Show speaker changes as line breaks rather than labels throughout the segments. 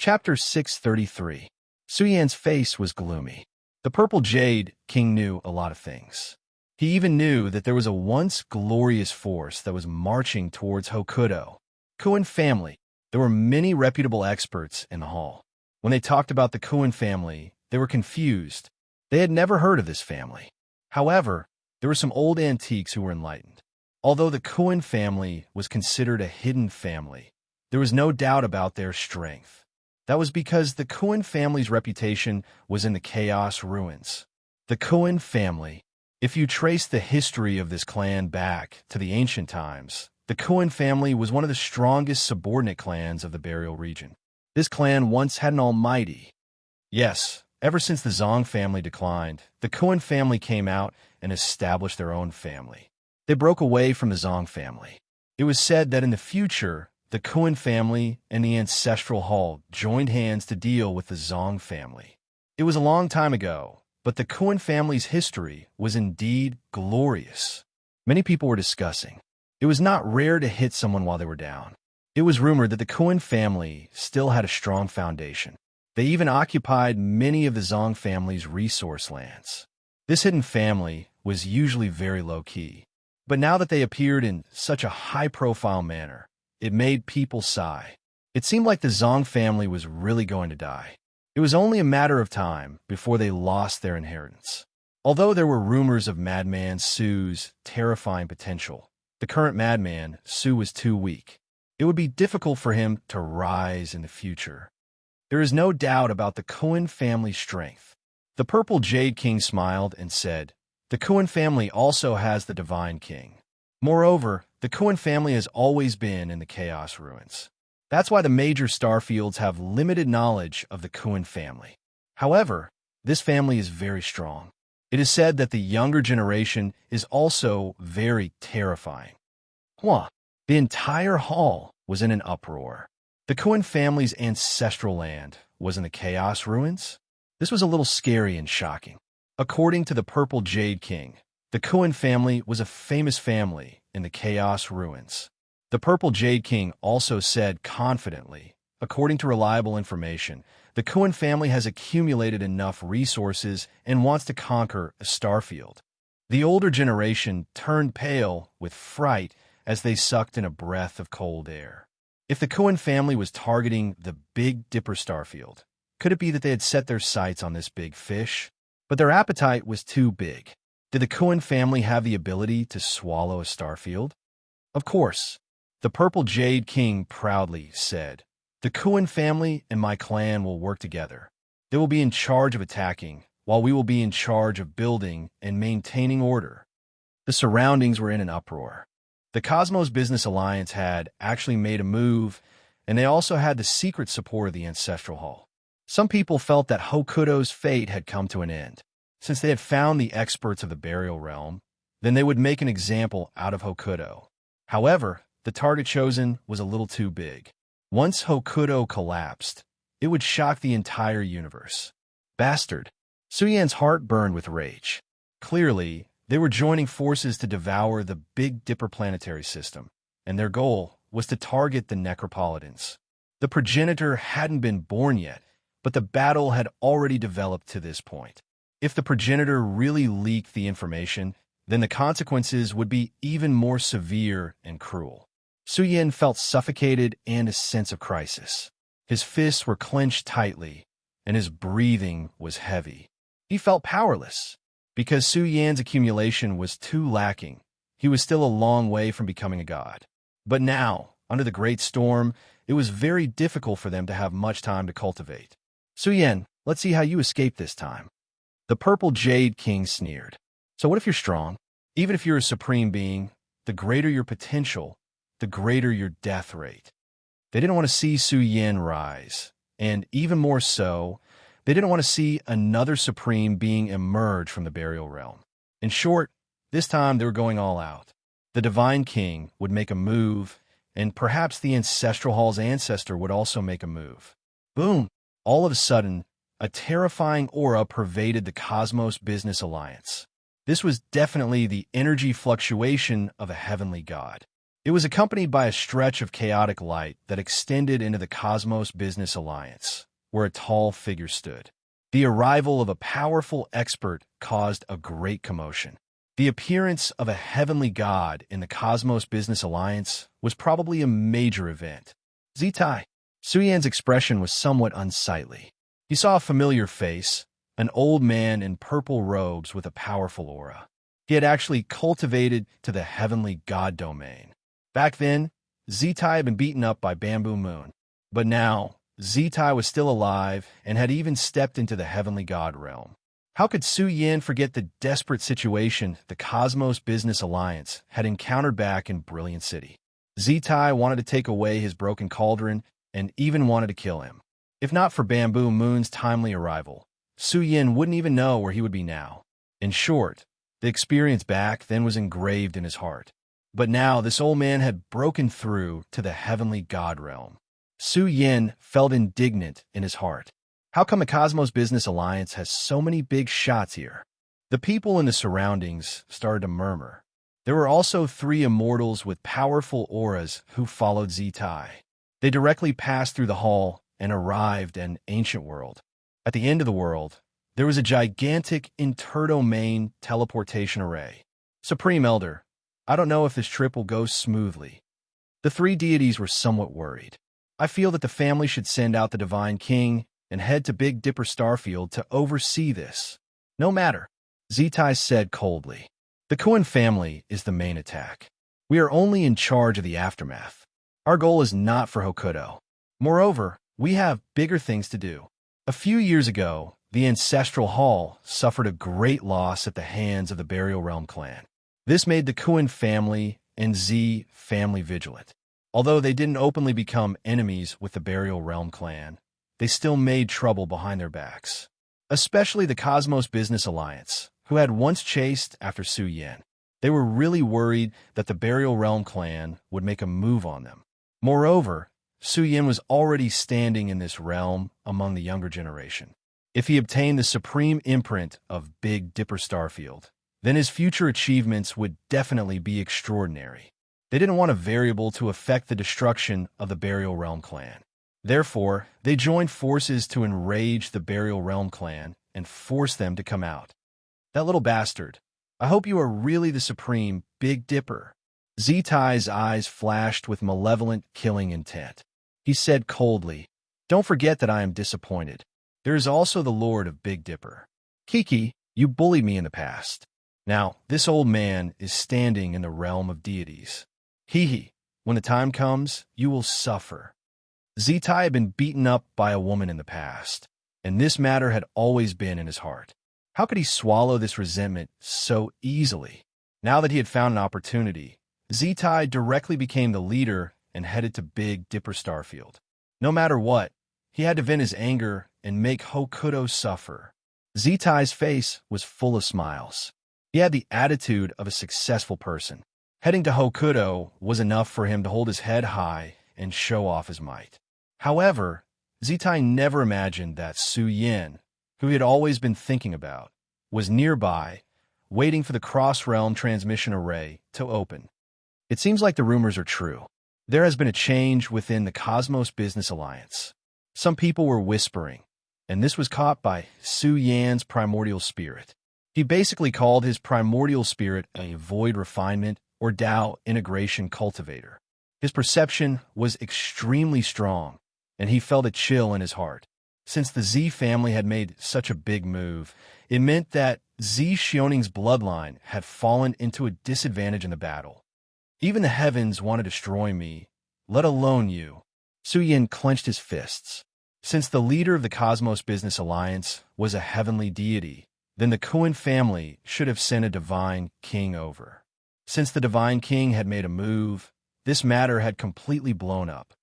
Chapter 633. Suyan's face was gloomy. The Purple Jade King knew a lot of things. He even knew that there was a once glorious force that was marching towards Hokuto. Kuan family. There were many reputable experts in the hall. When they talked about the Kuan family, they were confused. They had never heard of this family. However, there were some old antiques who were enlightened. Although the Kuan family was considered a hidden family, there was no doubt about their strength. That was because the Kuan family's reputation was in the Chaos Ruins. The Kuan family. If you trace the history of this clan back to the ancient times, the Kuan family was one of the strongest subordinate clans of the Burial region. This clan once had an almighty. Yes, ever since the Zong family declined, the Kuan family came out and established their own family. They broke away from the Zong family. It was said that in the future, the Kuan family and the Ancestral Hall joined hands to deal with the Zong family. It was a long time ago, but the Kuan family's history was indeed glorious. Many people were discussing. It was not rare to hit someone while they were down. It was rumored that the Kuan family still had a strong foundation. They even occupied many of the Zong family's resource lands. This hidden family was usually very low-key, but now that they appeared in such a high-profile manner, it made people sigh. It seemed like the Zong family was really going to die. It was only a matter of time before they lost their inheritance. Although there were rumors of Madman Su's terrifying potential, the current Madman, Su, was too weak. It would be difficult for him to rise in the future. There is no doubt about the Kuan family's strength. The Purple Jade King smiled and said, "The Kuan family also has the Divine King. Moreover, the Kuan family has always been in the Chaos Ruins. That's why the major starfields have limited knowledge of the Kuan family. However, this family is very strong. It is said that the younger generation is also very terrifying." The entire hall was in an uproar. The Kuan family's ancestral land was in the Chaos Ruins? This was a little scary and shocking. According to the Purple Jade King, the Kuan family was a famous family in the Chaos Ruins. The Purple Jade King also said confidently, according to reliable information, the Kuan family has accumulated enough resources and wants to conquer a starfield. The older generation turned pale with fright as they sucked in a breath of cold air. If the Kuan family was targeting the Big Dipper starfield, could it be that they had set their sights on this big fish? But their appetite was too big. Did the Kuan family have the ability to swallow a starfield? Of course. The Purple Jade King proudly said, "The Kuan family and my clan will work together. They will be in charge of attacking, while we will be in charge of building and maintaining order." The surroundings were in an uproar. The Cosmos Business Alliance had actually made a move, and they also had the secret support of the Ancestral Hall. Some people felt that Hokuto's fate had come to an end. Since they had found the experts of the Burial Realm, then they would make an example out of Hokuto. However, the target chosen was a little too big. Once Hokuto collapsed, it would shock the entire universe. Bastard! Suyan's heart burned with rage. Clearly, they were joining forces to devour the Big Dipper planetary system, and their goal was to target the Necropolitans. The progenitor hadn't been born yet, but the battle had already developed to this point. If the progenitor really leaked the information, then the consequences would be even more severe and cruel. Suyan felt suffocated and a sense of crisis. His fists were clenched tightly, and his breathing was heavy. He felt powerless. Because Suyan's accumulation was too lacking, he was still a long way from becoming a god. But now, under the Great Storm, it was very difficult for them to have much time to cultivate. "Suyan, let's see how you escape this time." The Purple Jade King sneered. "So what if you're strong? Even if you're a supreme being, the greater your potential, the greater your death rate." They didn't want to see Suyan rise, and even more so, they didn't want to see another supreme being emerge from the Burial Realm. In short, this time they were going all out. The Divine King would make a move, and perhaps the Ancestral Hall's ancestor would also make a move. Boom! All of a sudden, a terrifying aura pervaded the Cosmos Business Alliance. This was definitely the energy fluctuation of a heavenly god. It was accompanied by a stretch of chaotic light that extended into the Cosmos Business Alliance, where a tall figure stood. The arrival of a powerful expert caused a great commotion. The appearance of a heavenly god in the Cosmos Business Alliance was probably a major event. Zitai. Suyan's expression was somewhat unsightly. He saw a familiar face, an old man in purple robes with a powerful aura. He had actually cultivated to the heavenly god domain. Back then, Zitai had been beaten up by Bamboo Moon. But now, Zitai was still alive and had even stepped into the heavenly god realm. How could Su Yan forget the desperate situation the Cosmos Business Alliance had encountered back in Brilliant City? Zitai wanted to take away his broken cauldron and even wanted to kill him. If not for Bamboo Moon's timely arrival, Su Yan wouldn't even know where he would be now. In short, the experience back then was engraved in his heart. But now this old man had broken through to the heavenly god realm. Su Yan felt indignant in his heart. How come the Cosmos Business Alliance has so many big shots here? The people in the surroundings started to murmur. There were also 3 immortals with powerful auras who followed Zitai. They directly passed through the hall and arrived in ancient world. At the end of the world, there was a gigantic interdomain teleportation array. Supreme Elder, I don't know if this trip will go smoothly. The 3 deities were somewhat worried. I feel that the family should send out the Divine King and head to Big Dipper Starfield to oversee this. No matter, Zitai said coldly. The Kuan family is the main attack. We are only in charge of the aftermath. Our goal is not for Hokuto. Moreover, we have bigger things to do. A few years ago, the Ancestral Hall suffered a great loss at the hands of the Burial Realm clan. This made the Kuan family and Z family vigilant. Although they didn't openly become enemies with the Burial Realm clan, they still made trouble behind their backs. Especially the Cosmos Business Alliance, who had once chased after Su Yan. They were really worried that the Burial Realm clan would make a move on them. Moreover, Su Yan was already standing in this realm among the younger generation. If he obtained the supreme imprint of Big Dipper Starfield, then his future achievements would definitely be extraordinary. They didn't want a variable to affect the destruction of the Burial Realm clan. Therefore, they joined forces to enrage the Burial Realm clan and force them to come out. That little bastard. I hope you are really the supreme Big Dipper. Zitai's eyes flashed with malevolent killing intent. He said coldly, Don't forget that I am disappointed. There is also the Lord of Big Dipper. Kiki, you bullied me in the past. Now, this old man is standing in the realm of deities. Hee, when the time comes, you will suffer. Zitai had been beaten up by a woman in the past, and this matter had always been in his heart. How could he swallow this resentment so easily? Now that he had found an opportunity, Zitai directly became the leader and headed to Big Dipper Starfield. No matter what, he had to vent his anger and make Hokuto suffer. Zitai's face was full of smiles. He had the attitude of a successful person. Heading to Hokuto was enough for him to hold his head high and show off his might. However, Zitai never imagined that Su Yan, who he had always been thinking about, was nearby, waiting for the cross-realm transmission array to open. It seems like the rumors are true. There has been a change within the Cosmos Business Alliance. Some people were whispering, and this was caught by Su Yan's primordial spirit. He basically called his primordial spirit a void refinement or Tao integration cultivator. His perception was extremely strong, and he felt a chill in his heart. Since the Z family had made such a big move, it meant that Z Xioning's bloodline had fallen into a disadvantage in the battle. Even the heavens want to destroy me, let alone you. Su Yan clenched his fists. Since the leader of the Cosmos Business Alliance was a heavenly deity, then the Kuan family should have sent a divine king over. Since the divine king had made a move, this matter had completely blown up.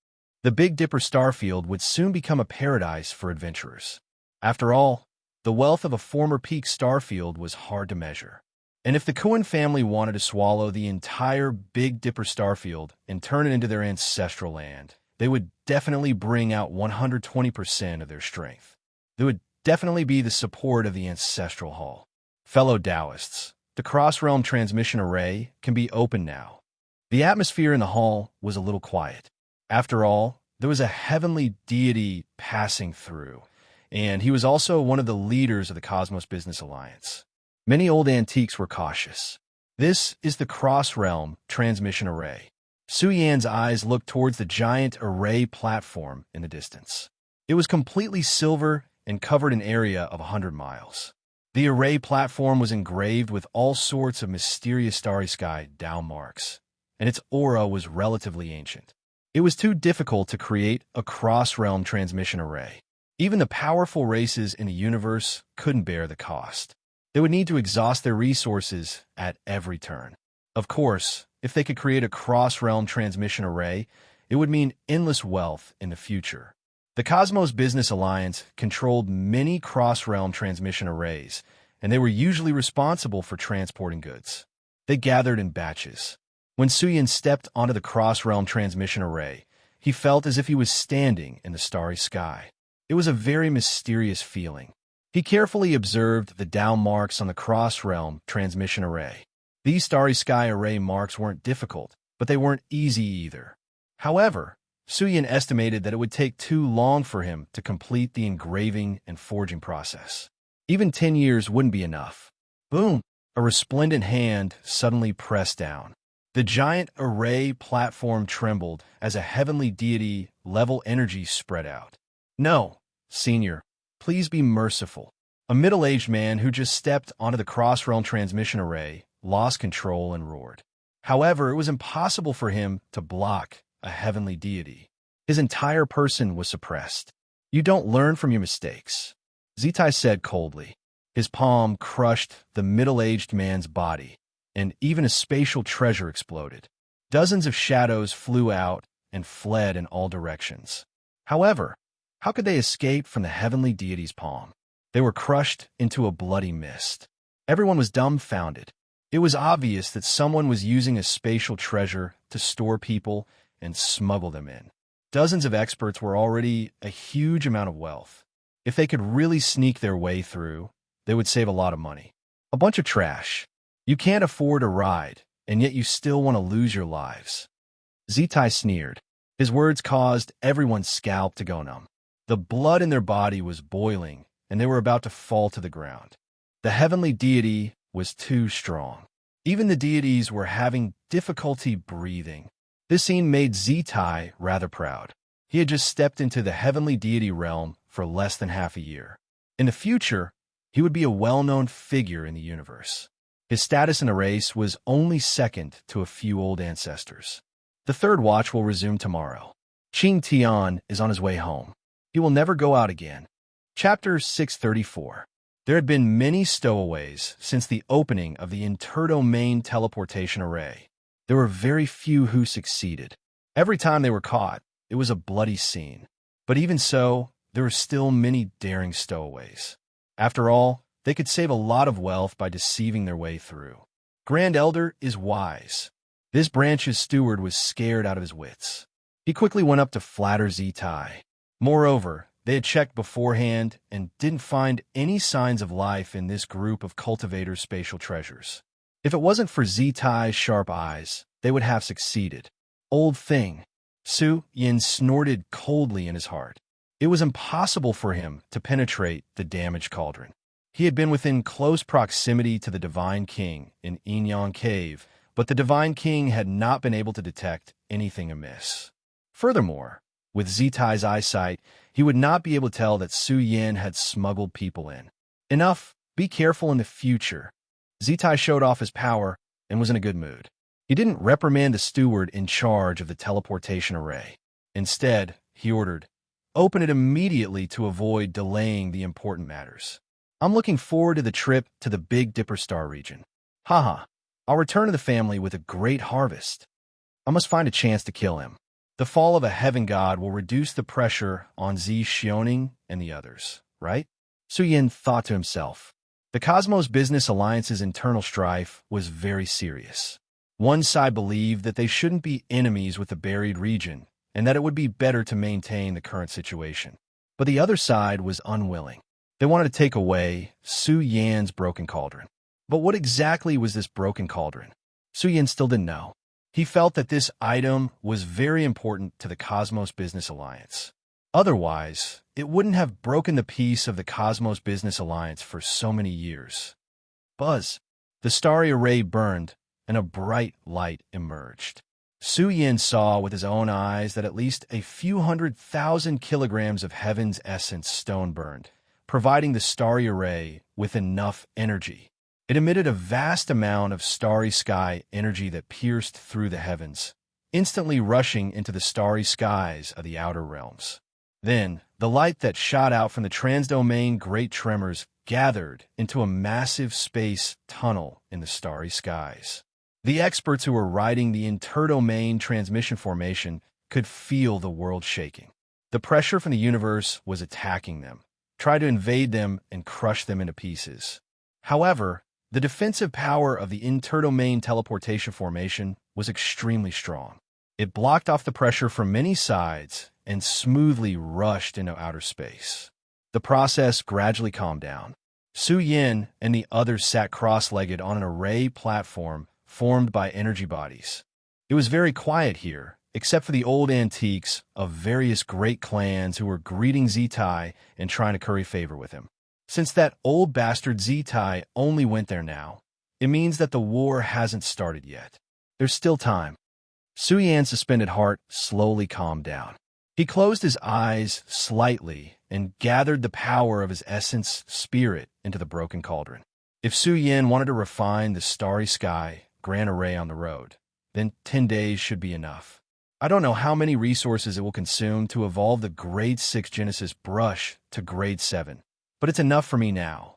The Big Dipper Starfield would soon become a paradise for adventurers. After all, the wealth of a former peak starfield was hard to measure. And if the Kuan family wanted to swallow the entire Big Dipper Starfield and turn it into their ancestral land, they would definitely bring out 120% of their strength. There would definitely be the support of the Ancestral Hall. Fellow Taoists, the cross-realm transmission array can be open now. The atmosphere in the hall was a little quiet. After all, there was a heavenly deity passing through, and he was also one of the leaders of the Cosmos Business Alliance. Many old antiques were cautious. This is the cross-realm transmission array. Su Yan's eyes looked towards the giant array platform in the distance. It was completely silver and covered an area of 100 miles. The array platform was engraved with all sorts of mysterious starry sky down marks, and its aura was relatively ancient. It was too difficult to create a cross-realm transmission array. Even the powerful races in the universe couldn't bear the cost. They would need to exhaust their resources at every turn. Of course, if they could create a cross-realm transmission array, it would mean endless wealth in the future. The Cosmos Business Alliance controlled many cross-realm transmission arrays, and they were usually responsible for transporting goods. They gathered in batches. When Suyin stepped onto the cross-realm transmission array, he felt as if he was standing in the starry sky. It was a very mysterious feeling. He carefully observed the down marks on the cross-realm transmission array. These starry sky array marks weren't difficult, but they weren't easy either. However, Suyin estimated that it would take too long for him to complete the engraving and forging process. Even 10 years wouldn't be enough. Boom! A resplendent hand suddenly pressed down. The giant array platform trembled as a heavenly deity-level energy spread out. No, Senior, please be merciful. A middle-aged man who just stepped onto the cross-realm transmission array lost control and roared. However, it was impossible for him to block a heavenly deity. His entire person was suppressed. You don't learn from your mistakes, Zitai said coldly. His palm crushed the middle-aged man's body, and even a spatial treasure exploded. Dozens of shadows flew out and fled in all directions. However, how could they escape from the heavenly deity's palm? They were crushed into a bloody mist. Everyone was dumbfounded. It was obvious that someone was using a spatial treasure to store people and smuggle them in. Dozens of experts were already a huge amount of wealth. If they could really sneak their way through, they would save a lot of money. A bunch of trash. You can't afford a ride, and yet you still want to lose your lives. Zitai sneered. His words caused everyone's scalp to go numb. The blood in their body was boiling, and they were about to fall to the ground. The heavenly deity was too strong. Even the deities were having difficulty breathing. This scene made Zitai rather proud. He had just stepped into the heavenly deity realm for less than half a year. In the future, he would be a well-known figure in the universe. His status in the race was only second to a few old ancestors. The third watch will resume tomorrow. Qing Tian is on his way home. He will never go out again. Chapter 634. There had been many stowaways since the opening of the interdomain teleportation array. There were very few who succeeded. Every time they were caught, it was a bloody scene. But even so, there were still many daring stowaways. After all, they could save a lot of wealth by deceiving their way through. Grand Elder is wise. This branch's steward was scared out of his wits. He quickly went up to flatter Zitai. Moreover, they had checked beforehand and didn't find any signs of life in this group of cultivators' spatial treasures. If it wasn't for Zitai's sharp eyes, they would have succeeded. Old thing. Su Yin snorted coldly in his heart. It was impossible for him to penetrate the damaged cauldron. He had been within close proximity to the Divine King in Yinyang Cave, but the Divine King had not been able to detect anything amiss. Furthermore, with Zitai's eyesight, he would not be able to tell that Su Yin had smuggled people in. Enough, be careful in the future. Zitai showed off his power and was in a good mood. He didn't reprimand the steward in charge of the teleportation array. Instead, he ordered, "Open it immediately to avoid delaying the important matters. I'm looking forward to the trip to the Big Dipper Star region. Haha, I'll return to the family with a great harvest. I must find a chance to kill him. The fall of a heaven god will reduce the pressure on Zi Xioning and the others, right?" Su Yin thought to himself. The Cosmos Business Alliance's internal strife was very serious. One side believed that they shouldn't be enemies with the buried region, and that it would be better to maintain the current situation. But the other side was unwilling. They wanted to take away Su Yan's broken cauldron. But what exactly was this broken cauldron? Su Yan still didn't know. He felt that this item was very important to the Cosmos Business Alliance. Otherwise, it wouldn't have broken the peace of the Cosmos Business Alliance for so many years. Buzz. The starry array burned, and a bright light emerged. Su Yin saw with his own eyes that at least a few 100,000 kilograms of heaven's essence stone burned, providing the starry array with enough energy. It emitted a vast amount of starry sky energy that pierced through the heavens, instantly rushing into the starry skies of the outer realms. Then, the light that shot out from the transdomain great tremors gathered into a massive space tunnel in the starry skies. The experts who were riding the interdomain transmission formation could feel the world shaking. The pressure from the universe was attacking them, trying to invade them and crush them into pieces. However, the defensive power of the interdomain teleportation formation was extremely strong. It blocked off the pressure from many sides and smoothly rushed into outer space. The process gradually calmed down. Su Yin and the others sat cross-legged on an array platform formed by energy bodies. It was very quiet here, except for the old antiques of various great clans who were greeting Zitai and trying to curry favor with him. Since that old bastard Zitai only went there now, it means that the war hasn't started yet. There's still time. Su Yan's suspended heart slowly calmed down. He closed his eyes slightly and gathered the power of his essence spirit into the broken cauldron. If Su Yan wanted to refine the starry sky grand array on the road, then 10 days should be enough. I don't know how many resources it will consume to evolve the Grade 6 Genesis brush to Grade 7, but it's enough for me now.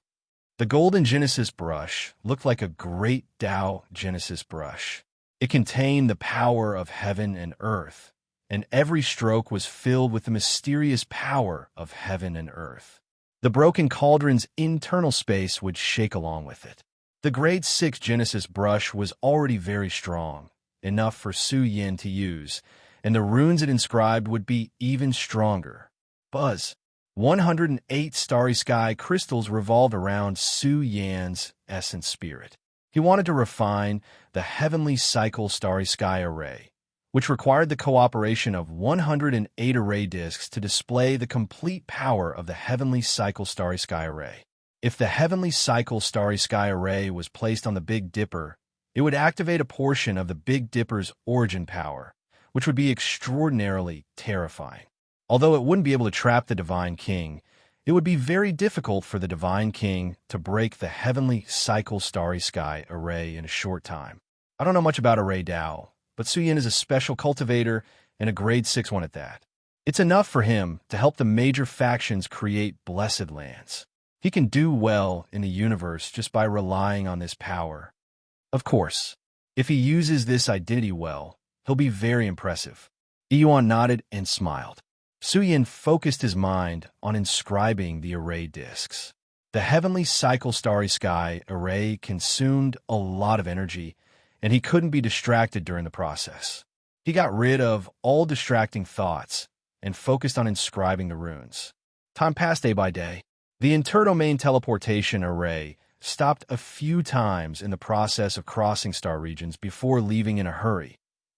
The golden Genesis brush looked like a great Tao Genesis brush. It contained the power of heaven and earth, and every stroke was filled with the mysterious power of heaven and earth. The broken cauldron's internal space would shake along with it. The Grade 6 Genesis brush was already very strong, enough for Su Yin to use, and the runes it inscribed would be even stronger. Buzz. 108 starry sky crystals revolved around Su Yan's essence spirit. He wanted to refine the heavenly cycle starry sky array, which required the cooperation of 108 array disks to display the complete power of the heavenly cycle starry sky array. If the heavenly cycle starry sky array was placed on the Big Dipper, it would activate a portion of the Big Dipper's origin power, which would be extraordinarily terrifying. Although it wouldn't be able to trap the Divine King, it would be very difficult for the Divine King to break the heavenly cycle starry sky array in a short time. I don't know much about Array Dao, but Su Yin is a special cultivator and a Grade 6 one at that. It's enough for him to help the major factions create blessed lands. He can do well in the universe just by relying on this power. Of course, if he uses this identity well, he'll be very impressive. Yuan nodded and smiled. Su Yin focused his mind on inscribing the array disks. The heavenly cycle starry sky array consumed a lot of energy, and he couldn't be distracted during the process. He got rid of all distracting thoughts and focused on inscribing the runes. Time passed day by day. The interdomain teleportation array stopped a few times in the process of crossing star regions before leaving in a hurry.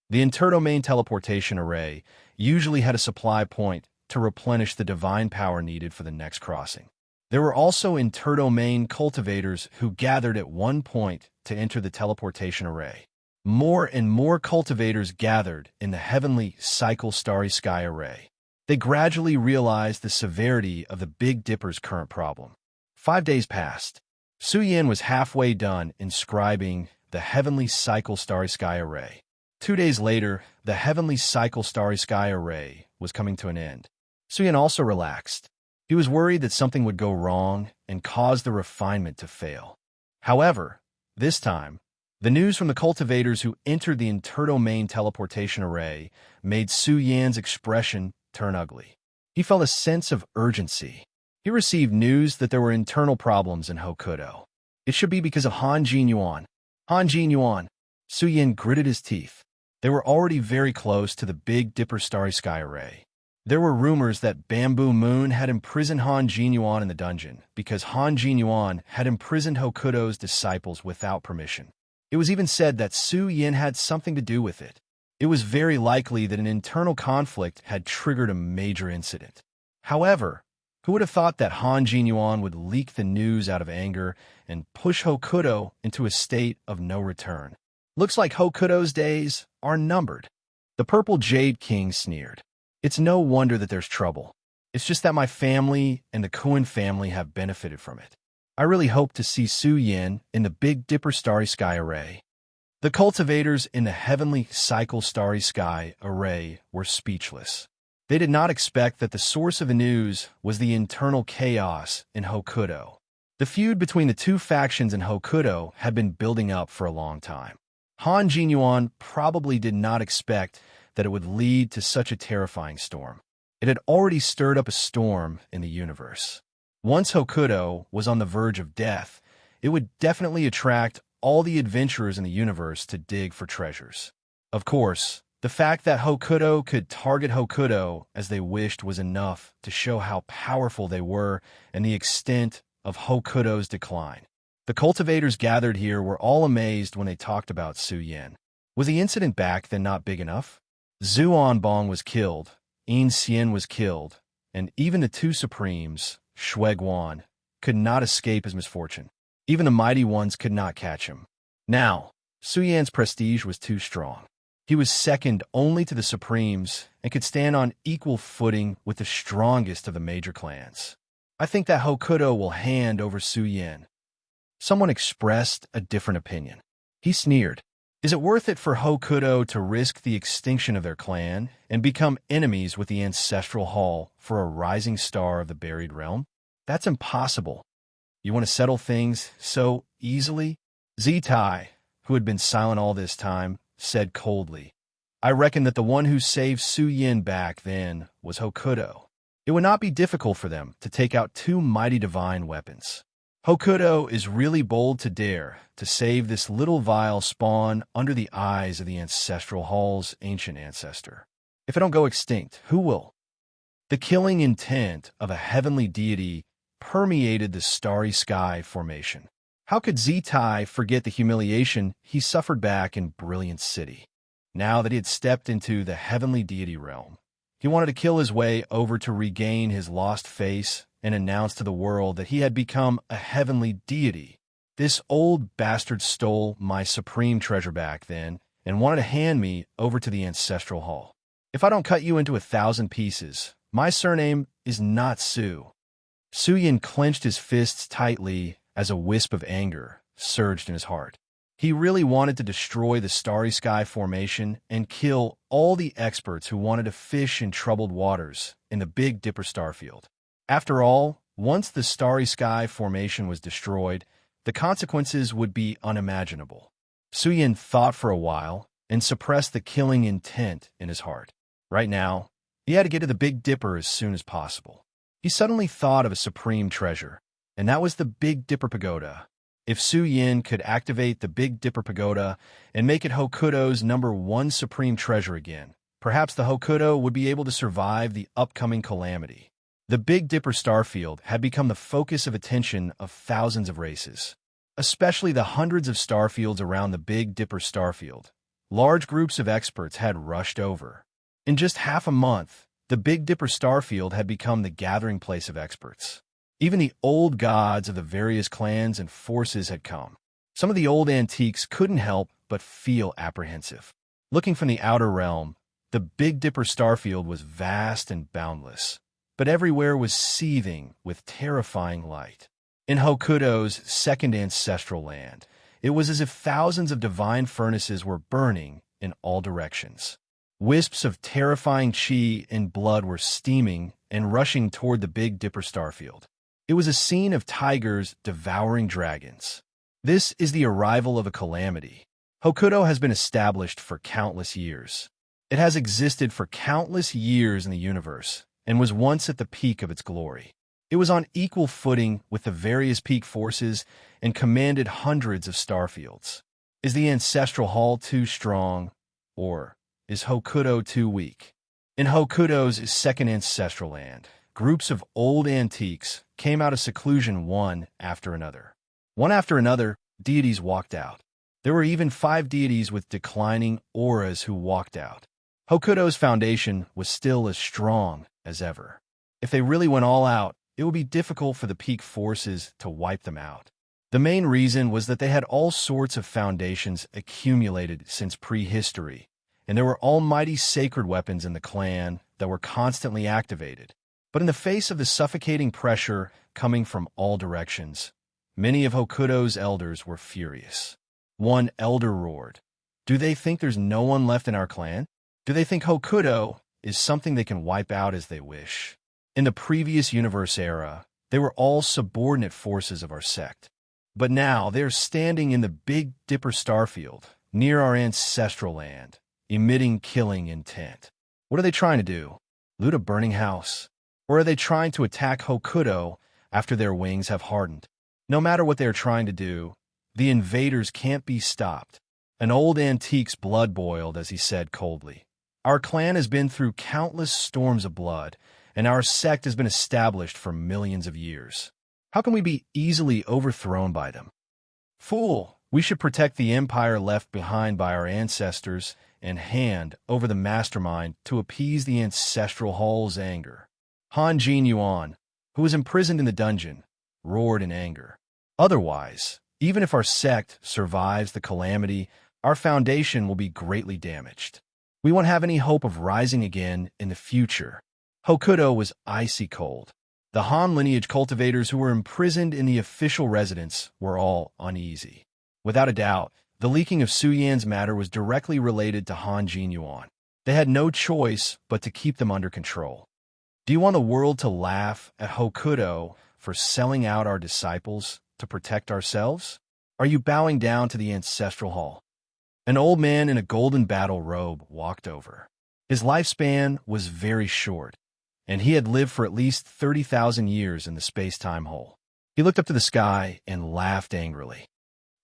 The interdomain teleportation array usually had a supply point to replenish the divine power needed for the next crossing. There were also interdomain cultivators who gathered at one point to enter the teleportation array. More and more cultivators gathered in the heavenly cycle starry sky array. They gradually realized the severity of the Big Dipper's current problem. 5 days passed. Su Yin was halfway done inscribing the heavenly cycle starry sky array. 2 days later, the heavenly cycle starry sky array was coming to an end. Su Yin also relaxed. He was worried that something would go wrong and cause the refinement to fail. However, this time, the news from the cultivators who entered the interdomain teleportation array made Su Yan's expression turn ugly. He felt a sense of urgency. He received news that there were internal problems in Hokuto. It should be because of Han Jinyuan. Han Jinyuan. Su Yin gritted his teeth. They were already very close to the Big Dipper starry sky array. There were rumors that Bamboo Moon had imprisoned Han Jinyuan in the dungeon because Han Jinyuan had imprisoned Hokuto's disciples without permission. It was even said that Su Yin had something to do with it. It was very likely that an internal conflict had triggered a major incident. However, who would have thought that Han Jinyuan would leak the news out of anger and push Hokuto into a state of no return? Looks like Hokuto's days are numbered. The Purple Jade King sneered. It's no wonder that there's trouble. It's just that my family and the Kuan family have benefited from it. I really hope to see Su Yin in the Big Dipper Starry Sky Array. The cultivators in the Heavenly Cycle Starry Sky Array were speechless. They did not expect that the source of the news was the internal chaos in Hokuto. The feud between the two factions in Hokuto had been building up for a long time. Han Jinyuan probably did not expect that it would lead to such a terrifying storm. It had already stirred up a storm in the universe. Once Hokuto was on the verge of death, it would definitely attract all the adventurers in the universe to dig for treasures. Of course, the fact that Hokuto could target Hokuto as they wished was enough to show how powerful they were and the extent of Hokuto's decline. The cultivators gathered here were all amazed when they talked about Su Yin. Was the incident back then not big enough? Zhu Anbong was killed, Yin Xian was killed, and even the two supremes, Shui Guan, could not escape his misfortune. Even the mighty ones could not catch him. Now, Su Yan's prestige was too strong. He was second only to the Supremes and could stand on equal footing with the strongest of the major clans. I think that Hokuto will hand over Su Yin. Someone expressed a different opinion. He sneered. Is it worth it for Hokuto to risk the extinction of their clan and become enemies with the Ancestral Hall for a rising star of the buried realm? That's impossible. You want to settle things so easily? Zitai, who had been silent all this time, said coldly, I reckon that the one who saved Su Yin back then was Hokuto. It would not be difficult for them to take out two mighty divine weapons. Hokuto is really bold to dare to save this little vile spawn under the eyes of the Ancestral Hall's ancient ancestor. If I don't go extinct, who will? The killing intent of a heavenly deity permeated the starry sky formation. How could Zitai forget the humiliation he suffered back in Brilliant City? Now that he had stepped into the heavenly deity realm, he wanted to kill his way over to regain his lost face and announce to the world that he had become a heavenly deity. This old bastard stole my supreme treasure back then and wanted to hand me over to the Ancestral Hall. If I don't cut you into 1,000 pieces, my surname is not Su. Su Yin clenched his fists tightly as a wisp of anger surged in his heart. He really wanted to destroy the Starry Sky Formation and kill all the experts who wanted to fish in troubled waters in the Big Dipper Starfield. After all, once the Starry Sky Formation was destroyed, the consequences would be unimaginable. Su Yin thought for a while and suppressed the killing intent in his heart. Right now, he had to get to the Big Dipper as soon as possible. He suddenly thought of a supreme treasure, and that was the Big Dipper Pagoda. If Su Yin could activate the Big Dipper Pagoda and make it Hokuto's #1 supreme treasure again, perhaps the Hokuto would be able to survive the upcoming calamity. The Big Dipper Starfield had become the focus of attention of thousands of races, especially the hundreds of starfields around the Big Dipper Starfield. Large groups of experts had rushed over. In just half a month, the Big Dipper Starfield had become the gathering place of experts. Even the old gods of the various clans and forces had come. Some of the old antiques couldn't help but feel apprehensive. Looking from the outer realm, the Big Dipper Starfield was vast and boundless, but everywhere was seething with terrifying light. In Hokuto's second ancestral land, it was as if thousands of divine furnaces were burning in all directions. Wisps of terrifying chi and blood were steaming and rushing toward the Big Dipper Starfield. It was a scene of tigers devouring dragons. This is the arrival of a calamity. Hokuto has been established for countless years. It has existed for countless years in the universe and was once at the peak of its glory. It was on equal footing with the various peak forces and commanded hundreds of starfields. Is the Ancestral Hall too strong, or is Hokuto too weak? In Hokuto's second ancestral land, groups of old antiques came out of seclusion one after another. One after another, deities walked out. There were even 5 deities with declining auras who walked out. Hokuto's foundation was still as strong as ever. If they really went all out, it would be difficult for the peak forces to wipe them out. The main reason was that they had all sorts of foundations accumulated since prehistory, and there were almighty sacred weapons in the clan that were constantly activated. But in the face of the suffocating pressure coming from all directions, many of Hokuto's elders were furious. One elder roared, "Do they think there's no one left in our clan? Do they think Hokuto is something they can wipe out as they wish?" In the previous universe era, they were all subordinate forces of our sect. But now they are standing in the Big Dipper starfield, near our ancestral land, emitting killing intent. What are they trying to do? Loot a burning house? Or are they trying to attack Hokuto after their wings have hardened? No matter what they are trying to do, the invaders can't be stopped. An old antique's blood boiled as he said coldly, "Our clan has been through countless storms of blood, and our sect has been established for millions of years. How can we be easily overthrown by them? Fool, we should protect the empire left behind by our ancestors and hand over the mastermind to appease the ancestral hall's anger." Han Jin Yuan, who was imprisoned in the dungeon, roared in anger. "Otherwise, even if our sect survives the calamity, our foundation will be greatly damaged. We won't have any hope of rising again in the future." Hokuto was icy cold. The Han lineage cultivators who were imprisoned in the official residence were all uneasy. Without a doubt, the leaking of Su Yan's matter was directly related to Han Jin Yuan. They had no choice but to keep them under control. Do you want the world to laugh at Hokuto for selling out our disciples to protect ourselves? Are you bowing down to the ancestral hall? An old man in a golden battle robe walked over. His lifespan was very short, and he had lived for at least 30,000 years in the space-time hole. He looked up to the sky and laughed angrily.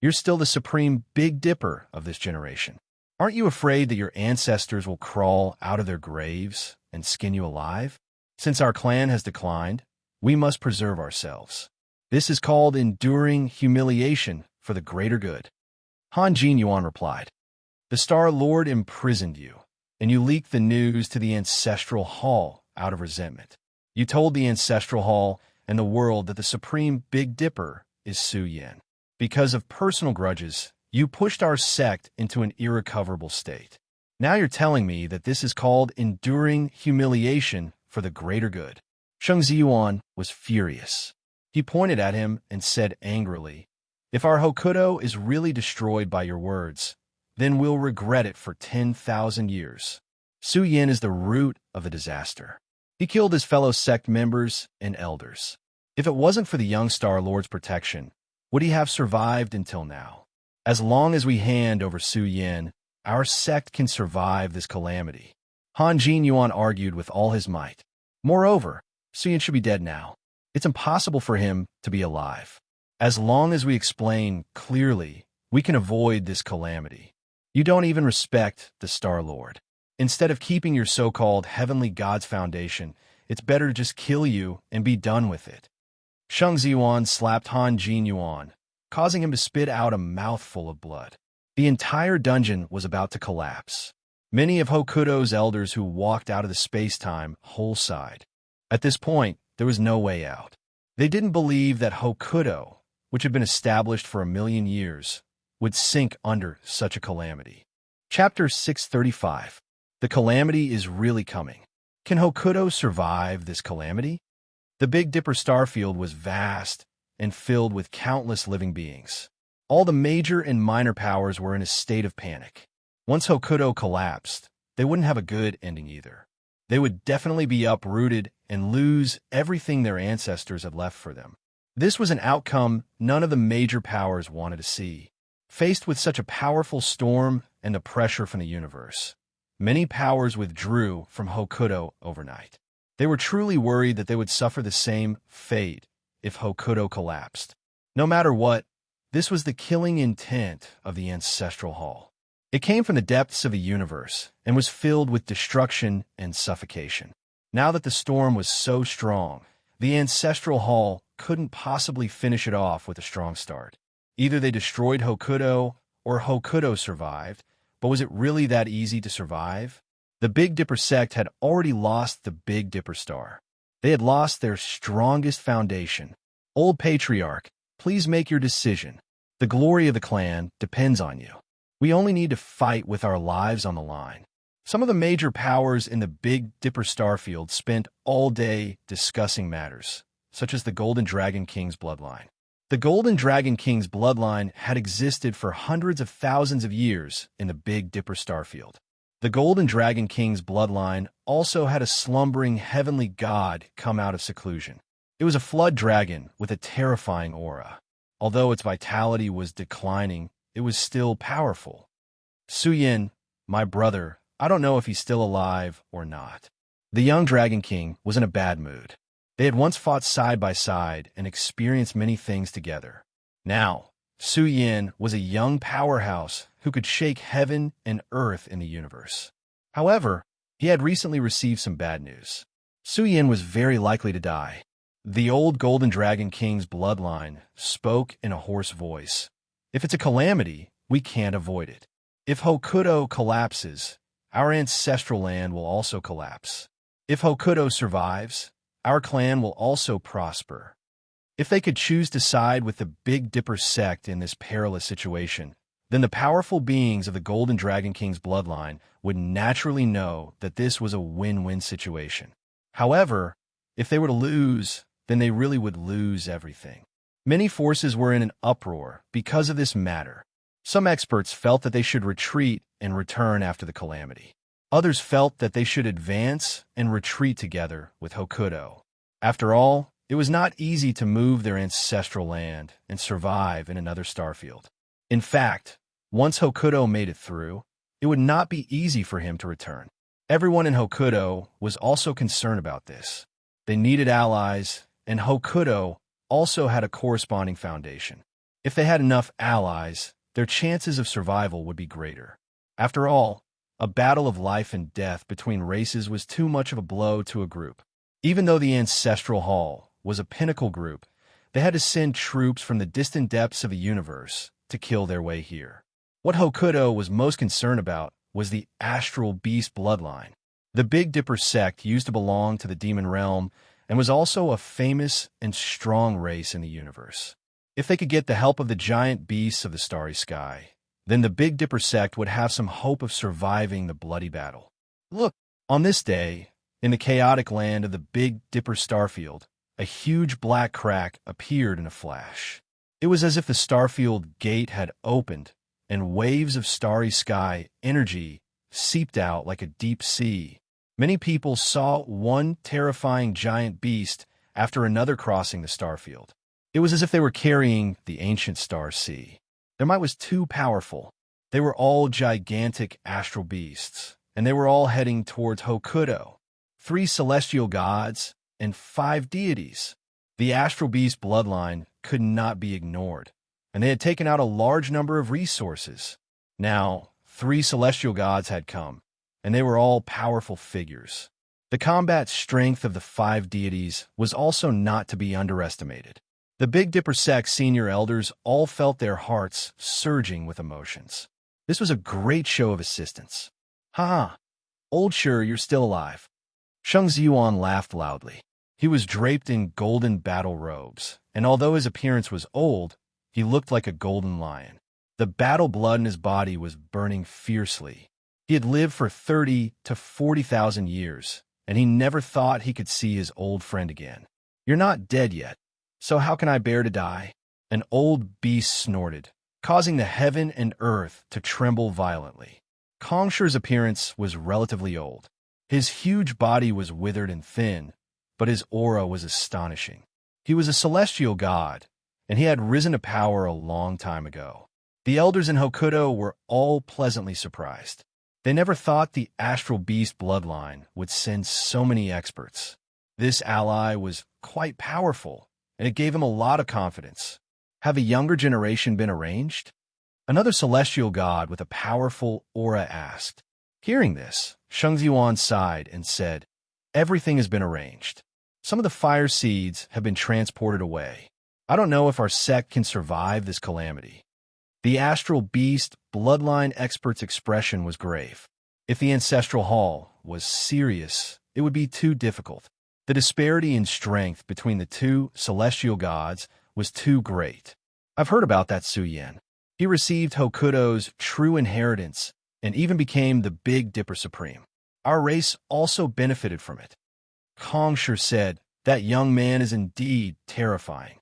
"You're still the supreme Big Dipper of this generation. Aren't you afraid that your ancestors will crawl out of their graves and skin you alive? Since our clan has declined, we must preserve ourselves. This is called enduring humiliation for the greater good." Han Jin Yuan replied, "The Star Lord imprisoned you, and you leaked the news to the Ancestral Hall out of resentment. You told the Ancestral Hall and the world that the Supreme Big Dipper is Su Yan. Because of personal grudges, you pushed our sect into an irrecoverable state. Now you're telling me that this is called enduring humiliation for the greater good." Sheng Ziyuan was furious. He pointed at him and said angrily, "If our Hokuto is really destroyed by your words, then we'll regret it for 10,000 years. Su Yan is the root of the disaster. He killed his fellow sect members and elders. If it wasn't for the young Star Lord's protection, would he have survived until now? As long as we hand over Su Yan, our sect can survive this calamity." Han Jin Yuan argued with all his might. "Moreover, Su Yan should be dead now. It's impossible for him to be alive. As long as we explain clearly, we can avoid this calamity. You don't even respect the Star Lord. Instead of keeping your so-called heavenly God's foundation, it's better to just kill you and be done with it." Sheng Ziyuan slapped Han Jin Yuan, causing him to spit out a mouthful of blood. The entire dungeon was about to collapse. Many of Hokuto's elders who walked out of the space-time hole sighed. At this point, there was no way out. They didn't believe that Hokuto, which had been established for 1,000,000 years, would sink under such a calamity. Chapter 635. The calamity is really coming. Can Hokuto survive this calamity? The Big Dipper starfield was vast and filled with countless living beings. All the major and minor powers were in a state of panic. Once Hokuto collapsed, they wouldn't have a good ending either. They would definitely be uprooted and lose everything their ancestors had left for them. This was an outcome none of the major powers wanted to see. Faced with such a powerful storm and the pressure from the universe, many powers withdrew from Hokuto overnight. They were truly worried that they would suffer the same fate if Hokuto collapsed. No matter what, this was the killing intent of the Ancestral Hall. It came from the depths of the universe and was filled with destruction and suffocation. Now that the storm was so strong, the Ancestral Hall couldn't possibly finish it off with a strong start. Either they destroyed Hokuto, or Hokuto survived, but was it really that easy to survive? The Big Dipper sect had already lost the Big Dipper star. They had lost their strongest foundation. Old Patriarch, please make your decision. The glory of the clan depends on you. We only need to fight with our lives on the line. Some of the major powers in the Big Dipper starfield spent all day discussing matters, such as the Golden Dragon King's bloodline. The Golden Dragon King's bloodline had existed for hundreds of thousands of years in the Big Dipper starfield. The Golden Dragon King's bloodline also had a slumbering heavenly god come out of seclusion. It was a flood dragon with a terrifying aura. Although its vitality was declining, it was still powerful. Suyin, my brother, I don't know if he's still alive or not. The young Dragon King was in a bad mood. They had once fought side by side and experienced many things together. Now, Suyin was a young powerhouse who could shake heaven and earth in the universe. However, he had recently received some bad news. Suyin was very likely to die. The old Golden Dragon King's bloodline spoke in a hoarse voice. If it's a calamity, we can't avoid it. If Hokuto collapses, our ancestral land will also collapse. If Hokuto survives, our clan will also prosper. If they could choose to side with the Big Dipper sect in this perilous situation, then the powerful beings of the Golden Dragon King's bloodline would naturally know that this was a win-win situation. However, if they were to lose, then they really would lose everything. Many forces were in an uproar because of this matter. Some experts felt that they should retreat and return after the calamity. Others felt that they should advance and retreat together with Hokuto. After all, it was not easy to move their ancestral land and survive in another starfield. In fact, once Hokuto made it through, it would not be easy for him to return. Everyone in Hokuto was also concerned about this. They needed allies, and Hokuto also had a corresponding foundation. If they had enough allies, their chances of survival would be greater. After all, a battle of life and death between races was too much of a blow to a group. Even though the Ancestral Hall was a pinnacle group, they had to send troops from the distant depths of the universe to kill their way here. What Hokuto was most concerned about was the Astral Beast bloodline. The Big Dipper sect used to belong to the demon realm and was also a famous and strong race in the universe. If they could get the help of the giant beasts of the starry sky, then the Big Dipper sect would have some hope of surviving the bloody battle. Look, on this day, in the chaotic land of the Big Dipper starfield, a huge black crack appeared in a flash. It was as if the starfield gate had opened, and waves of starry sky energy seeped out like a deep sea. Many people saw one terrifying giant beast after another crossing the starfield. It was as if they were carrying the ancient star sea. Their might was too powerful. They were all gigantic astral beasts, and they were all heading towards Hokuto. 3 celestial gods and 5 deities. The astral beast bloodline could not be ignored, and they had taken out a large number of resources. Now, 3 celestial gods had come, and they were all powerful figures. The combat strength of the 5 deities was also not to be underestimated. The Big Dipper sect's senior elders all felt their hearts surging with emotions. This was a great show of assistance. Ha! Old Sure, you're still alive. Shang Ziyuan laughed loudly. He was draped in golden battle robes, and although his appearance was old, he looked like a golden lion. The battle blood in his body was burning fiercely. He had lived for 30 to 40,000 years, and he never thought he could see his old friend again. You're not dead yet, so how can I bear to die? An old beast snorted, causing the heaven and earth to tremble violently. Kongshi's appearance was relatively old. His huge body was withered and thin, but his aura was astonishing. He was a celestial god, and he had risen to power a long time ago. The elders in Hokuto were all pleasantly surprised. They never thought the Astral Beast bloodline would send so many experts. This ally was quite powerful, and it gave him a lot of confidence. Have a younger generation been arranged? Another celestial god with a powerful aura asked. Hearing this, Shang Ziyuan sighed and said, Everything has been arranged. Some of the fire seeds have been transported away. I don't know if our sect can survive this calamity. The astral beast bloodline expert's expression was grave. If the ancestral hall was serious, it would be too difficult. The disparity in strength between the two celestial gods was too great. I've heard about that Suyin. He received Hokuto's true inheritance and even became the Big Dipper Supreme. Our race also benefited from it. Kongsher said, "That young man is indeed terrifying."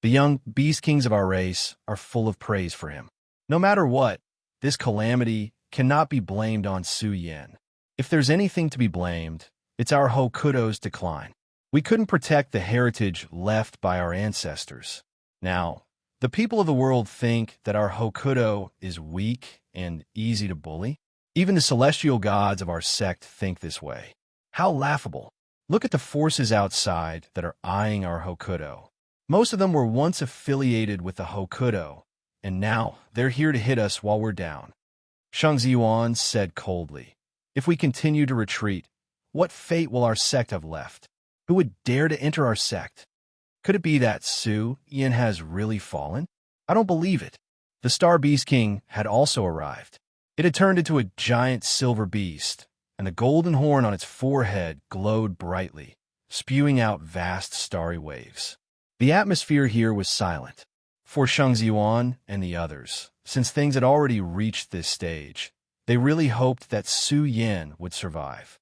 The young beast kings of our race are full of praise for him. No matter what, this calamity cannot be blamed on Suyin. If there's anything to be blamed, it's our Hokuto's decline. We couldn't protect the heritage left by our ancestors. Now, the people of the world think that our Hokuto is weak and easy to bully. Even the celestial gods of our sect think this way. How laughable. Look at the forces outside that are eyeing our Hokuto. Most of them were once affiliated with the Hokuto, and now they're here to hit us while we're down. Shang Ziyuan said coldly, "If we continue to retreat, what fate will our sect have left? Who would dare to enter our sect? Could it be that Su Yin has really fallen? I don't believe it." The Star Beast King had also arrived. It had turned into a giant silver beast, and the golden horn on its forehead glowed brightly, spewing out vast starry waves. The atmosphere here was silent. For Shang Ziyuan and the others, since things had already reached this stage, they really hoped that Su Yin would survive.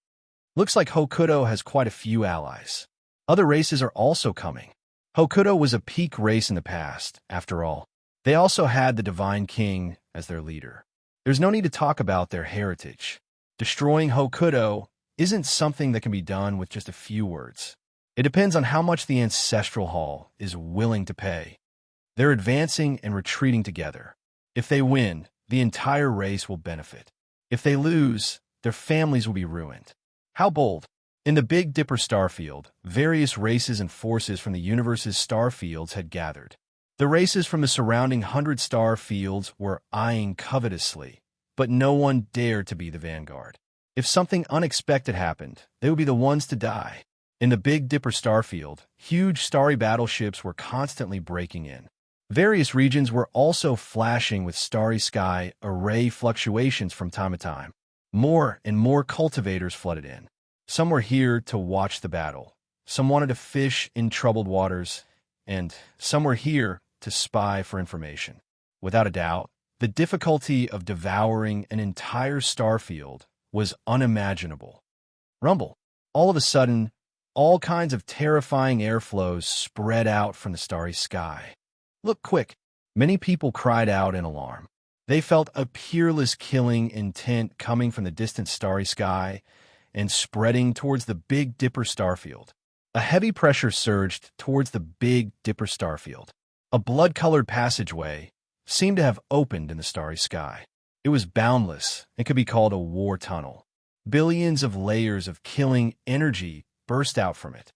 Looks like Hokuto has quite a few allies. Other races are also coming. Hokuto was a peak race in the past, after all. They also had the Divine King as their leader. There's no need to talk about their heritage. Destroying Hokuto isn't something that can be done with just a few words. It depends on how much the Ancestral Hall is willing to pay. They're advancing and retreating together. If they win, the entire race will benefit. If they lose, their families will be ruined. How bold! In the Big Dipper starfield, various races and forces from the universe's star fields had gathered. The races from the surrounding 100-star fields were eyeing covetously, but no one dared to be the vanguard. If something unexpected happened, they would be the ones to die. In the Big Dipper starfield, huge starry battleships were constantly breaking in. Various regions were also flashing with starry sky array fluctuations from time to time. More and more cultivators flooded in. Some were here to watch the battle. Some wanted to fish in troubled waters, and some were here to spy for information. Without a doubt, the difficulty of devouring an entire starfield was unimaginable. Rumble. All of a sudden, all kinds of terrifying airflows spread out from the starry sky. "Look quick!" Many people cried out in alarm. They felt a peerless killing intent coming from the distant starry sky and spreading towards the Big Dipper starfield. A heavy pressure surged towards the Big Dipper starfield. A blood-colored passageway seemed to have opened in the starry sky. It was boundless and could be called a war tunnel. Billions of layers of killing energy burst out from it.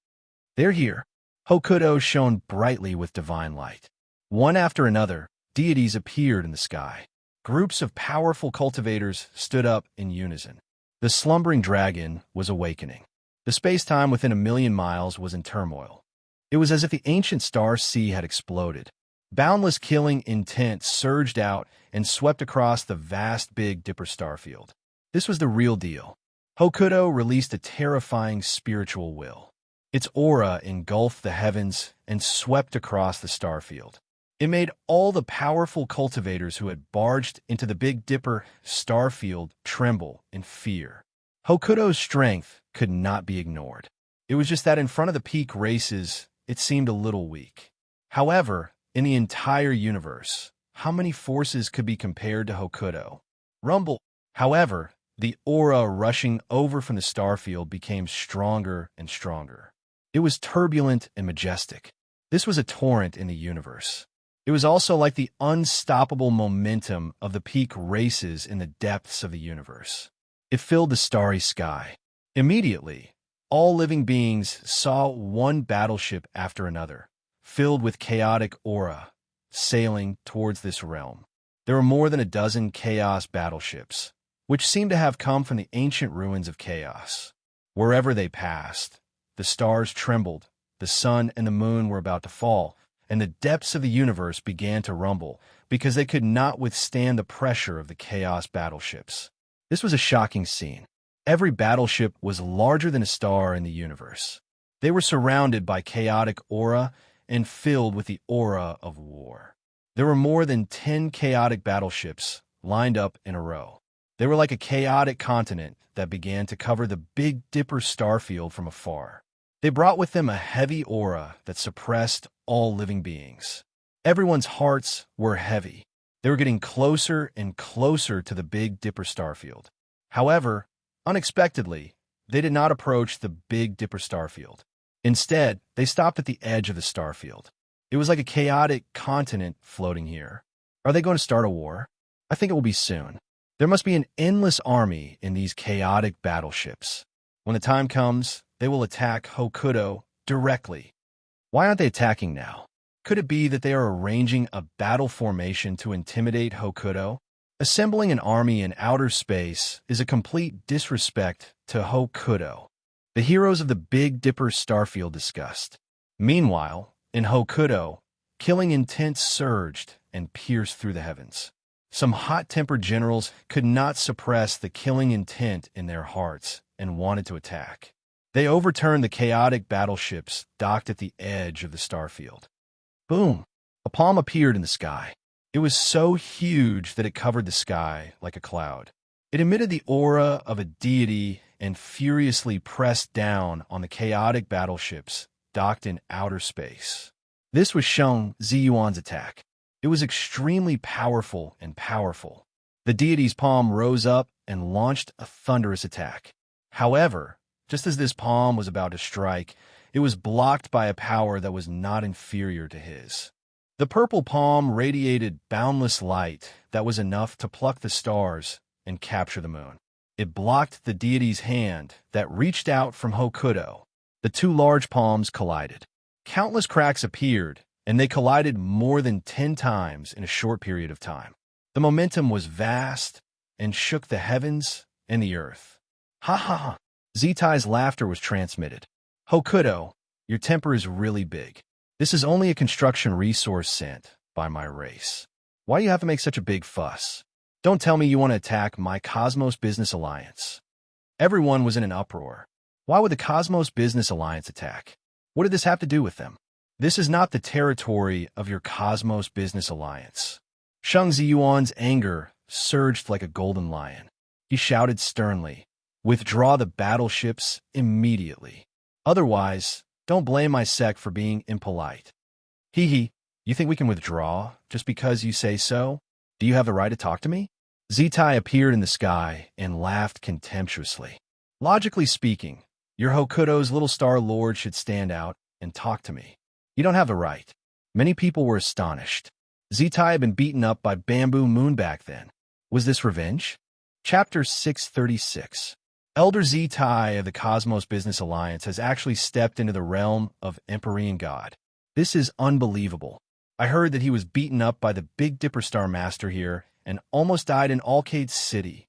"They're here." Hokuto shone brightly with divine light. One after another, deities appeared in the sky. Groups of powerful cultivators stood up in unison. The slumbering dragon was awakening. The space-time within 1,000,000 miles was in turmoil. It was as if the ancient star sea had exploded. Boundless killing intent surged out and swept across the vast Big Dipper starfield. This was the real deal. Hokuto released a terrifying spiritual will. Its aura engulfed the heavens and swept across the starfield. It made all the powerful cultivators who had barged into the Big Dipper starfield tremble in fear. Hokuto's strength could not be ignored. It was just that in front of the peak races, it seemed a little weak. However, in the entire universe, how many forces could be compared to Hokuto? Rumble. However, the aura rushing over from the starfield became stronger and stronger. It was turbulent and majestic. This was a torrent in the universe. It was also like the unstoppable momentum of the peak races in the depths of the universe. It filled the starry sky. Immediately, all living beings saw one battleship after another, filled with chaotic aura, sailing towards this realm. There were more than a dozen chaos battleships, which seemed to have come from the ancient ruins of chaos. Wherever they passed, the stars trembled, the sun and the moon were about to fall, and the depths of the universe began to rumble because they could not withstand the pressure of the Chaos battleships. This was a shocking scene. Every battleship was larger than a star in the universe. They were surrounded by chaotic aura and filled with the aura of war. There were more than 10 chaotic battleships lined up in a row. They were like a chaotic continent that began to cover the Big Dipper starfield from afar. They brought with them a heavy aura that suppressed all living beings. Everyone's hearts were heavy. They were getting closer and closer to the Big Dipper starfield. However, unexpectedly, they did not approach the Big Dipper starfield. Instead, they stopped at the edge of the starfield. It was like a chaotic continent floating here. Are they going to start a war? I think it will be soon. There must be an endless army in these chaotic battleships. When the time comes, they will attack Hokuto directly. Why aren't they attacking now? Could it be that they are arranging a battle formation to intimidate Hokuto? Assembling an army in outer space is a complete disrespect to Hokuto. The heroes of the Big Dipper starfield discussed. Meanwhile, in Hokuto, killing intent surged and pierced through the heavens. Some hot-tempered generals could not suppress the killing intent in their hearts and wanted to attack. They overturned the chaotic battleships docked at the edge of the starfield. Boom! A palm appeared in the sky. It was so huge that it covered the sky like a cloud. It emitted the aura of a deity and furiously pressed down on the chaotic battleships docked in outer space. This was Shang Ziyuan's attack. It was extremely powerful and powerful. The deity's palm rose up and launched a thunderous attack. However, just as this palm was about to strike, it was blocked by a power that was not inferior to his. The purple palm radiated boundless light that was enough to pluck the stars and capture the moon. It blocked the deity's hand that reached out from Hokuto. The two large palms collided. Countless cracks appeared, and they collided more than 10 times in a short period of time. The momentum was vast and shook the heavens and the earth. Ha ha ha! Zitai's laughter was transmitted. Hokuto, your temper is really big. This is only a construction resource sent by my race. Why do you have to make such a big fuss? Don't tell me you want to attack my Cosmos Business Alliance. Everyone was in an uproar. Why would the Cosmos Business Alliance attack? What did this have to do with them? This is not the territory of your Cosmos Business Alliance. Shang Ziyuan's anger surged like a golden lion. He shouted sternly, "Withdraw the battleships immediately. Otherwise, don't blame my sect for being impolite." Hee, you think we can withdraw just because you say so? Do you have the right to talk to me? Zitai appeared in the sky and laughed contemptuously. Logically speaking, your Hokuto's little star lord should stand out and talk to me. You don't have the right. Many people were astonished. Zitai had been beaten up by Bamboo Moon back then. Was this revenge? Chapter 636. Elder Zitai of the Cosmos Business Alliance has actually stepped into the realm of Empyrean God. This is unbelievable. I heard that he was beaten up by the Big Dipper Star Master here and almost died in Alcade City.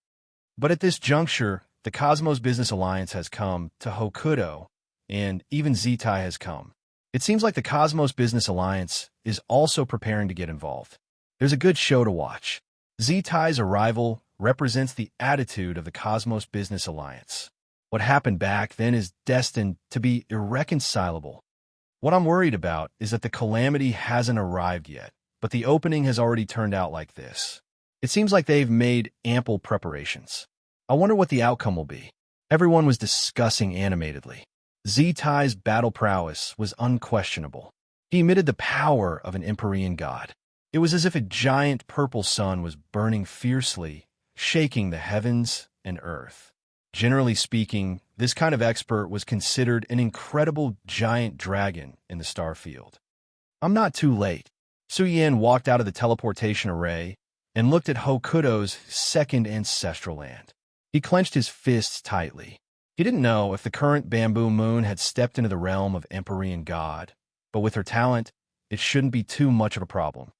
But at this juncture, the Cosmos Business Alliance has come to Hokuto, and even Zitai has come. It seems like the Cosmos Business Alliance is also preparing to get involved. There's a good show to watch. Zitai's arrival represents the attitude of the Cosmos Business Alliance. What happened back then is destined to be irreconcilable. What I'm worried about is that the calamity hasn't arrived yet, but the opening has already turned out like this. It seems like they've made ample preparations. I wonder what the outcome will be. Everyone was discussing animatedly. Zitai's battle prowess was unquestionable. He emitted the power of an Empyrean god. It was as if a giant purple sun was burning fiercely, shaking the heavens and earth. Generally speaking, this kind of expert was considered an incredible giant dragon in the star field. I'm not too late. Suyin walked out of the teleportation array and looked at Hokuto's second ancestral land. He clenched his fists tightly. He didn't know if the current Bamboo Moon had stepped into the realm of Empyrean God, but with her talent, it shouldn't be too much of a problem.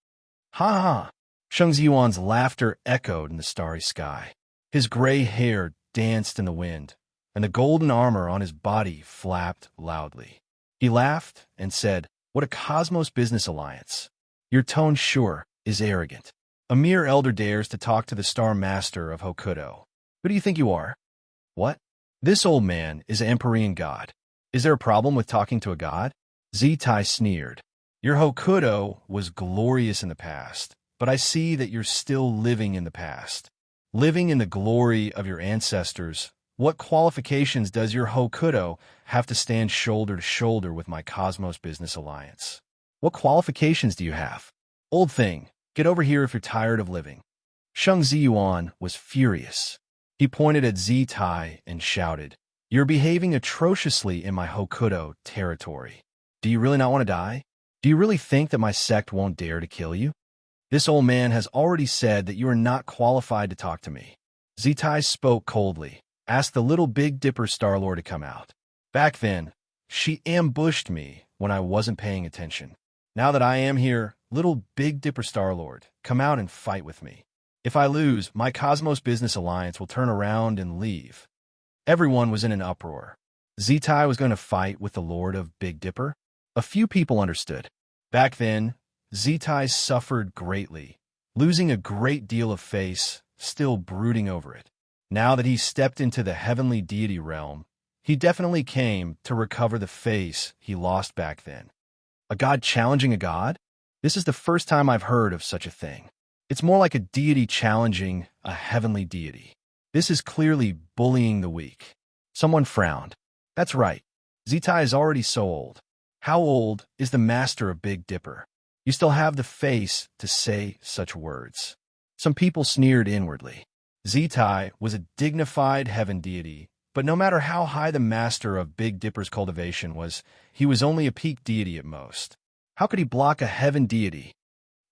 Ha ha! Shang Ziyuan's laughter echoed in the starry sky. His gray hair danced in the wind, and the golden armor on his body flapped loudly. He laughed and said, "What a Cosmos Business Alliance. Your tone's sure. is arrogant. A mere elder dares to talk to the Star Master of Hokuto. Who do you think you are? What? This old man is an Empyrean god. Is there a problem with talking to a god? Zitai sneered. Your Hokuto was glorious in the past, but I see that you're still living in the past. Living in the glory of your ancestors, what qualifications does your Hokuto have to stand shoulder to shoulder with my Cosmos Business Alliance? What qualifications do you have? Old thing, get over here if you're tired of living. Shang Ziyuan was furious. He pointed at Zitai and shouted, You're behaving atrociously in my Hokuto territory. Do you really not want to die? Do you really think that my sect won't dare to kill you? This old man has already said that you are not qualified to talk to me. Zitai spoke coldly, asked the little Big Dipper Starlord to come out. Back then, she ambushed me when I wasn't paying attention. Now that I am here, little Big Dipper Starlord, come out and fight with me. If I lose, my Cosmos Business Alliance will turn around and leave. Everyone was in an uproar. Zitai was going to fight with the Lord of Big Dipper? A few people understood. Back then, Zitai suffered greatly, losing a great deal of face, still brooding over it. Now that he stepped into the heavenly deity realm, he definitely came to recover the face he lost back then. A god challenging a god? This is the first time I've heard of such a thing. It's more like a deity challenging a heavenly deity. This is clearly bullying the weak. Someone frowned. That's right. Zitai is already so old. How old is the master of Big Dipper? You still have the face to say such words. Some people sneered inwardly. Zitai was a dignified heaven deity, but no matter how high the master of Big Dipper's cultivation was, he was only a peak deity at most. How could he block a heaven deity?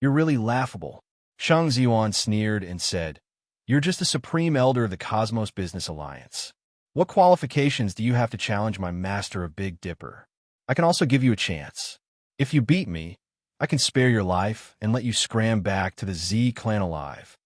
You're really laughable. Shang Ziyuan sneered and said, You're just the supreme elder of the Cosmos Business Alliance. What qualifications do you have to challenge my master of Big Dipper? I can also give you a chance. If you beat me, I can spare your life and let you scram back to the Z clan alive.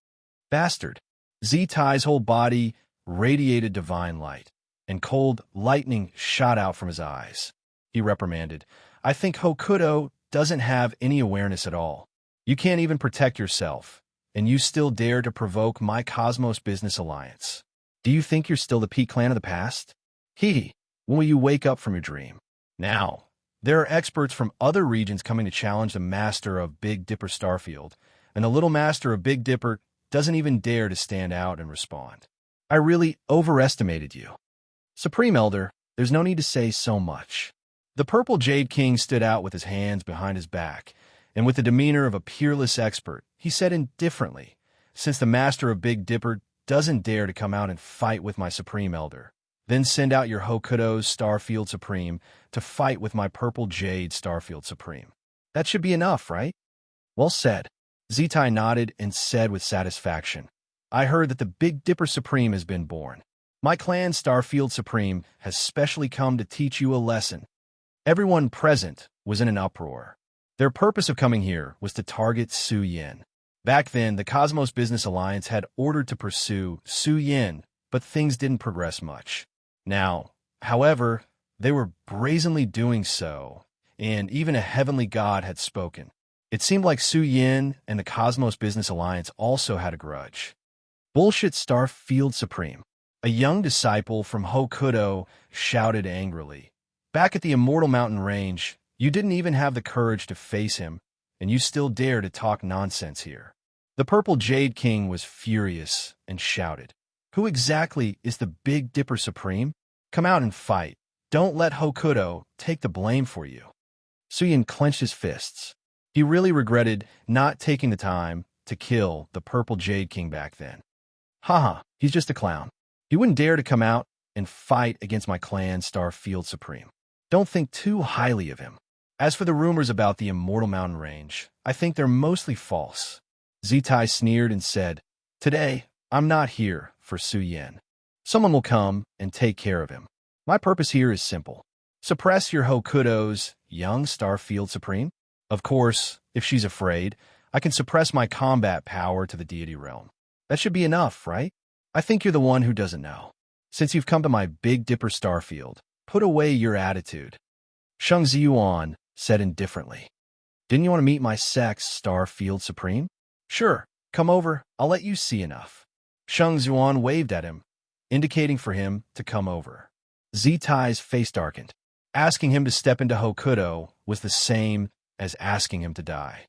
Bastard. Zitai's whole body radiated divine light, and cold lightning shot out from his eyes. He reprimanded, I think Hokuto doesn't have any awareness at all. You can't even protect yourself, and you still dare to provoke my Cosmos Business Alliance. Do you think you're still the peak clan of the past? Hee, when will you wake up from your dream? Now, there are experts from other regions coming to challenge the master of Big Dipper Starfield, and the little master of Big Dipper doesn't even dare to stand out and respond. I really overestimated you. Supreme Elder, there's no need to say so much. The Purple Jade King stood out with his hands behind his back, and with the demeanor of a peerless expert, he said indifferently, Since the master of Big Dipper doesn't dare to come out and fight with my Supreme Elder, then send out your Hokuto's Starfield Supreme to fight with my Purple Jade Starfield Supreme. That should be enough, right? Well said. Zitai nodded and said with satisfaction, I heard that the Big Dipper Supreme has been born. My clan Starfield Supreme has specially come to teach you a lesson. Everyone present was in an uproar. Their purpose of coming here was to target Su Yin. Back then, the Cosmos Business Alliance had ordered to pursue Su Yin, but things didn't progress much. Now, however, they were brazenly doing so, and even a heavenly god had spoken. It seemed like Su Yin and the Cosmos Business Alliance also had a grudge. Bullshit Starfield Supreme. A young disciple from Hokuto shouted angrily. Back at the Immortal Mountain Range, you didn't even have the courage to face him, and you still dare to talk nonsense here. The Purple Jade King was furious and shouted, Who exactly is the Big Dipper Supreme? Come out and fight. Don't let Hokuto take the blame for you. Su Yin clenched his fists. He really regretted not taking the time to kill the Purple Jade King back then. Haha, he's just a clown. He wouldn't dare to come out and fight against my clan Starfield Supreme. Don't think too highly of him. As for the rumors about the Immortal Mountain Range, I think they're mostly false. Zitai sneered and said, Today, I'm not here for Su Yin. Someone will come and take care of him. My purpose here is simple. Suppress your Hokuto's young Starfield Supreme. Of course, if she's afraid, I can suppress my combat power to the deity realm. That should be enough, right? I think you're the one who doesn't know. Since you've come to my Big Dipper Starfield, put away your attitude. Shang Ziyuan said indifferently. Didn't you want to meet my sect's Starfield Supreme? Sure, come over, I'll let you see enough. Sheng Zuan waved at him, indicating for him to come over. Zitai's face darkened. Asking him to step into Hokuto was the same as asking him to die.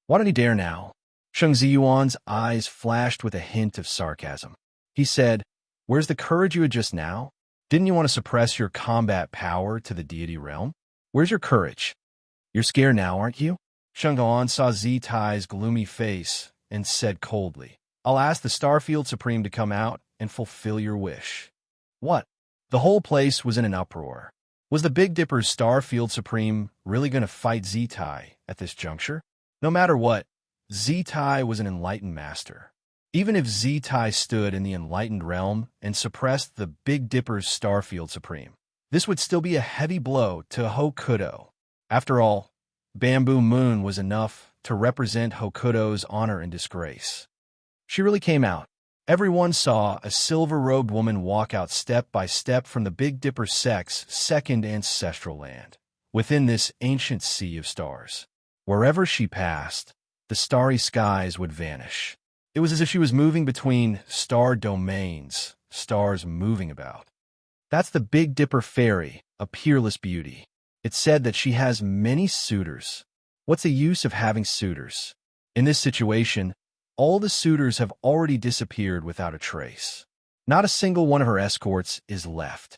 Why don't he dare now? Sheng Ziyuan's eyes flashed with a hint of sarcasm. He said, "Where's the courage you had just now? Didn't you want to suppress your combat power to the deity realm? Where's your courage? You're scared now, aren't you?" Sheng Zuan saw Zitai's gloomy face and said coldly, "I'll ask the Starfield Supreme to come out and fulfill your wish." What? The whole place was in an uproar. Was the Big Dipper's Starfield Supreme really going to fight Zitai at this juncture? No matter what, Zitai was an enlightened master. Even if Zitai stood in the enlightened realm and suppressed the Big Dipper's Starfield Supreme, this would still be a heavy blow to Hokuto. After all, Bamboo Moon was enough to represent Hokuto's honor and disgrace. She really came out. Everyone saw a silver-robed woman walk out step by step from the Big Dipper sect's second ancestral land, within this ancient sea of stars. Wherever she passed, the starry skies would vanish. It was as if she was moving between star domains, stars moving about. That's the Big Dipper fairy, a peerless beauty. It's said that she has many suitors. What's the use of having suitors? In this situation, all the suitors have already disappeared without a trace. Not a single one of her escorts is left.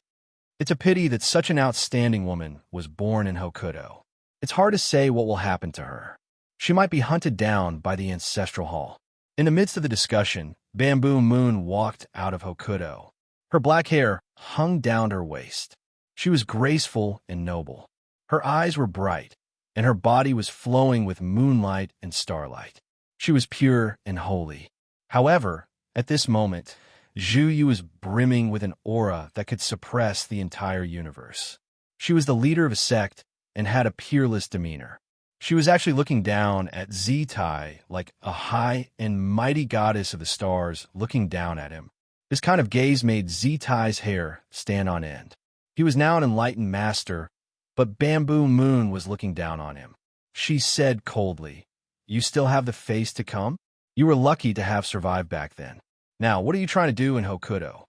It's a pity that such an outstanding woman was born in Hokuto. It's hard to say what will happen to her. She might be hunted down by the Ancestral Hall. In the midst of the discussion, Bamboo Moon walked out of Hokuto. Her black hair hung down her waist. She was graceful and noble. Her eyes were bright, and her body was flowing with moonlight and starlight. She was pure and holy. However, at this moment, Zhu Yu was brimming with an aura that could suppress the entire universe. She was the leader of a sect and had a peerless demeanor. She was actually looking down at Zitai like a high and mighty goddess of the stars looking down at him. This kind of gaze made Zitai's hair stand on end. He was now an enlightened master, but Bamboo Moon was looking down on him. She said coldly, "You still have the face to come? You were lucky to have survived back then. Now, what are you trying to do in Hokuto?"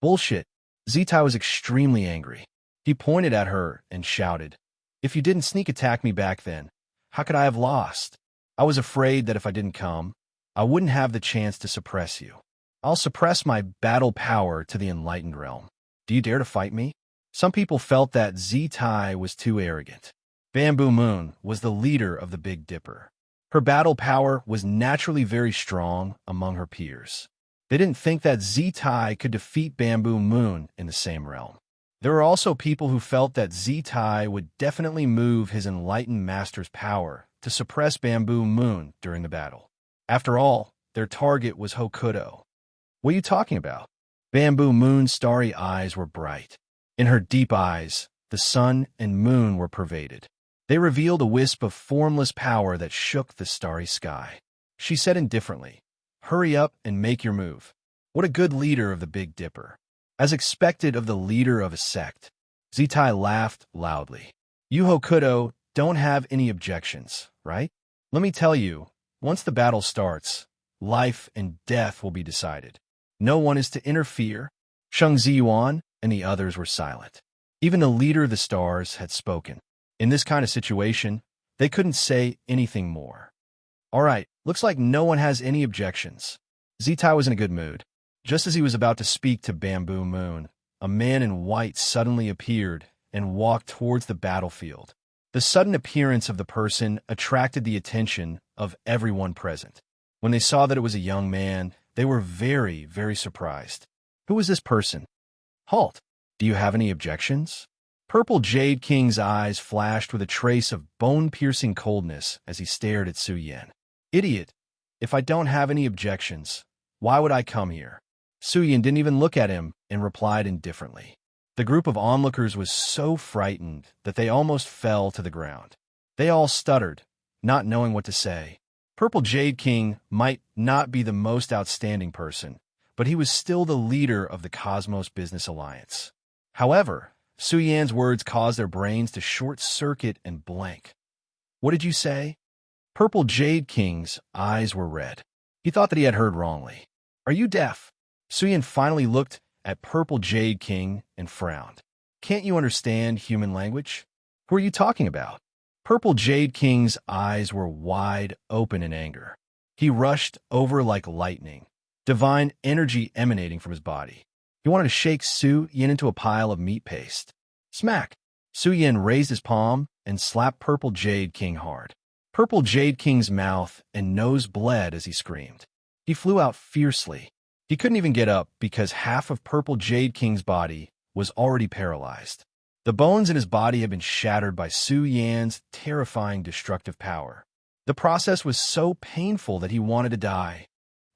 Bullshit. Zitai was extremely angry. He pointed at her and shouted, "If you didn't sneak attack me back then, how could I have lost? I was afraid that if I didn't come, I wouldn't have the chance to suppress you. I'll suppress my battle power to the enlightened realm. Do you dare to fight me?" Some people felt that Zitai was too arrogant. Bamboo Moon was the leader of the Big Dipper. Her battle power was naturally very strong among her peers. They didn't think that Zitai could defeat Bamboo Moon in the same realm. There were also people who felt that Zitai would definitely move his enlightened master's power to suppress Bamboo Moon during the battle. After all, their target was Hokuto. What are you talking about? Bamboo Moon's starry eyes were bright. In her deep eyes, the sun and moon were pervaded. They revealed a wisp of formless power that shook the starry sky. She said indifferently, "Hurry up and make your move." What a good leader of the Big Dipper. As expected of the leader of a sect, Zitai laughed loudly. "You Hokuto don't have any objections, right? Let me tell you, once the battle starts, life and death will be decided. No one is to interfere." Sheng Ziyuan and the others were silent. Even the leader of the stars had spoken. In this kind of situation, they couldn't say anything more. All right, looks like no one has any objections. Zitai was in a good mood. Just as he was about to speak to Bamboo Moon, a man in white suddenly appeared and walked towards the battlefield. The sudden appearance of the person attracted the attention of everyone present. When they saw that it was a young man, they were very, very surprised. Who was this person? Halt! Do you have any objections? Purple Jade King's eyes flashed with a trace of bone-piercing coldness as he stared at Su Yan. Idiot! If I don't have any objections, why would I come here? Su Yan didn't even look at him and replied indifferently. The group of onlookers was so frightened that they almost fell to the ground. They all stuttered, not knowing what to say. Purple Jade King might not be the most outstanding person, but he was still the leader of the Cosmos Business Alliance. However, Su Yan's words caused their brains to short-circuit and blank. What did you say? Purple Jade King's eyes were red. He thought that he had heard wrongly. Are you deaf? Suyin finally looked at Purple Jade King and frowned. Can't you understand human language? Who are you talking about? Purple Jade King's eyes were wide open in anger. He rushed over like lightning, divine energy emanating from his body. He wanted to shake Su Yin into a pile of meat paste. Smack! Su Yin raised his palm and slapped Purple Jade King hard. Purple Jade King's mouth and nose bled as he screamed. He flew out fiercely. He couldn't even get up because half of Purple Jade King's body was already paralyzed. The bones in his body had been shattered by Su Yan's terrifying destructive power. The process was so painful that he wanted to die.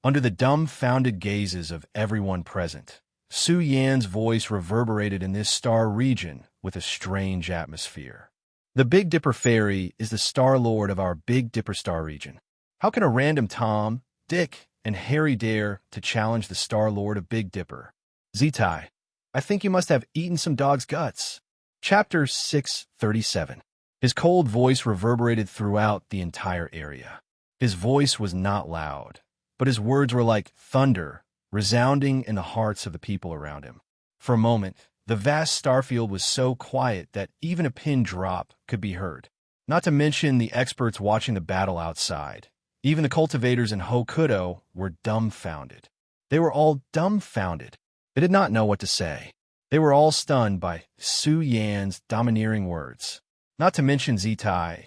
Under the dumbfounded gazes of everyone present, Su Yan's voice reverberated in this star region with a strange atmosphere. The Big Dipper Fairy is the Star Lord of our Big Dipper star region. How can a random Tom, Dick, and Harry dare to challenge the Star Lord of Big Dipper? Zitai, I think you must have eaten some dog's guts. Chapter 637. His cold voice reverberated throughout the entire area. His voice was not loud, but his words were like thunder, resounding in the hearts of the people around him. For a moment, the vast starfield was so quiet that even a pin drop could be heard. Not to mention the experts watching the battle outside. Even the cultivators in Hokuto were dumbfounded. They were all dumbfounded. They did not know what to say. They were all stunned by Su Yan's domineering words. Not to mention Zitai,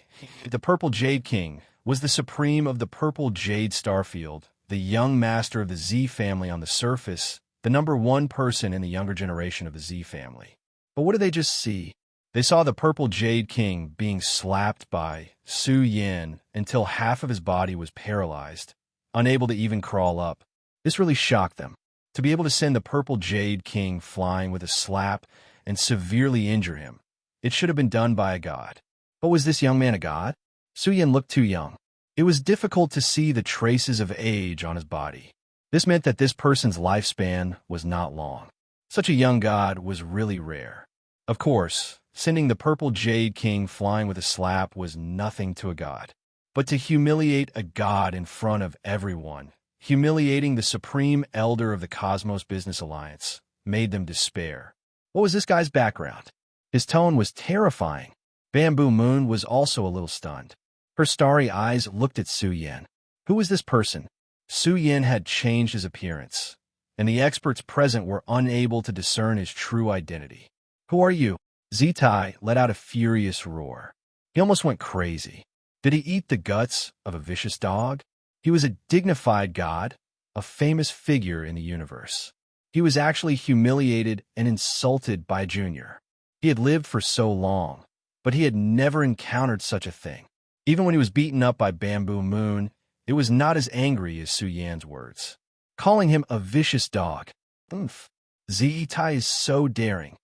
the Purple Jade King, was the supreme of the Purple Jade Starfield, the young master of the Z family on the surface, the #1 person in the younger generation of the Z family. But what did they just see? They saw the Purple Jade King being slapped by Su Yan until half of his body was paralyzed, unable to even crawl up. This really shocked them. To be able to send the Purple Jade King flying with a slap and severely injure him, it should have been done by a god. But was this young man a god? Su Yan looked too young. It was difficult to see the traces of age on his body. This meant that this person's lifespan was not long. Such a young god was really rare. Of course, sending the Purple Jade King flying with a slap was nothing to a god. But to humiliate a god in front of everyone, humiliating the supreme elder of the Cosmos Business Alliance, made them despair. What was this guy's background? His tone was terrifying. Bamboo Moon was also a little stunned. Her starry eyes looked at Su Yan. Who was this person? Su Yan had changed his appearance, and the experts present were unable to discern his true identity. Who are you? Zitai let out a furious roar. He almost went crazy. Did he eat the guts of a vicious dog? He was a dignified god, a famous figure in the universe. He was actually humiliated and insulted by Junior. He had lived for so long, but he had never encountered such a thing. Even when he was beaten up by Bamboo Moon, it was not as angry as Su Yan's words. Calling him a vicious dog. Oomph. Zitai is so daring.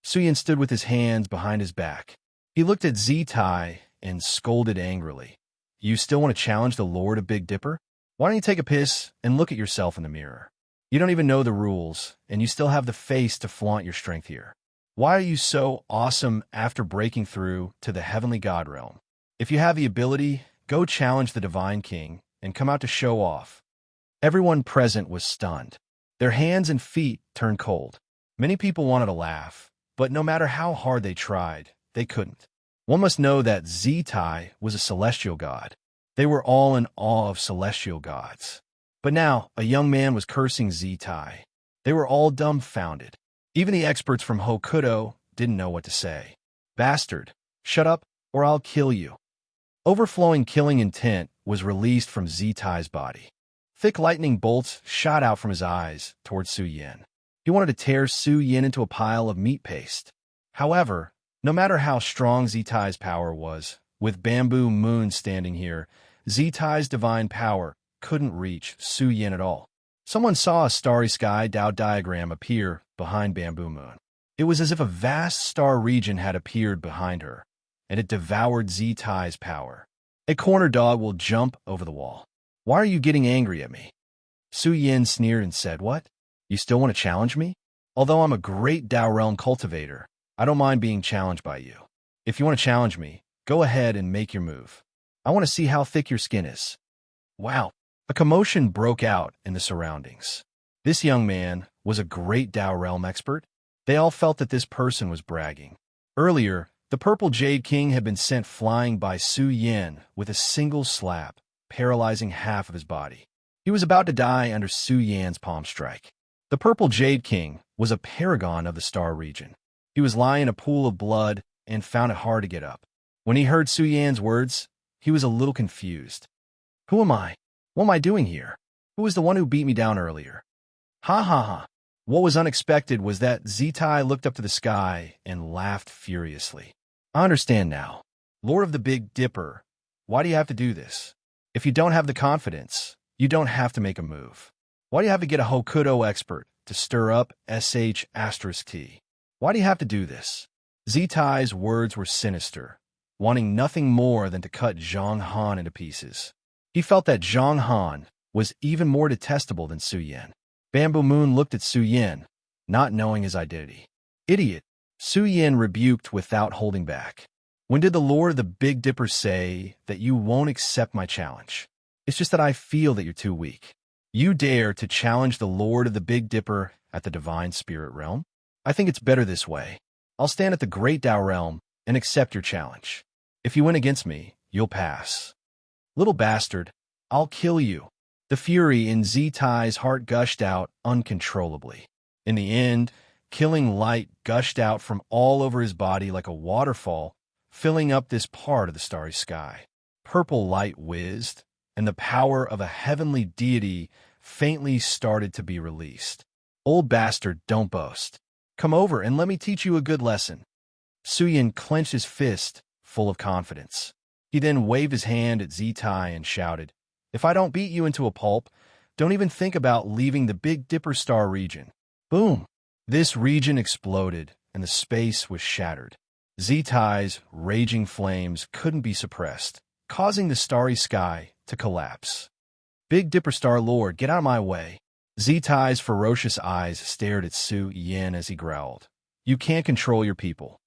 Su Yan stood with his hands behind his back. He looked at Zitai and scolded angrily. You still want to challenge the Lord of Big Dipper? Why don't you take a piss and look at yourself in the mirror? You don't even know the rules, and you still have the face to flaunt your strength here. Why are you so awesome after breaking through to the heavenly god realm? If you have the ability, go challenge the Divine King and come out to show off. Everyone present was stunned. Their hands and feet turned cold. Many people wanted to laugh, but no matter how hard they tried, they couldn't. One must know that Zitai was a celestial god. They were all in awe of celestial gods. But now, a young man was cursing Zitai. They were all dumbfounded. Even the experts from Hokuto didn't know what to say. Bastard, shut up, or I'll kill you. Overflowing killing intent was released from Zitai's body. Thick lightning bolts shot out from his eyes towards Su Yan. He wanted to tear Su Yan into a pile of meat paste. However, no matter how strong Zitai's power was, with Bamboo Moon standing here, Zitai's divine power couldn't reach Su Yan at all. Someone saw a starry sky Tao diagram appear behind Bamboo Moon. It was as if a vast star region had appeared behind her, and it devoured Zitai's power. A corner dog will jump over the wall. Why are you getting angry at me? Su Yan sneered and said, What? You still want to challenge me? Although I'm a great Tao realm cultivator, I don't mind being challenged by you. If you want to challenge me, go ahead and make your move. I want to see how thick your skin is. Wow. A commotion broke out in the surroundings. This young man was a great Dao realm expert. They all felt that this person was bragging. Earlier, the Purple Jade King had been sent flying by Su Yan with a single slap, paralyzing half of his body. He was about to die under Su Yan's palm strike. The Purple Jade King was a paragon of the Star region. He was lying in a pool of blood and found it hard to get up. When he heard Su Yan's words, he was a little confused. Who am I? What am I doing here? Who was the one who beat me down earlier? Ha ha ha. What was unexpected was that Zitai looked up to the sky and laughed furiously. I understand now. Lord of the Big Dipper, why do you have to do this? If you don't have the confidence, you don't have to make a move. Why do you have to get a Hokuto expert to stir up **T? Why do you have to do this? Zitai's words were sinister, wanting nothing more than to cut Zhang Han into pieces. He felt that Zhang Han was even more detestable than Su Yan. Bamboo Moon looked at Su Yan, not knowing his identity. Idiot, Su Yan rebuked without holding back. When did the Lord of the Big Dipper say that you won't accept my challenge? It's just that I feel that you're too weak. You dare to challenge the Lord of the Big Dipper at the Divine Spirit Realm? I think it's better this way. I'll stand at the Great Dao Realm and accept your challenge. If you win against me, you'll pass. Little bastard, I'll kill you. The fury in Zitai's heart gushed out uncontrollably. In the end, killing light gushed out from all over his body like a waterfall, filling up this part of the starry sky. Purple light whizzed, and the power of a heavenly deity faintly started to be released. Old bastard, don't boast. Come over and let me teach you a good lesson. Su Yan clenched his fist, full of confidence. He then waved his hand at Zitai and shouted, If I don't beat you into a pulp, don't even think about leaving the Big Dipper Star region. Boom! This region exploded, and the space was shattered. Zitai's raging flames couldn't be suppressed, causing the starry sky to collapse. Big Dipper Star Lord, get out of my way. Zitai's ferocious eyes stared at Su Yan as he growled. You can't control your people.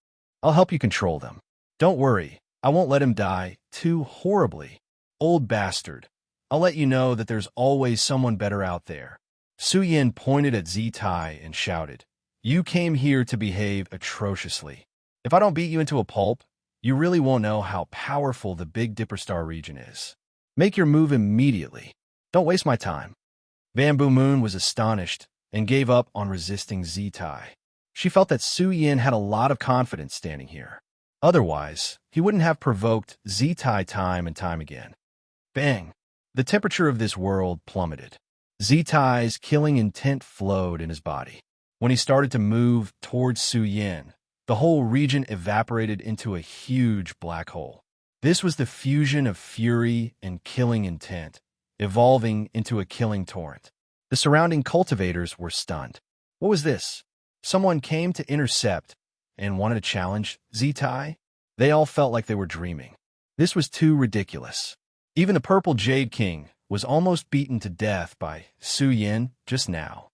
I'll help you control them. Don't worry, I won't let him die too horribly. Old bastard, I'll let you know that there's always someone better out there. Su Yan pointed at Zitai and shouted, You came here to behave atrociously. If I don't beat you into a pulp, you really won't know how powerful the Big Dipper Star region is. Make your move immediately. Don't waste my time. Bamboo Moon was astonished and gave up on resisting Zitai. She felt that Su Yan had a lot of confidence standing here. Otherwise, he wouldn't have provoked Zitai time and time again. Bang! The temperature of this world plummeted. Zitai's killing intent flowed in his body. When he started to move towards Su Yan, the whole region evaporated into a huge black hole. This was the fusion of fury and killing intent, evolving into a killing torrent. The surrounding cultivators were stunned. What was this? Someone came to intercept and wanted to challenge Zitai? They all felt like they were dreaming. This was too ridiculous. Even the Purple Jade King was almost beaten to death by Su Yan just now.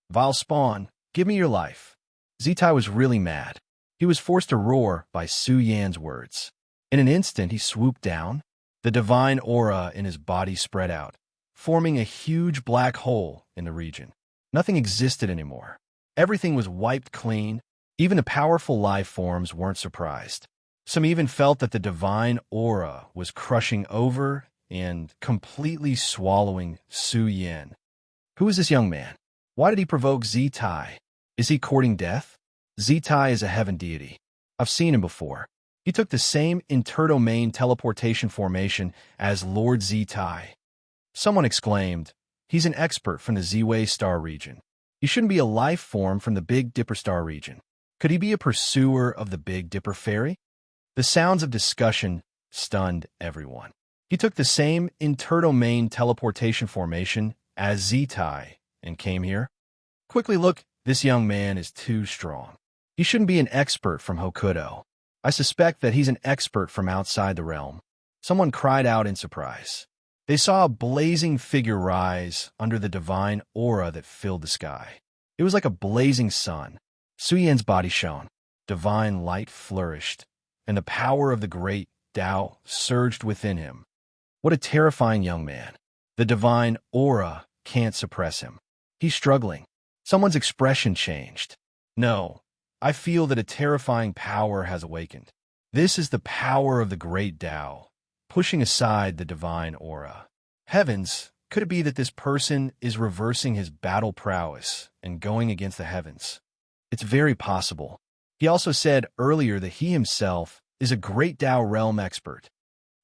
Vile spawn, give me your life. Zitai was really mad. He was forced to roar by Su Yan's words. In an instant, he swooped down. The divine aura in his body spread out, forming a huge black hole in the region. Nothing existed anymore. Everything was wiped clean. Even the powerful life forms weren't surprised. Some even felt that the divine aura was crushing over and completely swallowing Su Yan. Who is this young man? Why did he provoke Zitai? Is he courting death? Zitai is a heaven deity. I've seen him before. He took the same interdomain teleportation formation as Lord Zitai. Someone exclaimed, He's an expert from the Ziwei Star region. He shouldn't be a life form from the Big Dipper Star region. Could he be a pursuer of the Big Dipper Fairy? The sounds of discussion stunned everyone. He took the same interdomain teleportation formation as Zitai and came here. Quickly look, this young man is too strong. He shouldn't be an expert from Hokuto. I suspect that he's an expert from outside the realm. Someone cried out in surprise. They saw a blazing figure rise under the divine aura that filled the sky. It was like a blazing sun. Su Yan's body shone. Divine light flourished, and the power of the great Tao surged within him, What a terrifying young man. The divine aura can't suppress him. He's struggling. Someone's expression changed. No, I feel that a terrifying power has awakened. This is the power of the great Tao, pushing aside the divine aura. Heavens, could it be that this person is reversing his battle prowess and going against the heavens? It's very possible. He also said earlier that he himself is a great Tao realm expert.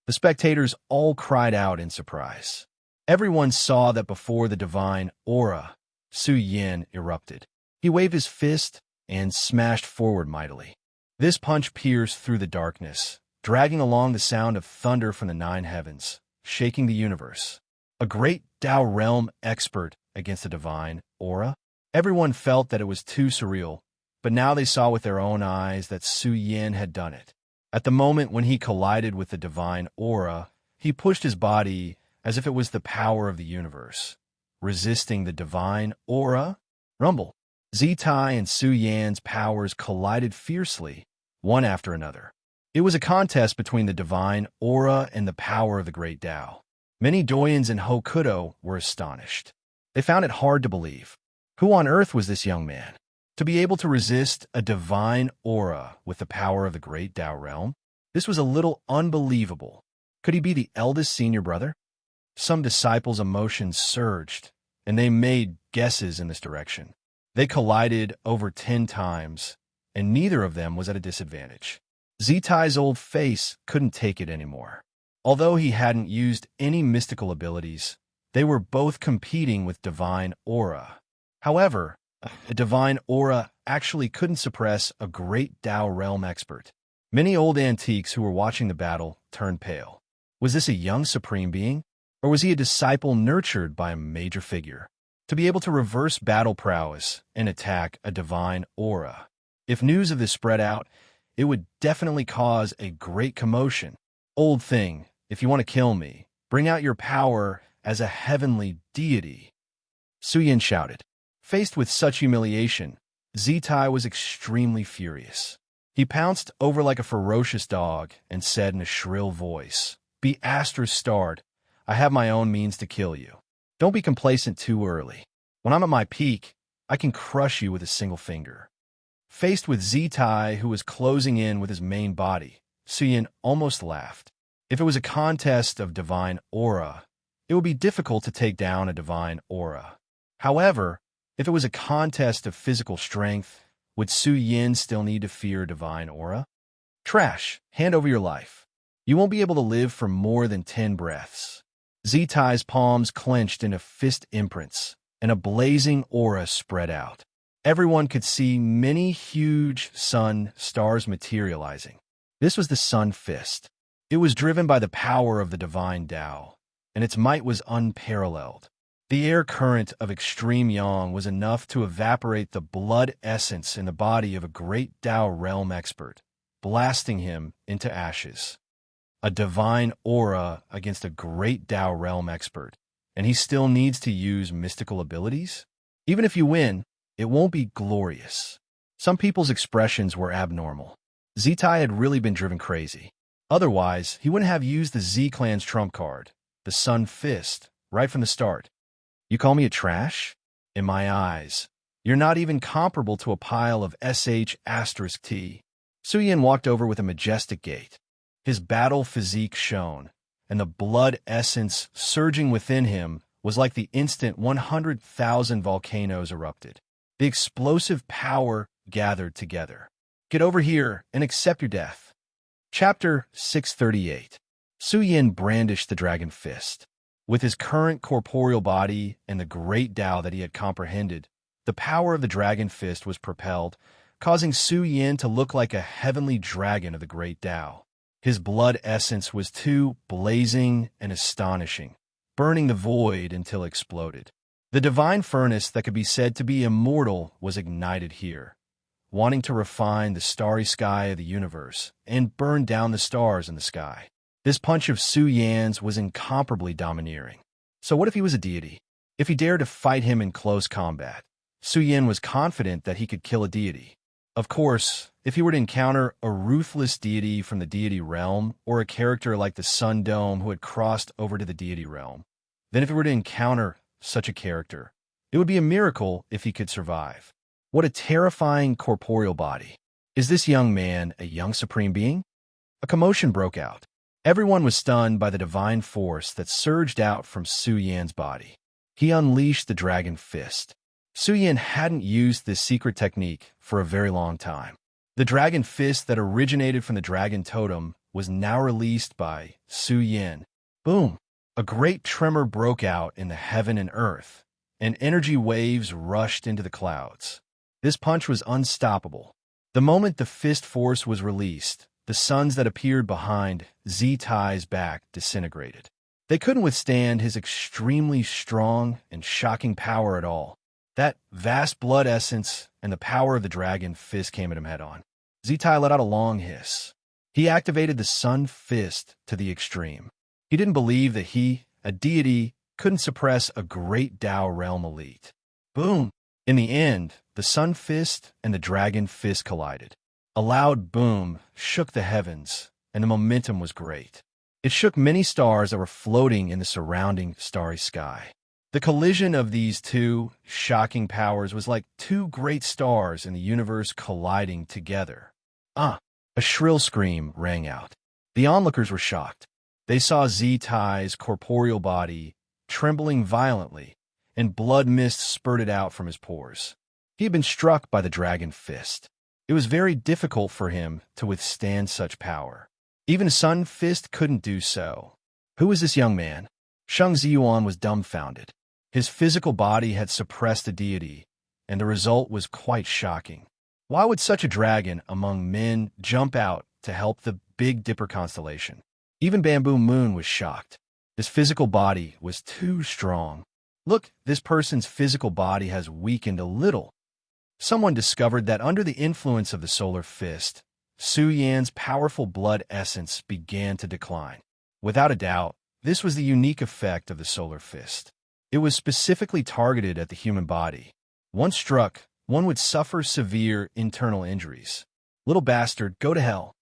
The spectators all cried out in surprise. Everyone saw that before the divine aura, Su Yin erupted. He waved his fist and smashed forward mightily. This punch pierced through the darkness, dragging along the sound of thunder from the nine heavens, shaking the universe. A great Tao realm expert against the divine aura? Everyone felt that it was too surreal, but now they saw with their own eyes that Su Yin had done it. At the moment when he collided with the divine aura, he pushed his body as if it was the power of the universe, resisting the divine aura. Rumble. Zitai and Su Yan's powers collided fiercely, one after another. It was a contest between the divine aura and the power of the great Tao. Many Doyens in Hokuto were astonished. They found it hard to believe. Who on earth was this young man? To be able to resist a divine aura with the power of the great Tao realm? This was a little unbelievable. Could he be the eldest senior brother? Some disciples' emotions surged, and they made guesses in this direction. They collided over 10 times, and neither of them was at a disadvantage. Zitai's old face couldn't take it anymore. Although he hadn't used any mystical abilities, they were both competing with divine aura. However, a divine aura actually couldn't suppress a great Tao realm expert. Many old antiques who were watching the battle turned pale. Was this a young supreme being, or was he a disciple nurtured by a major figure? To be able to reverse battle prowess and attack a divine aura. If news of this spread out, it would definitely cause a great commotion. Old thing, if you want to kill me, bring out your power as a heavenly deity. Su Yin shouted. Faced with such humiliation, Zitai was extremely furious. He pounced over like a ferocious dog and said in a shrill voice, "Be asterisk-starred. I have my own means to kill you. Don't be complacent too early. When I'm at my peak, I can crush you with a single finger." Faced with Zitai, who was closing in with his main body, Su Yin almost laughed. If it was a contest of divine aura, it would be difficult to take down a divine aura. However, if it was a contest of physical strength, would Su Yin still need to fear divine aura? Trash, hand over your life. You won't be able to live for more than 10 breaths. Zitai's palms clenched into fist imprints, and a blazing aura spread out. Everyone could see many huge sun stars materializing. This was the Sun Fist. It was driven by the power of the divine Tao, and its might was unparalleled. The air current of extreme yang was enough to evaporate the blood essence in the body of a great Tao realm expert, blasting him into ashes. A divine aura against a great Tao realm expert, and he still needs to use mystical abilities? Even if you win, it won't be glorious. Some people's expressions were abnormal. Zitai had really been driven crazy. Otherwise, he wouldn't have used the Z-Clan's trump card, the Sun Fist, right from the start. You call me a trash? In my eyes, you're not even comparable to a pile of SH*T. Su Yin walked over with a majestic gait. His battle physique shone, and the blood essence surging within him was like the instant 100,000 volcanoes erupted. The explosive power gathered together. Get over here and accept your death. Chapter 638. Su Yin brandished the dragon fist. With his current corporeal body and the great Tao that he had comprehended, the power of the dragon fist was propelled, causing Su Yin to look like a heavenly dragon of the great Tao. His blood essence was too blazing and astonishing, burning the void until it exploded. The divine furnace that could be said to be immortal was ignited here, wanting to refine the starry sky of the universe and burn down the stars in the sky. This punch of Su Yan's was incomparably domineering. So what if he was a deity? If he dared to fight him in close combat, Su Yin was confident that he could kill a deity. Of course, if he were to encounter a ruthless deity from the deity realm, or a character like the Sun Dome who had crossed over to the deity realm, then if he were to encounter such a character, it would be a miracle if he could survive. What a terrifying corporeal body. Is this young man a young supreme being? A commotion broke out. Everyone was stunned by the divine force that surged out from Su Yan's body. He unleashed the dragon fist. Su Yan hadn't used this secret technique for a very long time. The dragon fist that originated from the dragon totem was now released by Su Yan. Boom! A great tremor broke out in the heaven and earth, and energy waves rushed into the clouds. This punch was unstoppable. The moment the fist force was released, the suns that appeared behind Zitai's back disintegrated. They couldn't withstand his extremely strong and shocking power at all. That vast blood essence and the power of the dragon fist came at him head-on. Zitai let out a long hiss. He activated the sun fist to the extreme. He didn't believe that he, a deity, couldn't suppress a great Tao realm elite. Boom! In the end, the sun fist and the dragon fist collided. A loud boom shook the heavens, and the momentum was great. It shook many stars that were floating in the surrounding starry sky. The collision of these two shocking powers was like two great stars in the universe colliding together. A shrill scream rang out. The onlookers were shocked. They saw Zitai's corporeal body trembling violently, and blood mist spurted out from his pores. He had been struck by the dragon fist. It was very difficult for him to withstand such power. Even Sun Fist couldn't do so. Who was this young man? Shang Ziyuan was dumbfounded. His physical body had suppressed a deity, and the result was quite shocking. Why would such a dragon among men jump out to help the Big Dipper constellation? Even Bamboo Moon was shocked. His physical body was too strong. Look, this person's physical body has weakened a little. Someone discovered that under the influence of the solar fist, Su Yan's powerful blood essence began to decline. Without a doubt, this was the unique effect of the solar fist. It was specifically targeted at the human body. Once struck, one would suffer severe internal injuries. Little bastard, go to hell.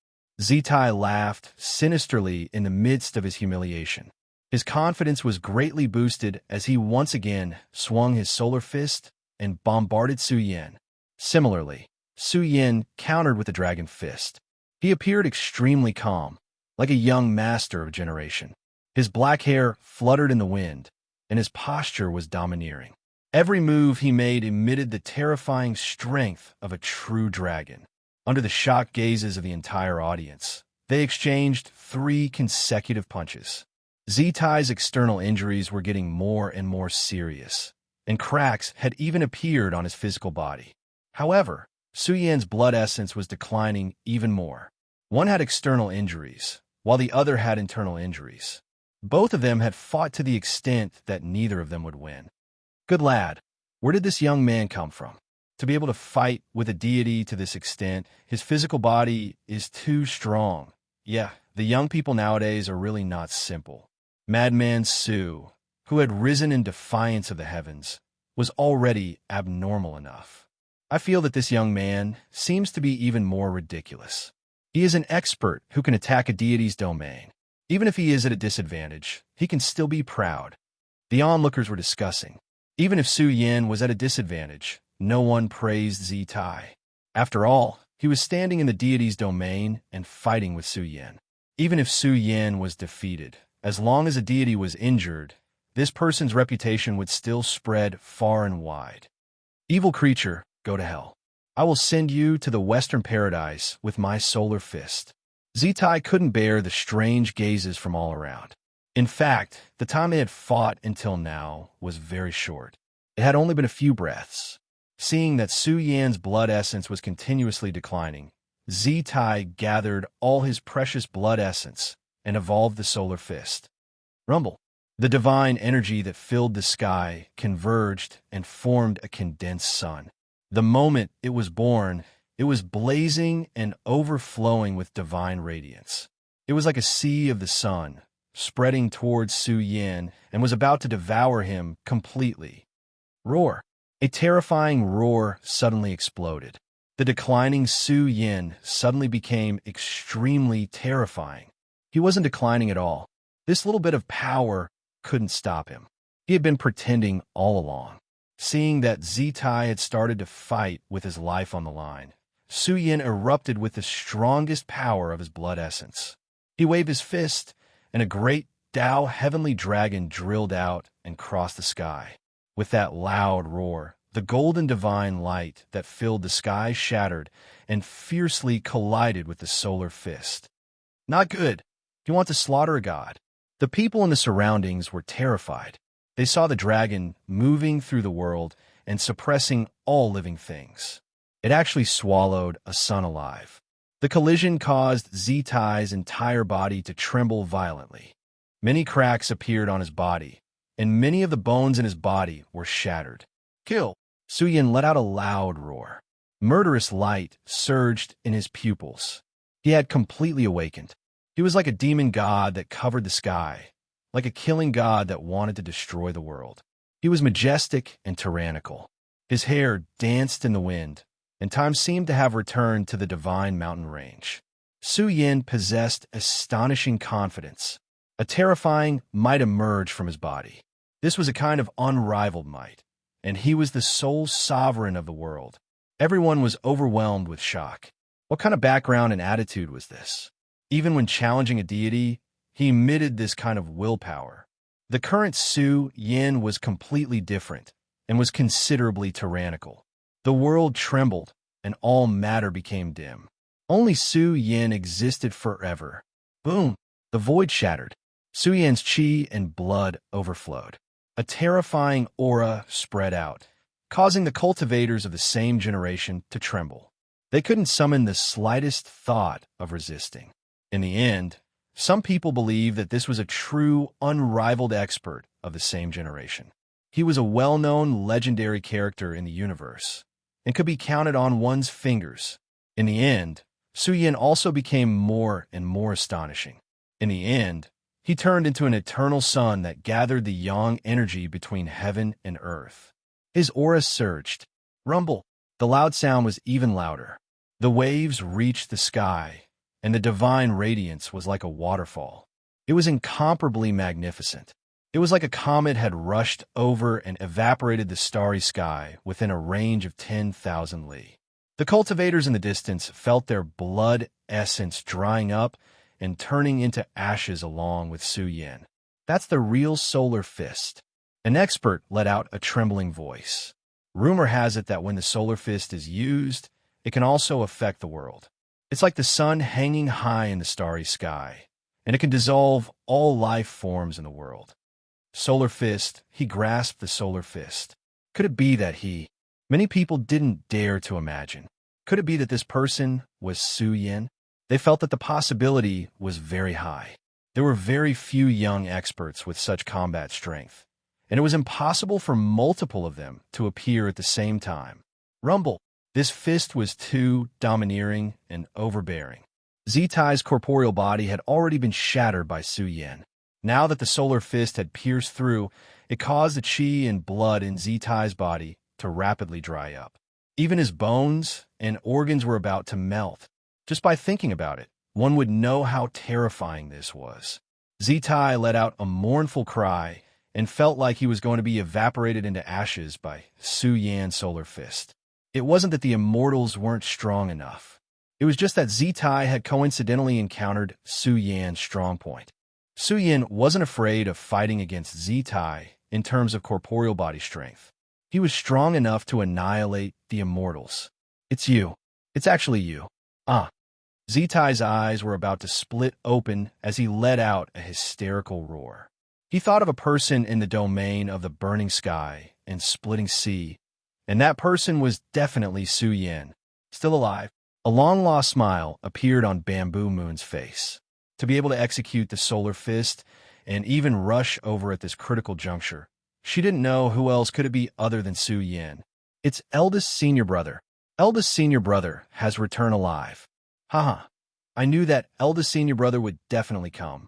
Zitai laughed sinisterly in the midst of his humiliation. His confidence was greatly boosted as he once again swung his solar fist and bombarded Su Yan. Similarly, Su Yan countered with the dragon fist. He appeared extremely calm, like a young master of a generation. His black hair fluttered in the wind, and his posture was domineering. Every move he made emitted the terrifying strength of a true dragon. Under the shocked gazes of the entire audience, they exchanged 3 consecutive punches. Zitai's external injuries were getting more and more serious, and cracks had even appeared on his physical body. However, Su Yan's blood essence was declining even more. One had external injuries, while the other had internal injuries. Both of them had fought to the extent that neither of them would win. Good lad, where did this young man come from? To be able to fight with a deity to this extent, his physical body is too strong. Yeah, the young people nowadays are really not simple. Madman Su, who had risen in defiance of the heavens, was already abnormal enough. I feel that this young man seems to be even more ridiculous. He is an expert who can attack a deity's domain. Even if he is at a disadvantage, he can still be proud. The onlookers were discussing. Even if Su Yan was at a disadvantage, no one praised Zitai. After all, he was standing in the deity's domain and fighting with Su Yan. Even if Su Yan was defeated, as long as a deity was injured, this person's reputation would still spread far and wide. Evil creature, go to hell. I will send you to the western paradise with my solar fist. Zitai couldn't bear the strange gazes from all around. In fact, the time they had fought until now was very short. It had only been a few breaths. Seeing that Su Yan's blood essence was continuously declining, Zitai gathered all his precious blood essence and evolved the solar fist. Rumble. The divine energy that filled the sky converged and formed a condensed sun. The moment it was born, it was blazing and overflowing with divine radiance. It was like a sea of the sun, spreading towards Su Yan and was about to devour him completely. Roar. A terrifying roar suddenly exploded. The declining Su Yin suddenly became extremely terrifying. He wasn't declining at all. This little bit of power couldn't stop him. He had been pretending all along. Seeing that Zitai had started to fight with his life on the line, Su Yin erupted with the strongest power of his blood essence. He waved his fist, and a great Tao heavenly dragon drilled out and crossed the sky. With that loud roar, the golden divine light that filled the sky shattered and fiercely collided with the solar fist. Not good. You want to slaughter a god. The people in the surroundings were terrified. They saw the dragon moving through the world and suppressing all living things. It actually swallowed a son alive. The collision caused Zitai's entire body to tremble violently. Many cracks appeared on his body, and many of the bones in his body were shattered. Kill! Su Yin let out a loud roar. Murderous light surged in his pupils. He had completely awakened. He was like a demon god that covered the sky, like a killing god that wanted to destroy the world. He was majestic and tyrannical. His hair danced in the wind, and time seemed to have returned to the divine mountain range. Su Yin possessed astonishing confidence. A terrifying might emerged from his body. This was a kind of unrivaled might, and he was the sole sovereign of the world. Everyone was overwhelmed with shock. What kind of background and attitude was this? Even when challenging a deity, he emitted this kind of willpower. The current Su Yin was completely different and was considerably tyrannical. The world trembled, and all matter became dim. Only Su Yin existed forever. Boom! The void shattered. Su Yin's qi and blood overflowed. A terrifying aura spread out, causing the cultivators of the same generation to tremble. They couldn't summon the slightest thought of resisting. In the end, some people believe that this was a true, unrivaled expert of the same generation. He was a well-known, legendary character in the universe, and could be counted on one's fingers. In the end, Su Yin also became more and more astonishing. In the end, he turned into an eternal sun that gathered the yang energy between heaven and earth. His aura surged. Rumble. The loud sound was even louder. The waves reached the sky, and the divine radiance was like a waterfall. It was incomparably magnificent. It was like a comet had rushed over and evaporated the starry sky within a range of 10,000 li. The cultivators in the distance felt their blood essence drying up and turning into ashes along with Su Yin. That's the real solar fist. An expert let out a trembling voice. Rumor has it that when the solar fist is used, it can also affect the world. It's like the sun hanging high in the starry sky, and it can dissolve all life forms in the world. Solar fist, he grasped the solar fist. Could it be that many people didn't dare to imagine. Could it be that this person was Su Yin? They felt that the possibility was very high. There were very few young experts with such combat strength, and it was impossible for multiple of them to appear at the same time. Rumble. This fist was too domineering and overbearing. Zitai's corporeal body had already been shattered by Su Yin. Now that the solar fist had pierced through, it caused the qi and blood in Zitai's body to rapidly dry up. Even his bones and organs were about to melt. Just by thinking about it, one would know how terrifying this was. Zitai let out a mournful cry and felt like he was going to be evaporated into ashes by Su Yan's solar fist. It wasn't that the immortals weren't strong enough. It was just that Zitai had coincidentally encountered Su Yan's strong point. Su Yan wasn't afraid of fighting against Zitai in terms of corporeal body strength. He was strong enough to annihilate the immortals. It's you. It's actually you. Zitai's eyes were about to split open as he let out a hysterical roar. He thought of a person in the domain of the burning sky and splitting sea, and that person was definitely Su Yin, still alive. A long-lost smile appeared on Bamboo Moon's face. To be able to execute the solar fist and even rush over at this critical juncture, she didn't know who else could it be other than Su Yin. Its eldest senior brother. Eldest senior brother has returned alive. Haha, I knew that eldest senior brother would definitely come.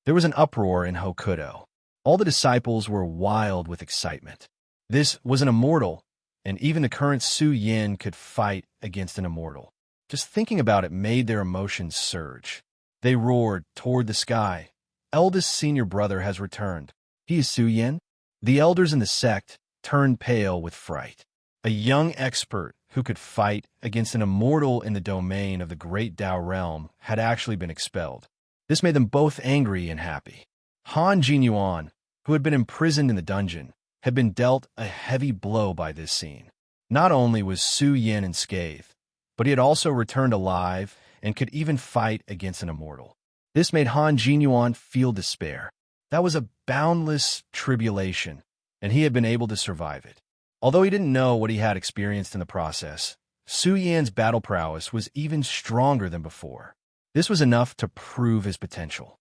There was an uproar in Hokuto. All the disciples were wild with excitement. This was an immortal, and even the current Su Yin could fight against an immortal. Just thinking about it made their emotions surge. They roared toward the sky. Eldest senior brother has returned. He is Su Yin? The elders in the sect turned pale with fright. A young expert who could fight against an immortal in the domain of the great Tao realm had actually been expelled. This made them both angry and happy. Han Jinyuan, who had been imprisoned in the dungeon, had been dealt a heavy blow by this scene. Not only was Su Yin unscathed, but he had also returned alive and could even fight against an immortal. This made Han Jinyuan feel despair. That was a boundless tribulation, and he had been able to survive it. Although he didn't know what he had experienced in the process, Su Yan's battle prowess was even stronger than before. This was enough to prove his potential.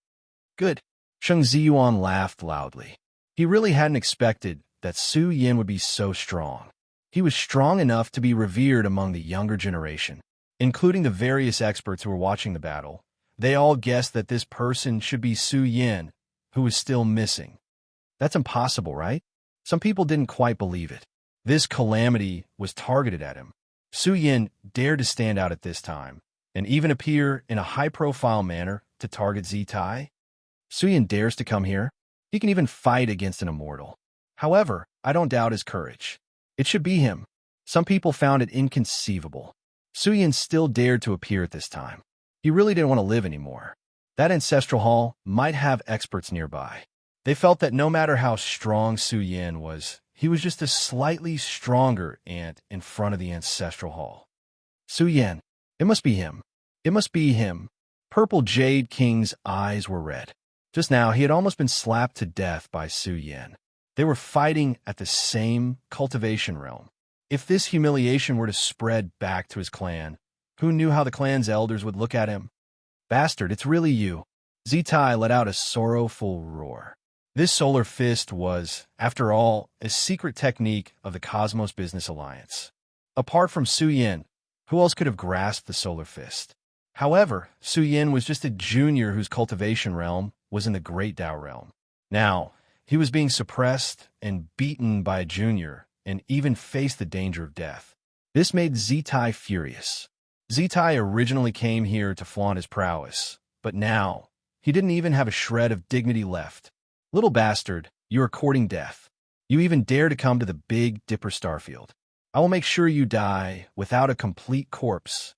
Good. Sheng Ziyuan laughed loudly. He really hadn't expected that Su Yin would be so strong. He was strong enough to be revered among the younger generation, including the various experts who were watching the battle. They all guessed that this person should be Su Yin, who was still missing. That's impossible, right? Some people didn't quite believe it. This calamity was targeted at him. Su Yin dared to stand out at this time, and even appear in a high-profile manner to target Zitai. Su Yin dares to come here. He can even fight against an immortal. However, I don't doubt his courage. It should be him. Some people found it inconceivable. Su Yin still dared to appear at this time. He really didn't want to live anymore. That ancestral hall might have experts nearby. They felt that no matter how strong Su Yin was, he was just a slightly stronger ant in front of the ancestral hall. Su Yin. It must be him. It must be him. Purple Jade King's eyes were red. Just now, he had almost been slapped to death by Su Yin. They were fighting at the same cultivation realm. If this humiliation were to spread back to his clan, who knew how the clan's elders would look at him? Bastard, it's really you. Zitai let out a sorrowful roar. This solar fist was, after all, a secret technique of the Cosmos Business Alliance. Apart from Su Yin, who else could have grasped the solar fist? However, Su Yin was just a junior whose cultivation realm was in the Great Tao realm. Now, he was being suppressed and beaten by a junior and even faced the danger of death. This made Zitai furious. Zitai originally came here to flaunt his prowess, but now he didn't even have a shred of dignity left. Little bastard, you are courting death. You even dare to come to the Big Dipper Starfield. I will make sure you die without a complete corpse.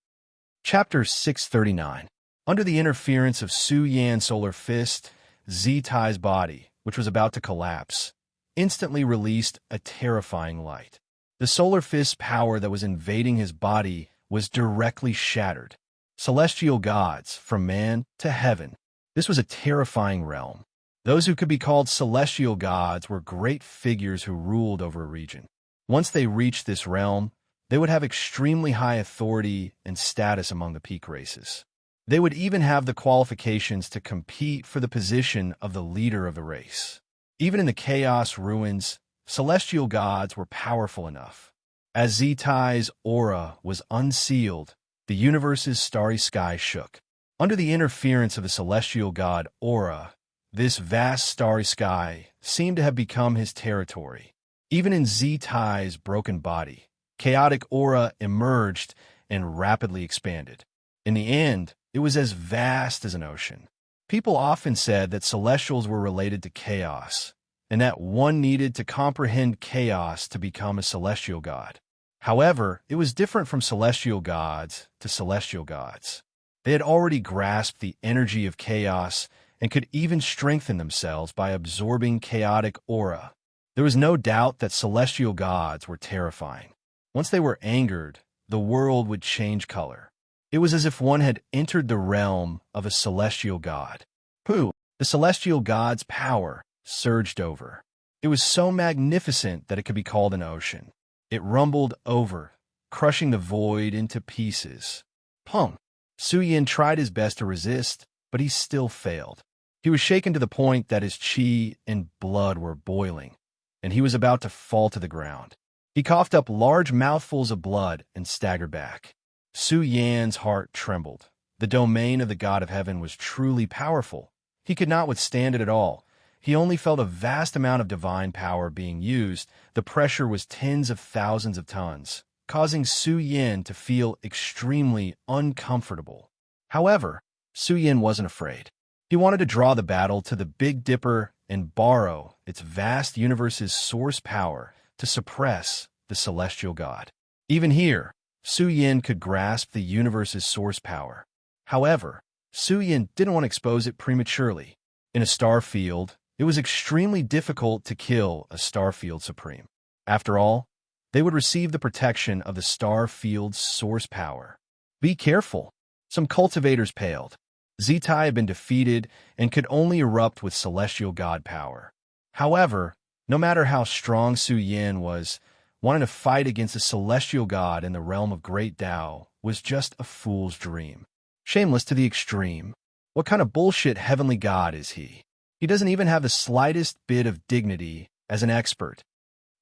Chapter 639. Under the interference of Su Yan's solar fist, Zitai's body, which was about to collapse, instantly released a terrifying light. The solar fist's power that was invading his body was directly shattered. Celestial gods, from man to heaven. This was a terrifying realm. Those who could be called celestial gods were great figures who ruled over a region. Once they reached this realm, they would have extremely high authority and status among the peak races. They would even have the qualifications to compete for the position of the leader of the race. Even in the chaos ruins, celestial gods were powerful enough. As Zitai's aura was unsealed, the universe's starry sky shook. Under the interference of the celestial god aura, this vast starry sky seemed to have become his territory. Even in Zitai's broken body, chaotic aura emerged and rapidly expanded. In the end, it was as vast as an ocean. People often said that celestials were related to chaos, and that one needed to comprehend chaos to become a celestial god. However, it was different from celestial gods to celestial gods. They had already grasped the energy of chaos and could even strengthen themselves by absorbing chaotic aura. There was no doubt that celestial gods were terrifying. Once they were angered, the world would change color. It was as if one had entered the realm of a celestial god. Pooh! The celestial god's power surged over. It was so magnificent that it could be called an ocean. It rumbled over, crushing the void into pieces. Pong! Su Yin tried his best to resist, but he still failed. He was shaken to the point that his qi and blood were boiling, and he was about to fall to the ground. He coughed up large mouthfuls of blood and staggered back. Su Yan's heart trembled. The domain of the god of heaven was truly powerful. He could not withstand it at all. He only felt a vast amount of divine power being used. The pressure was tens of thousands of tons, causing Su Yin to feel extremely uncomfortable. However, Su Yin wasn't afraid. He wanted to draw the battle to the Big Dipper and borrow its vast universe's source power to suppress the celestial god. Even here, Su Yin could grasp the universe's source power. However, Su Yin didn't want to expose it prematurely. In a star field, it was extremely difficult to kill a star field supreme. After all, they would receive the protection of the star field's source power. Be careful. Some cultivators paled. Zitai had been defeated and could only erupt with celestial god power. However, no matter how strong Su Yin was, wanting to fight against a celestial god in the realm of Great Tao was just a fool's dream. Shameless to the extreme. What kind of bullshit heavenly god is he? He doesn't even have the slightest bit of dignity as an expert.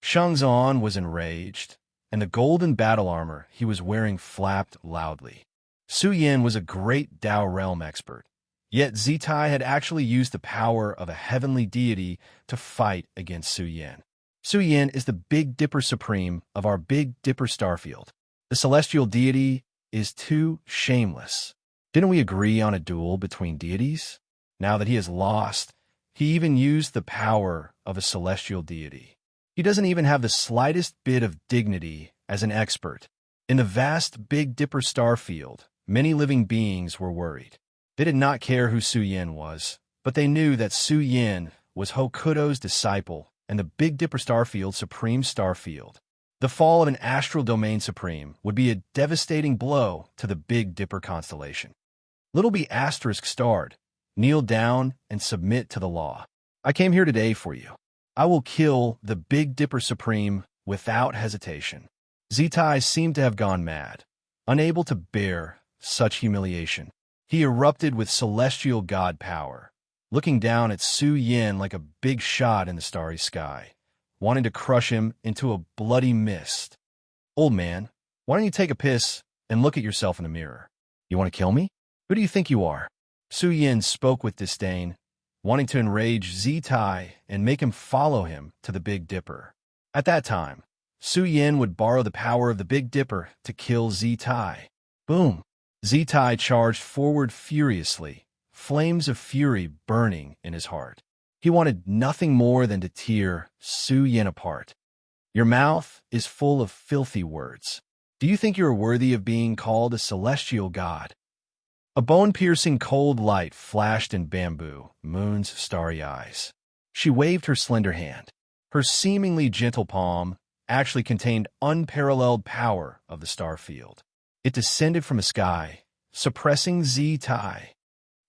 Shangzan was enraged, and the golden battle armor he was wearing flapped loudly. Su Yin was a great Tao realm expert, yet Zitai had actually used the power of a heavenly deity to fight against Su Yin. Su Yin is the Big Dipper Supreme of our Big Dipper Starfield. The celestial deity is too shameless. Didn't we agree on a duel between deities? Now that he has lost, he even used the power of a celestial deity. He doesn't even have the slightest bit of dignity as an expert. In the vast Big Dipper Starfield, many living beings were worried. They did not care who Su Yin was, but they knew that Su Yin was Hokuto's disciple and the Big Dipper Starfield Supreme Starfield. The fall of an astral domain supreme would be a devastating blow to the Big Dipper constellation. Little B asterisk starred, kneel down and submit to the law. I came here today for you. I will kill the Big Dipper Supreme without hesitation. Zitai seemed to have gone mad. Unable to bear such humiliation, he erupted with celestial god power, looking down at Su Yin like a big shot in the starry sky, wanting to crush him into a bloody mist. Old man, why don't you take a piss and look at yourself in the mirror? You want to kill me? Who do you think you are? Su Yin spoke with disdain, wanting to enrage Zitai and make him follow him to the Big Dipper. At that time, Su Yin would borrow the power of the Big Dipper to kill Zitai. Boom! Zitai charged forward furiously, flames of fury burning in his heart. He wanted nothing more than to tear Su Yin apart. Your mouth is full of filthy words. Do you think you are worthy of being called a celestial god? A bone-piercing cold light flashed in Bamboo Moon's starry eyes. She waved her slender hand. Her seemingly gentle palm actually contained unparalleled power of the star field. It descended from the sky, suppressing Zitai.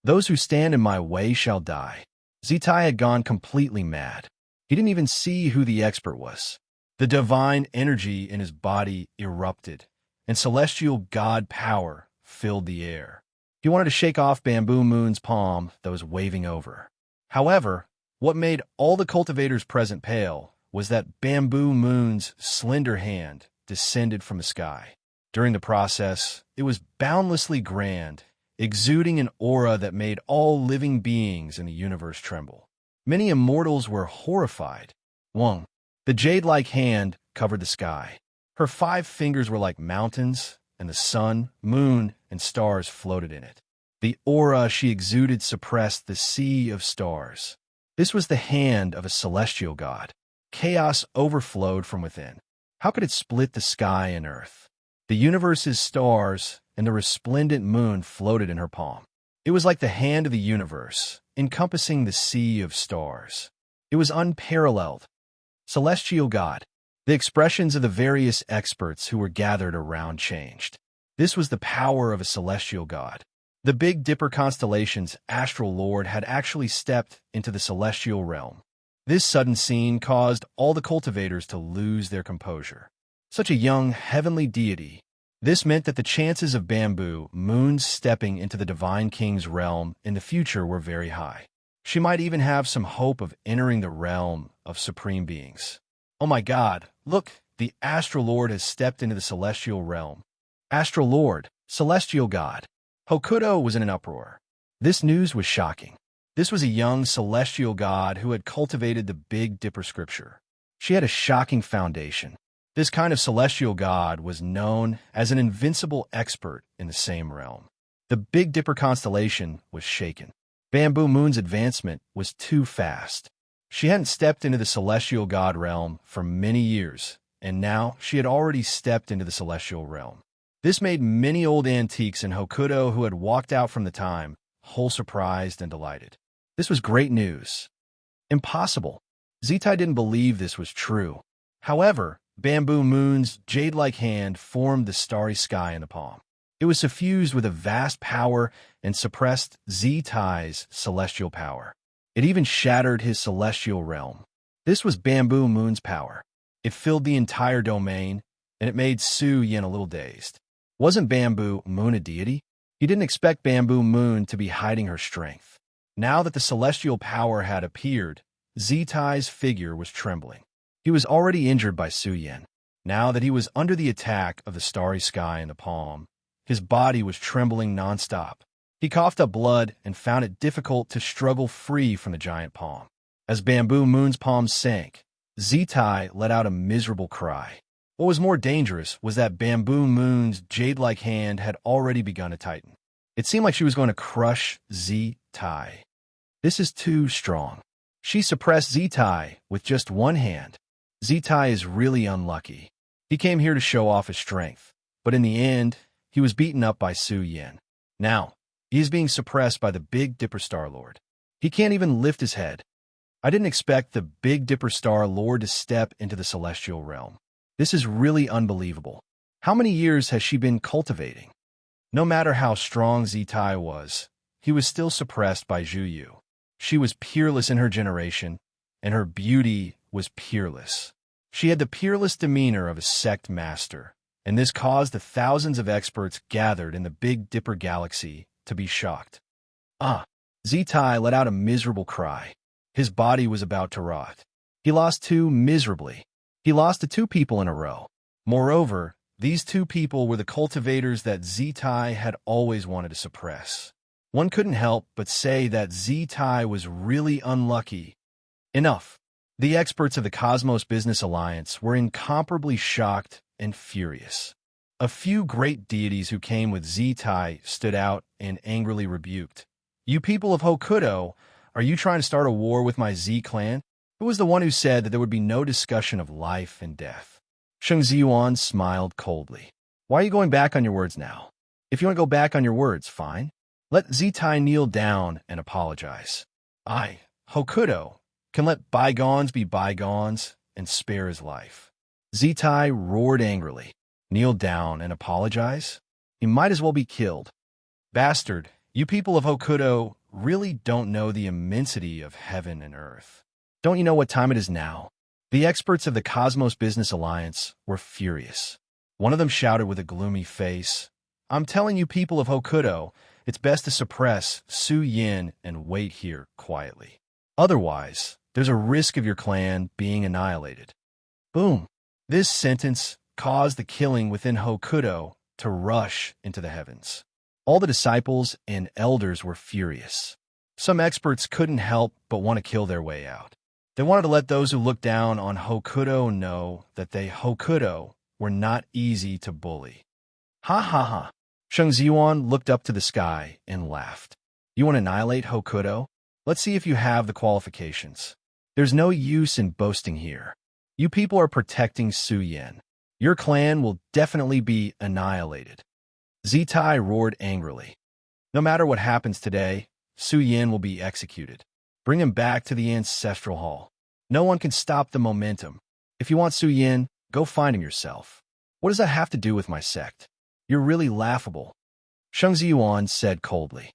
Those who stand in my way shall die. Zitai had gone completely mad. He didn't even see who the expert was. The divine energy in his body erupted, and celestial god power filled the air. He wanted to shake off Bamboo Moon's palm that was waving over. However, what made all the cultivators present pale was that Bamboo Moon's slender hand descended from the sky. During the process, it was boundlessly grand, exuding an aura that made all living beings in the universe tremble. Many immortals were horrified. 1. The jade-like hand covered the sky. Her 5 fingers were like mountains, and the sun, moon, and stars floated in it. The aura she exuded suppressed the sea of stars. This was the hand of a celestial god. Chaos overflowed from within. How could it split the sky and earth? The universe's stars and the resplendent moon floated in her palm. It was like the hand of the universe, encompassing the sea of stars. It was unparalleled. Celestial god. The expressions of the various experts who were gathered around changed. This was the power of a celestial god. The Big Dipper constellation's astral lord had actually stepped into the celestial realm. This sudden scene caused all the cultivators to lose their composure. Such a young, heavenly deity. This meant that the chances of Bamboo Moon stepping into the Divine King's realm in the future were very high. She might even have some hope of entering the realm of supreme beings. Oh my God, look, the Astral Lord has stepped into the celestial realm. Astral Lord, celestial god. Hokuto was in an uproar. This news was shocking. This was a young celestial god who had cultivated the Big Dipper scripture. She had a shocking foundation. This kind of celestial god was known as an invincible expert in the same realm. The Big Dipper constellation was shaken. Bamboo Moon's advancement was too fast. She hadn't stepped into the celestial god realm for many years, and now she had already stepped into the celestial realm. This made many old antiques in Hokuto who had walked out from the time whole surprised and delighted. This was great news. Impossible. Zitai didn't believe this was true. However, Bamboo Moon's jade-like hand formed the starry sky in the palm. It was suffused with a vast power and suppressed Zitai's celestial power. It even shattered his celestial realm. This was Bamboo Moon's power. It filled the entire domain, and it made Su Yin a little dazed. Wasn't Bamboo Moon a deity? He didn't expect Bamboo Moon to be hiding her strength. Now that the celestial power had appeared, Zitai's figure was trembling. He was already injured by Su Yin. Now that he was under the attack of the starry sky in the palm, his body was trembling nonstop. He coughed up blood and found it difficult to struggle free from the giant palm. As Bamboo Moon's palm sank, Zitai let out a miserable cry. What was more dangerous was that Bamboo Moon's jade-like hand had already begun to tighten. It seemed like she was going to crush Zitai. This is too strong. She suppressed Zitai with just one hand. Zitai is really unlucky. He came here to show off his strength, but in the end, he was beaten up by Su Yin. Now, he is being suppressed by the Big Dipper Star Lord. He can't even lift his head. I didn't expect the Big Dipper Star Lord to step into the celestial realm. This is really unbelievable. How many years has she been cultivating? No matter how strong Zitai was, he was still suppressed by Zhu Yu. She was peerless in her generation, and her beauty was peerless. She had the peerless demeanor of a sect master, and this caused the thousands of experts gathered in the Big Dipper galaxy to be shocked. Zitai let out a miserable cry. His body was about to rot. He lost too miserably. He lost to two people in a row. Moreover, these two people were the cultivators that Zitai had always wanted to suppress. One couldn't help but say that Zitai was really unlucky. Enough. The experts of the Cosmos Business Alliance were incomparably shocked and furious. A few great deities who came with Zitai stood out and angrily rebuked. You people of Hokuto, are you trying to start a war with my Z clan? Who was the one who said that there would be no discussion of life and death? Sheng Ziyuan smiled coldly. Why are you going back on your words now? If you want to go back on your words, fine. Let Zitai kneel down and apologize. I, Hokuto, can let bygones be bygones and spare his life. Zitai roared angrily. Kneel down and apologize? He might as well be killed. Bastard, you people of Hokuto really don't know the immensity of heaven and earth. Don't you know what time it is now? The experts of the Cosmos Business Alliance were furious. One of them shouted with a gloomy face, I'm telling you people of Hokuto, it's best to suppress Su Yin and wait here quietly. Otherwise, there's a risk of your clan being annihilated. Boom. This sentence caused the killing within Hokuto to rush into the heavens. All the disciples and elders were furious. Some experts couldn't help but want to kill their way out. They wanted to let those who looked down on Hokuto know that they Hokuto were not easy to bully. Ha ha ha. Sheng Ziyuan looked up to the sky and laughed. You want to annihilate Hokuto? Let's see if you have the qualifications. There's no use in boasting here. You people are protecting Su Yin. Your clan will definitely be annihilated. Zitai roared angrily. No matter what happens today, Su Yin will be executed. Bring him back to the ancestral hall. No one can stop the momentum. If you want Su Yin, go find him yourself. What does that have to do with my sect? You're really laughable. Sheng Ziyuan said coldly.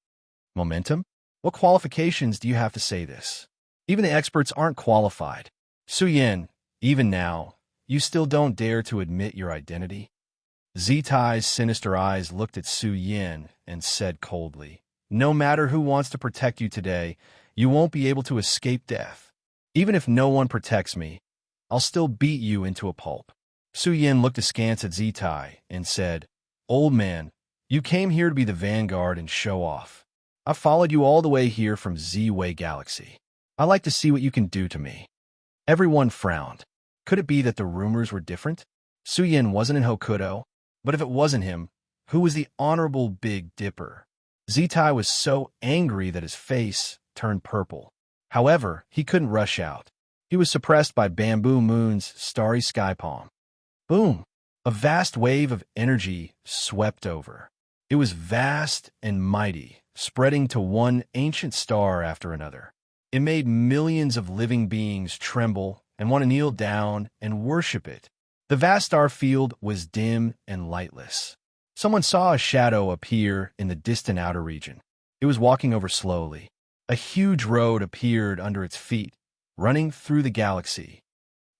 Momentum? What qualifications do you have to say this? Even the experts aren't qualified. Su Yin, even now, you still don't dare to admit your identity? Zitai's sinister eyes looked at Su Yin and said coldly, no matter who wants to protect you today, you won't be able to escape death. Even if no one protects me, I'll still beat you into a pulp. Su Yin looked askance at Zitai and said, Old man, you came here to be the vanguard and show off. I followed you all the way here from Z-Way Galaxy. I like to see what you can do to me. Everyone frowned. Could it be that the rumors were different? Suyin wasn't in Hokuto, but if it wasn't him, who was the Honorable Big Dipper? Zitai was so angry that his face turned purple. However, he couldn't rush out. He was suppressed by Bamboo Moon's starry sky palm. Boom! A vast wave of energy swept over. It was vast and mighty, spreading to one ancient star after another. It made millions of living beings tremble and want to kneel down and worship it. The vast star field was dim and lightless. Someone saw a shadow appear in the distant outer region. It was walking over slowly. A huge road appeared under its feet, running through the galaxy.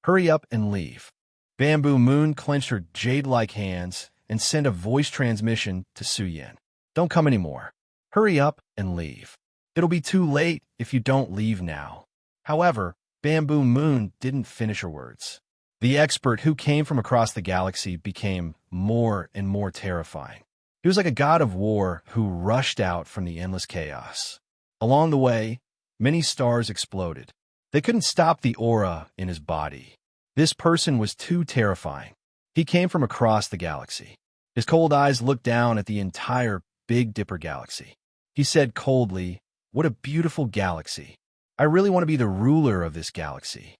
Hurry up and leave. Bamboo Moon clenched her jade-like hands and sent a voice transmission to Suyin. Don't come anymore. Hurry up and leave. It'll be too late if you don't leave now. However, Bamboo Moon didn't finish her words. The expert who came from across the galaxy became more and more terrifying. He was like a god of war who rushed out from the endless chaos. Along the way, many stars exploded. They couldn't stop the aura in his body. This person was too terrifying. He came from across the galaxy. His cold eyes looked down at the entire Big Dipper galaxy. He said coldly, "What a beautiful galaxy. I really want to be the ruler of this galaxy."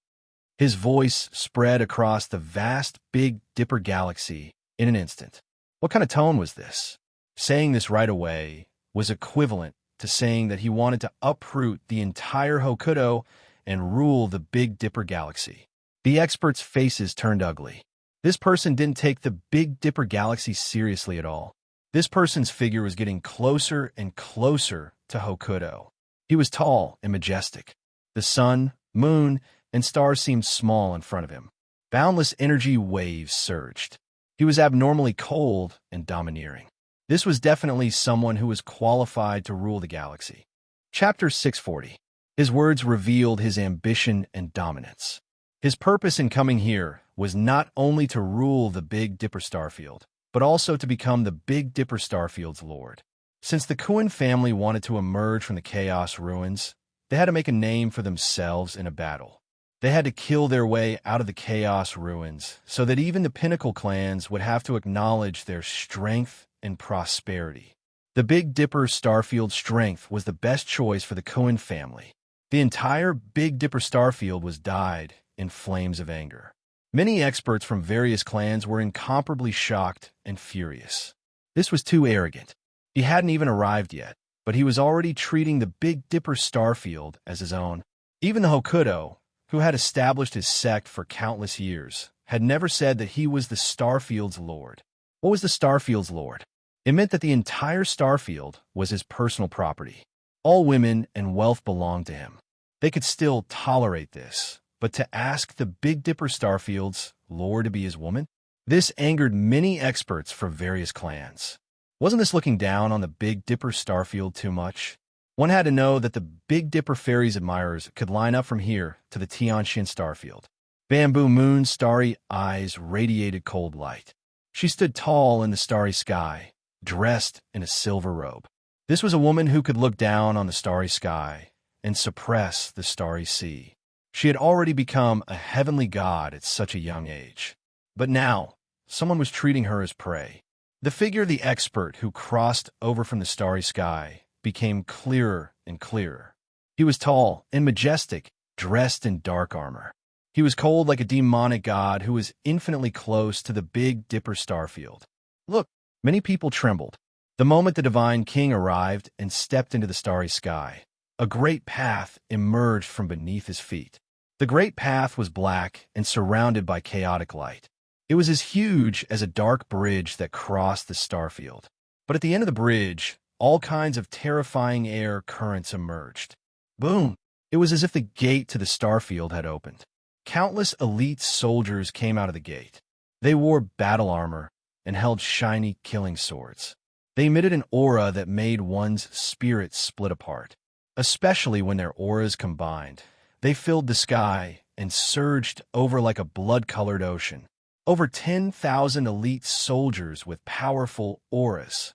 His voice spread across the vast Big Dipper galaxy in an instant. What kind of tone was this? Saying this right away was equivalent to saying that he wanted to uproot the entire Hokuto and rule the Big Dipper galaxy. The experts' faces turned ugly. This person didn't take the Big Dipper galaxy seriously at all. This person's figure was getting closer and closer to Hokuto. He was tall and majestic. The sun, moon, and stars seemed small in front of him. Boundless energy waves surged. He was abnormally cold and domineering. This was definitely someone who was qualified to rule the galaxy. Chapter 640. His words revealed his ambition and dominance. His purpose in coming here was not only to rule the Big Dipper Starfield, but also to become the Big Dipper Starfield's lord. Since the Kuin family wanted to emerge from the Chaos Ruins, they had to make a name for themselves in a battle. They had to kill their way out of the Chaos Ruins so that even the Pinnacle clans would have to acknowledge their strength and prosperity. The Big Dipper Starfield's strength was the best choice for the Kuin family. The entire Big Dipper Starfield was dyed in flames of anger. Many experts from various clans were incomparably shocked and furious. This was too arrogant. He hadn't even arrived yet, but he was already treating the Big Dipper Starfield as his own. Even the Hokuto, who had established his sect for countless years, had never said that he was the Starfield's lord. What was the Starfield's lord? It meant that the entire Starfield was his personal property. All women and wealth belonged to him. They could still tolerate this, but to ask the Big Dipper Starfield's lord to be his woman? This angered many experts from various clans. Wasn't this looking down on the Big Dipper Starfield too much? One had to know that the Big Dipper Fairy's admirers could line up from here to the Tianshin Starfield. Bamboo Moon's starry eyes radiated cold light. She stood tall in the starry sky, dressed in a silver robe. This was a woman who could look down on the starry sky and suppress the starry sea. She had already become a heavenly god at such a young age. But now, someone was treating her as prey. The figure of the expert who crossed over from the starry sky became clearer and clearer. He was tall and majestic, dressed in dark armor. He was cold like a demonic god who was infinitely close to the Big Dipper Starfield. Look, many people trembled. The moment the Divine King arrived and stepped into the starry sky, a great path emerged from beneath his feet. The great path was black and surrounded by chaotic light. It was as huge as a dark bridge that crossed the starfield. But at the end of the bridge, all kinds of terrifying air currents emerged. Boom! It was as if the gate to the starfield had opened. Countless elite soldiers came out of the gate. They wore battle armor and held shiny killing swords. They emitted an aura that made one's spirit split apart. Especially when their auras combined, they filled the sky and surged over like a blood-colored ocean. Over 10,000 elite soldiers with powerful auras.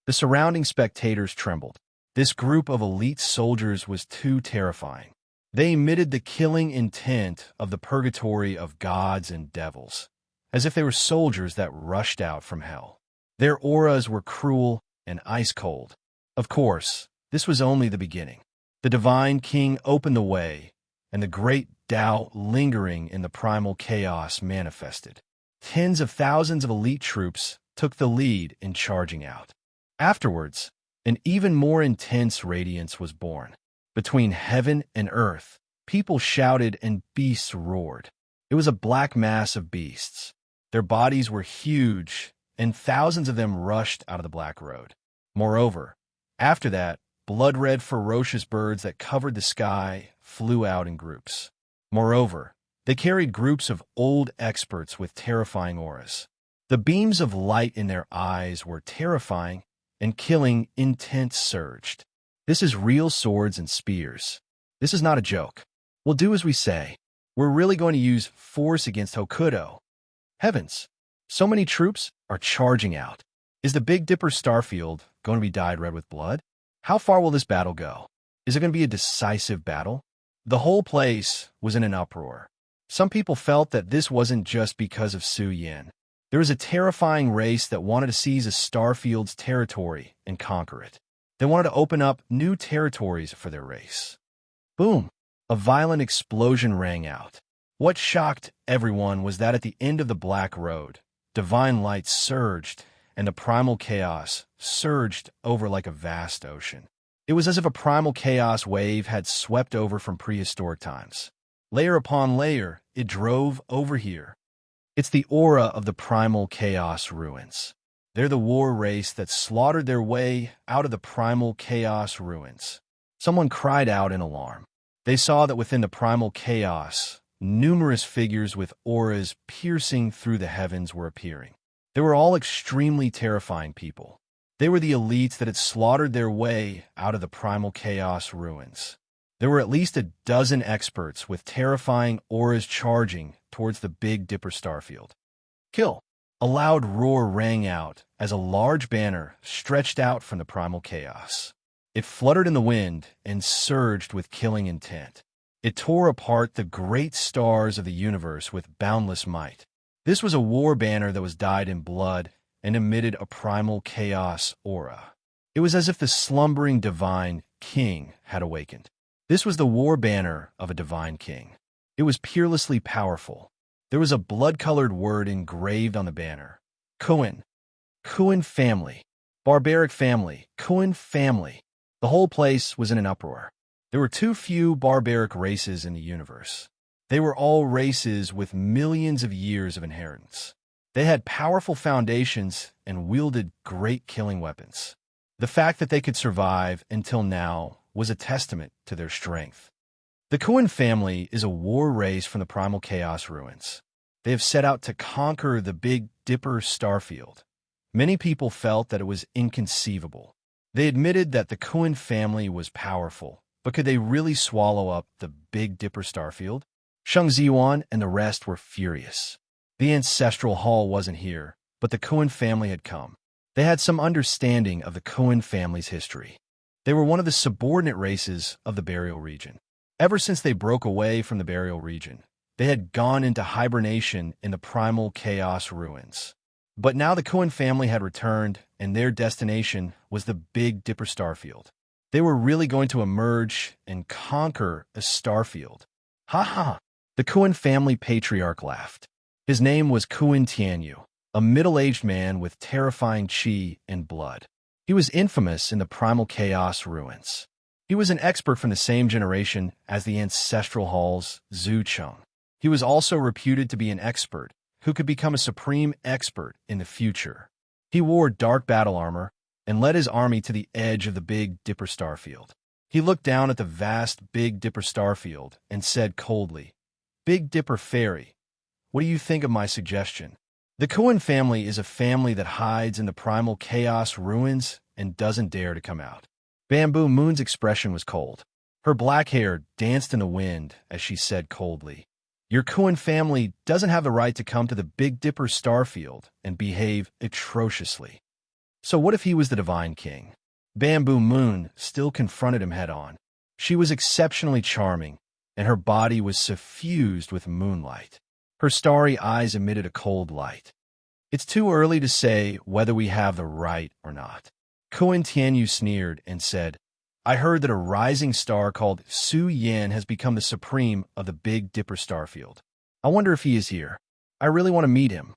The surrounding spectators trembled. This group of elite soldiers was too terrifying. They emitted the killing intent of the purgatory of gods and devils, as if they were soldiers that rushed out from hell. Their auras were cruel and ice-cold. Of course, this was only the beginning. The divine king opened the way, and the great Tao lingering in the primal chaos manifested. Tens of thousands of elite troops took the lead in charging out. Afterwards, an even more intense radiance was born. Between heaven and earth, people shouted and beasts roared. It was a black mass of beasts. Their bodies were huge, and thousands of them rushed out of the black road. Moreover, after that, blood-red ferocious birds that covered the sky flew out in groups. Moreover, they carried groups of old experts with terrifying auras. The beams of light in their eyes were terrifying, and killing intent surged. This is real swords and spears. This is not a joke. We'll do as we say. We're really going to use force against Hokuto. Heavens, so many troops are charging out. Is the Big Dipper starfield going to be dyed red with blood? How far will this battle go? Is it going to be a decisive battle? The whole place was in an uproar. Some people felt that this wasn't just because of Su Yan. There was a terrifying race that wanted to seize a starfield's territory and conquer it. They wanted to open up new territories for their race. Boom! A violent explosion rang out. What shocked everyone was that at the end of the black road, divine light surged, and the primal chaos surged over like a vast ocean. It was as if a primal chaos wave had swept over from prehistoric times. Layer upon layer, it drove over here. It's the aura of the primal chaos ruins. They're the war race that slaughtered their way out of the primal chaos ruins. Someone cried out in alarm. They saw that within the primal chaos, numerous figures with auras piercing through the heavens were appearing. They were all extremely terrifying people. They were the elites that had slaughtered their way out of the primal chaos ruins. There were at least a dozen experts with terrifying auras charging towards the Big Dipper starfield. Kill! A loud roar rang out as a large banner stretched out from the primal chaos. It fluttered in the wind and surged with killing intent. It tore apart the great stars of the universe with boundless might. This was a war banner that was dyed in blood and emitted a primal chaos aura. It was as if the slumbering divine king had awakened. This was the war banner of a divine king. It was peerlessly powerful. There was a blood-colored word engraved on the banner. Kuin. Kuin family. Barbaric family. Kuin family. The whole place was in an uproar. There were too few barbaric races in the universe. They were all races with millions of years of inheritance. They had powerful foundations and wielded great killing weapons. The fact that they could survive until now was a testament to their strength. The Kuin family is a war race from the primal chaos ruins. They have set out to conquer the Big Dipper starfield. Many people felt that it was inconceivable. They admitted that the Kuin family was powerful, but could they really swallow up the Big Dipper starfield? Shang Ziyuan and the rest were furious. The ancestral hall wasn't here, but the Kuin family had come. They had some understanding of the Kuin family's history. They were one of the subordinate races of the burial region. Ever since they broke away from the burial region, they had gone into hibernation in the primal chaos ruins. But now the Kuin family had returned, and their destination was the Big Dipper starfield. They were really going to emerge and conquer a starfield. Ha ha! The Kuin family patriarch laughed. His name was Kuin Tianyu, a middle-aged man with terrifying qi and blood. He was infamous in the primal chaos ruins. He was an expert from the same generation as the ancestral hall's Zhu Cheng. He was also reputed to be an expert who could become a supreme expert in the future. He wore dark battle armor and led his army to the edge of the Big Dipper starfield. He looked down at the vast Big Dipper starfield and said coldly, "Big Dipper Fairy, what do you think of my suggestion?" The Kuin family is a family that hides in the primal chaos ruins and doesn't dare to come out. Bamboo Moon's expression was cold. Her black hair danced in the wind as she said coldly, "Your Kuin family doesn't have the right to come to the Big Dipper starfield and behave atrociously. So what if he was the divine king? Bamboo Moon still confronted him head-on. She was exceptionally charming, and her body was suffused with moonlight. Her starry eyes emitted a cold light. It's too early to say whether we have the right or not. Kohen Tianyu sneered and said, I heard that a rising star called Su Yan has become the supreme of the Big Dipper starfield. I wonder if he is here. I really want to meet him.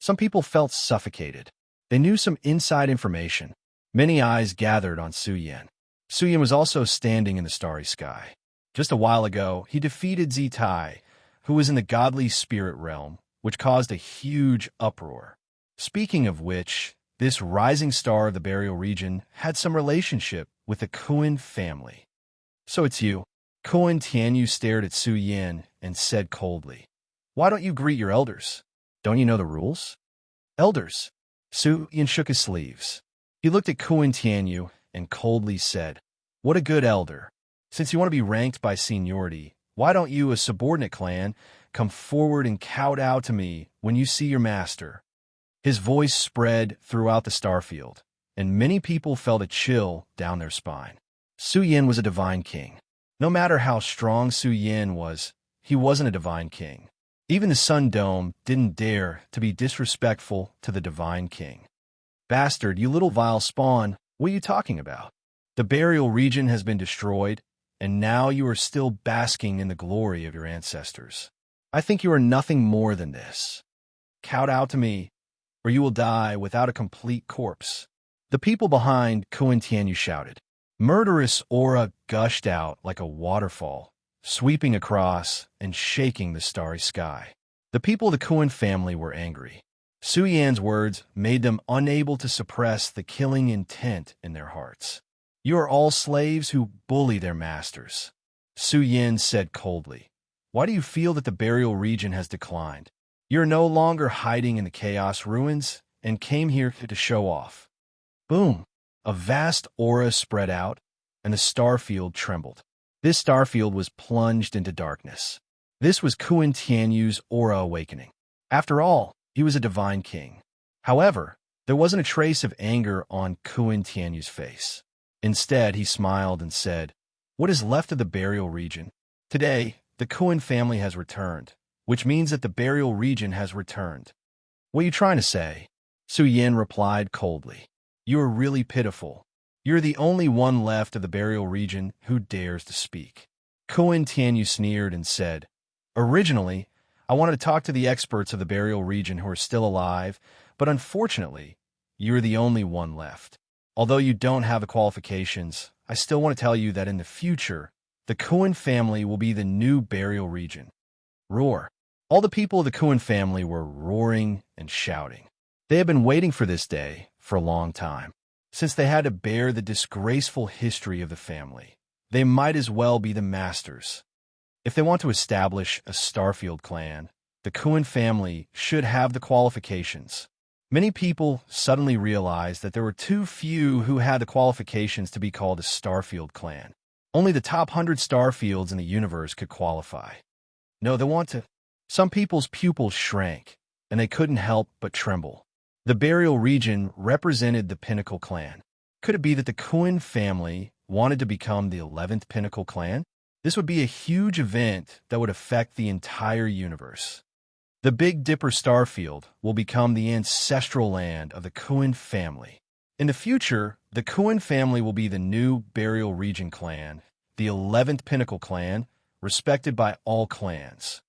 Some people felt suffocated. They knew some inside information. Many eyes gathered on Su Yan. Su Yan was also standing in the starry sky. Just a while ago, he defeated Zitai, who was in the godly spirit realm, which caused a huge uproar. Speaking of which, this rising star of the burial region had some relationship with the Kohen family. So it's you. Kohen Tianyu stared at Su Yan and said coldly, Why don't you greet your elders? Don't you know the rules? Elders. Su Yan shook his sleeves. He looked at Kohen Tianyu and coldly said, What a good elder. Since you want to be ranked by seniority, why don't you, a subordinate clan, come forward and kowtow to me when you see your master? His voice spread throughout the starfield, and many people felt a chill down their spine. Su Yan was a divine king. No matter how strong Su Yan was, he wasn't a divine king. Even the Sun Dome didn't dare to be disrespectful to the divine king. Bastard, you little vile spawn, what are you talking about? The burial region has been destroyed, and now you are still basking in the glory of your ancestors. I think you are nothing more than this. Kowtow to me, or you will die without a complete corpse. The people behind Kohen Tianyu shouted. Murderous aura gushed out like a waterfall, sweeping across and shaking the starry sky. The people of the Kohen family were angry. Su Yan's words made them unable to suppress the killing intent in their hearts. You are all slaves who bully their masters. Su Yan said coldly, Why do you feel that the burial region has declined? You're no longer hiding in the chaos ruins and came here to show off. Boom! A vast aura spread out, and the starfield trembled. This starfield was plunged into darkness. This was Kohen Tianyu's aura awakening. After all, he was a divine king. However, there wasn't a trace of anger on Kohen Tianyu's face. Instead, he smiled and said, What is left of the burial region? Today, the Kohen family has returned, which means that the burial region has returned. What are you trying to say? Su Yan replied coldly. You are really pitiful. You're the only one left of the burial region who dares to speak. Kohen Tianyu sneered and said, Originally, I wanted to talk to the experts of the burial region who are still alive, but unfortunately, you're the only one left. Although you don't have the qualifications, I still want to tell you that in the future, the Kohen family will be the new burial region. Roar. All the people of the Kohen family were roaring and shouting. They had been waiting for this day for a long time. Since they had to bear the disgraceful history of the family, they might as well be the masters. If they want to establish a Starfield clan, the Kohen family should have the qualifications. Many people suddenly realized that there were too few who had the qualifications to be called a Starfield clan. Only the top 100 Starfields in the universe could qualify. No, they want to. Some people's pupils shrank, and they couldn't help but tremble. The burial region represented the Pinnacle clan. Could it be that the Kohen family wanted to become the 11th Pinnacle clan? This would be a huge event that would affect the entire universe. The Big Dipper Starfield will become the ancestral land of the Kohen family. In the future, the Kohen family will be the new burial region clan, the 11th Pinnacle clan, respected by all clans.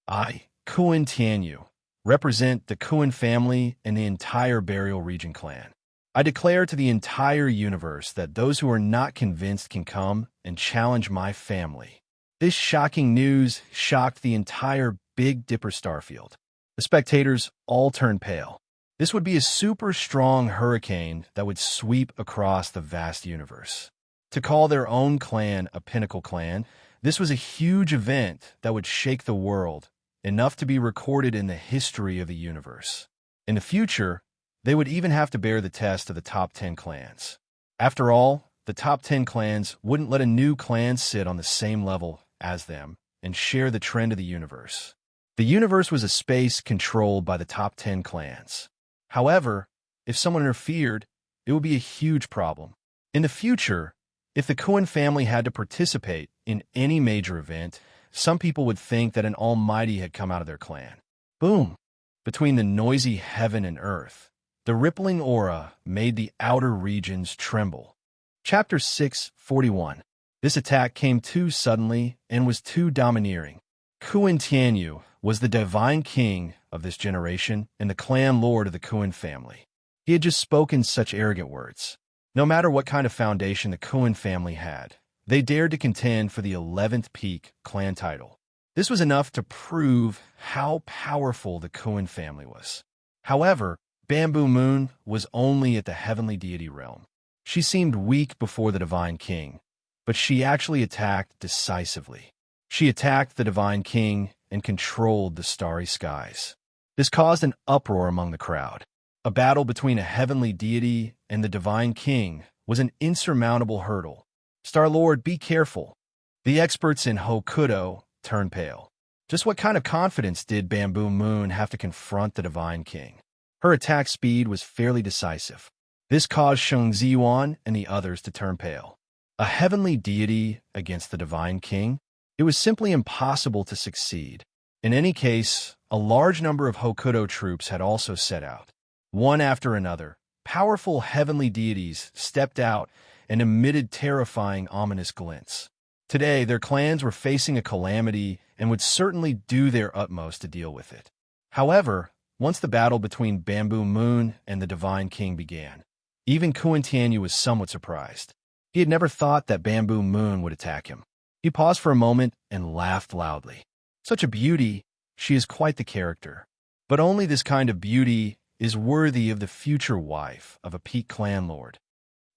I, Kohen Tianyu, represent the Kohen family and the entire burial region clan. I declare to the entire universe that those who are not convinced can come and challenge my family. This shocking news shocked the entire Big Dipper Starfield. The spectators all turned pale. This would be a super strong hurricane that would sweep across the vast universe. To call their own clan a Pinnacle clan, this was a huge event that would shake the world, enough to be recorded in the history of the universe. In the future, they would even have to bear the test of the top 10 clans. After all, the top 10 clans wouldn't let a new clan sit on the same level as them and share the trend of the universe. The universe was a space controlled by the top 10 clans. However, if someone interfered, it would be a huge problem. In the future, if the Kuan family had to participate in any major event, some people would think that an almighty had come out of their clan. Boom! Between the noisy heaven and earth, the rippling aura made the outer regions tremble. Chapter 641. This attack came too suddenly and was too domineering. Kuan Tianyu was the divine king of this generation and the clan lord of the Kuan family. He had just spoken such arrogant words. No matter what kind of foundation the Kuan family had, they dared to contend for the 11th peak clan title. This was enough to prove how powerful the Kuan family was. However, Bamboo Moon was only at the heavenly deity realm. She seemed weak before the divine king, but she actually attacked decisively. She attacked the divine king and controlled the starry skies. This caused an uproar among the crowd. A battle between a heavenly deity and the divine king was an insurmountable hurdle. Star-Lord, be careful. The experts in Hokuto turned pale. Just what kind of confidence did Bamboo Moon have to confront the divine king? Her attack speed was fairly decisive. This caused Sheng Ziyuan and the others to turn pale. A heavenly deity against the divine king? It was simply impossible to succeed. In any case, a large number of Hokuto troops had also set out. One after another, powerful heavenly deities stepped out and emitted terrifying, ominous glints. Today, their clans were facing a calamity and would certainly do their utmost to deal with it. However, once the battle between Bamboo Moon and the Divine King began, even Kuan Tianyu was somewhat surprised. He had never thought that Bamboo Moon would attack him. He paused for a moment and laughed loudly. Such a beauty, she is quite the character. But only this kind of beauty is worthy of the future wife of a peak clan lord.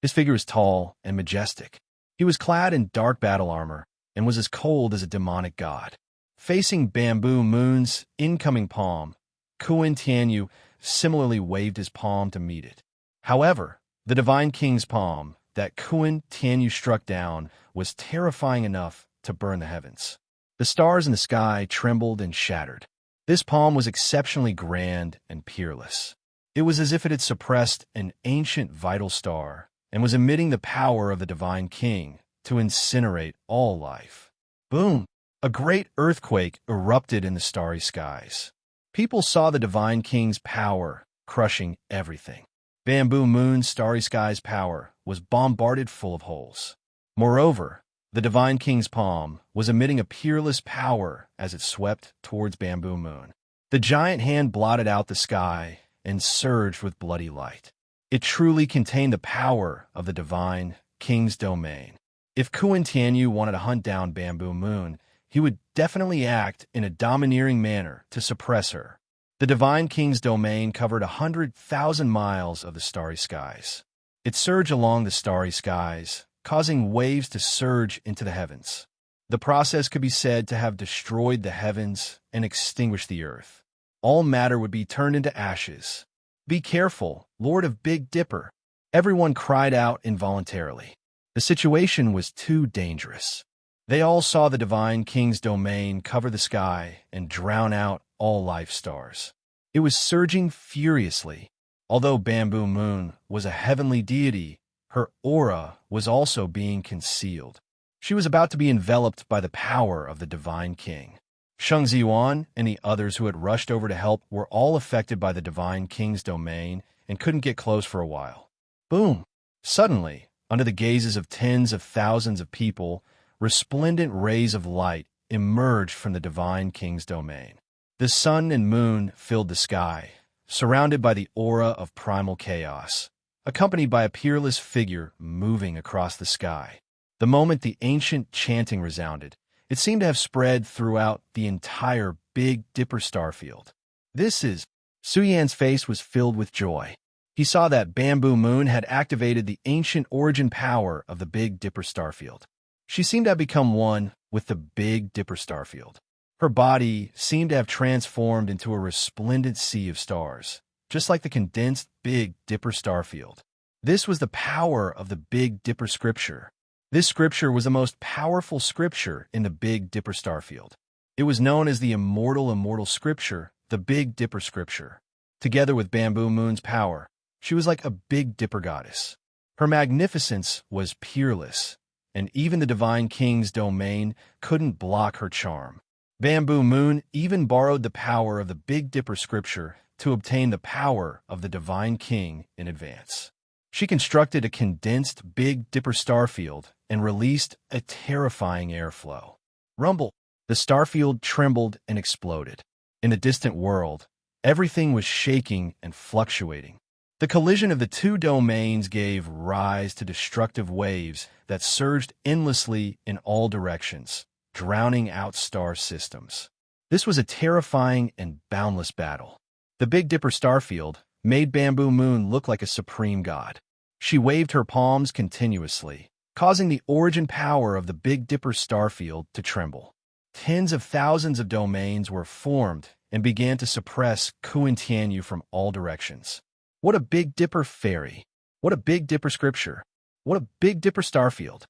His figure was tall and majestic. He was clad in dark battle armor and was as cold as a demonic god. Facing Bamboo Moon's incoming palm, Kuan Tianyu similarly waved his palm to meet it. However, the Divine King's palm that Kuan Tianyu struck down was terrifying enough to burn the heavens. The stars in the sky trembled and shattered. This palm was exceptionally grand and peerless. It was as if it had suppressed an ancient vital star and was emitting the power of the Divine King to incinerate all life. Boom! A great earthquake erupted in the starry skies. People saw the Divine King's power crushing everything. Bamboo Moon's starry skies power was bombarded full of holes. Moreover, the Divine King's palm was emitting a peerless power as it swept towards Bamboo Moon. The giant hand blotted out the sky and surged with bloody light. It truly contained the power of the Divine King's domain. If Kuan Tianyu wanted to hunt down Bamboo Moon, he would definitely act in a domineering manner to suppress her. The Divine King's domain covered 100,000 miles of the starry skies. It surged along the starry skies, causing waves to surge into the heavens. The process could be said to have destroyed the heavens and extinguished the earth. All matter would be turned into ashes. "Be careful, Lord of Big Dipper!" Everyone cried out involuntarily. The situation was too dangerous. They all saw the Divine King's domain cover the sky and drown out all life stars. It was surging furiously. Although Bamboo Moon was a heavenly deity, her aura was also being concealed. She was about to be enveloped by the power of the Divine King. Sheng Ziyuan and the others who had rushed over to help were all affected by the Divine King's domain and couldn't get close for a while. Boom! Suddenly, under the gazes of tens of thousands of people, resplendent rays of light emerged from the Divine King's domain. The sun and moon filled the sky, surrounded by the aura of primal chaos, accompanied by a peerless figure moving across the sky. The moment the ancient chanting resounded, it seemed to have spread throughout the entire Big Dipper starfield. This is... Suyan's face was filled with joy. He saw that Bamboo Moon had activated the ancient origin power of the Big Dipper starfield. She seemed to have become one with the Big Dipper starfield. Her body seemed to have transformed into a resplendent sea of stars, just like the condensed Big Dipper starfield. This was the power of the Big Dipper scripture. This scripture was the most powerful scripture in the Big Dipper starfield. It was known as the immortal scripture, the Big Dipper scripture. Together with Bamboo Moon's power, she was like a Big Dipper goddess. Her magnificence was peerless, and even the Divine King's domain couldn't block her charm. Bamboo Moon even borrowed the power of the Big Dipper scripture to obtain the power of the Divine King in advance. She constructed a condensed Big Dipper starfield and released a terrifying airflow. Rumble! The starfield trembled and exploded. In the distant world, everything was shaking and fluctuating. The collision of the two domains gave rise to destructive waves that surged endlessly in all directions, drowning out star systems. This was a terrifying and boundless battle. The Big Dipper starfield made Bamboo Moon look like a supreme god. She waved her palms continuously, causing the origin power of the Big Dipper starfield to tremble. Tens of thousands of domains were formed and began to suppress Kuan-Tianyu from all directions. What a Big Dipper fairy! What a Big Dipper scripture! What a Big Dipper starfield!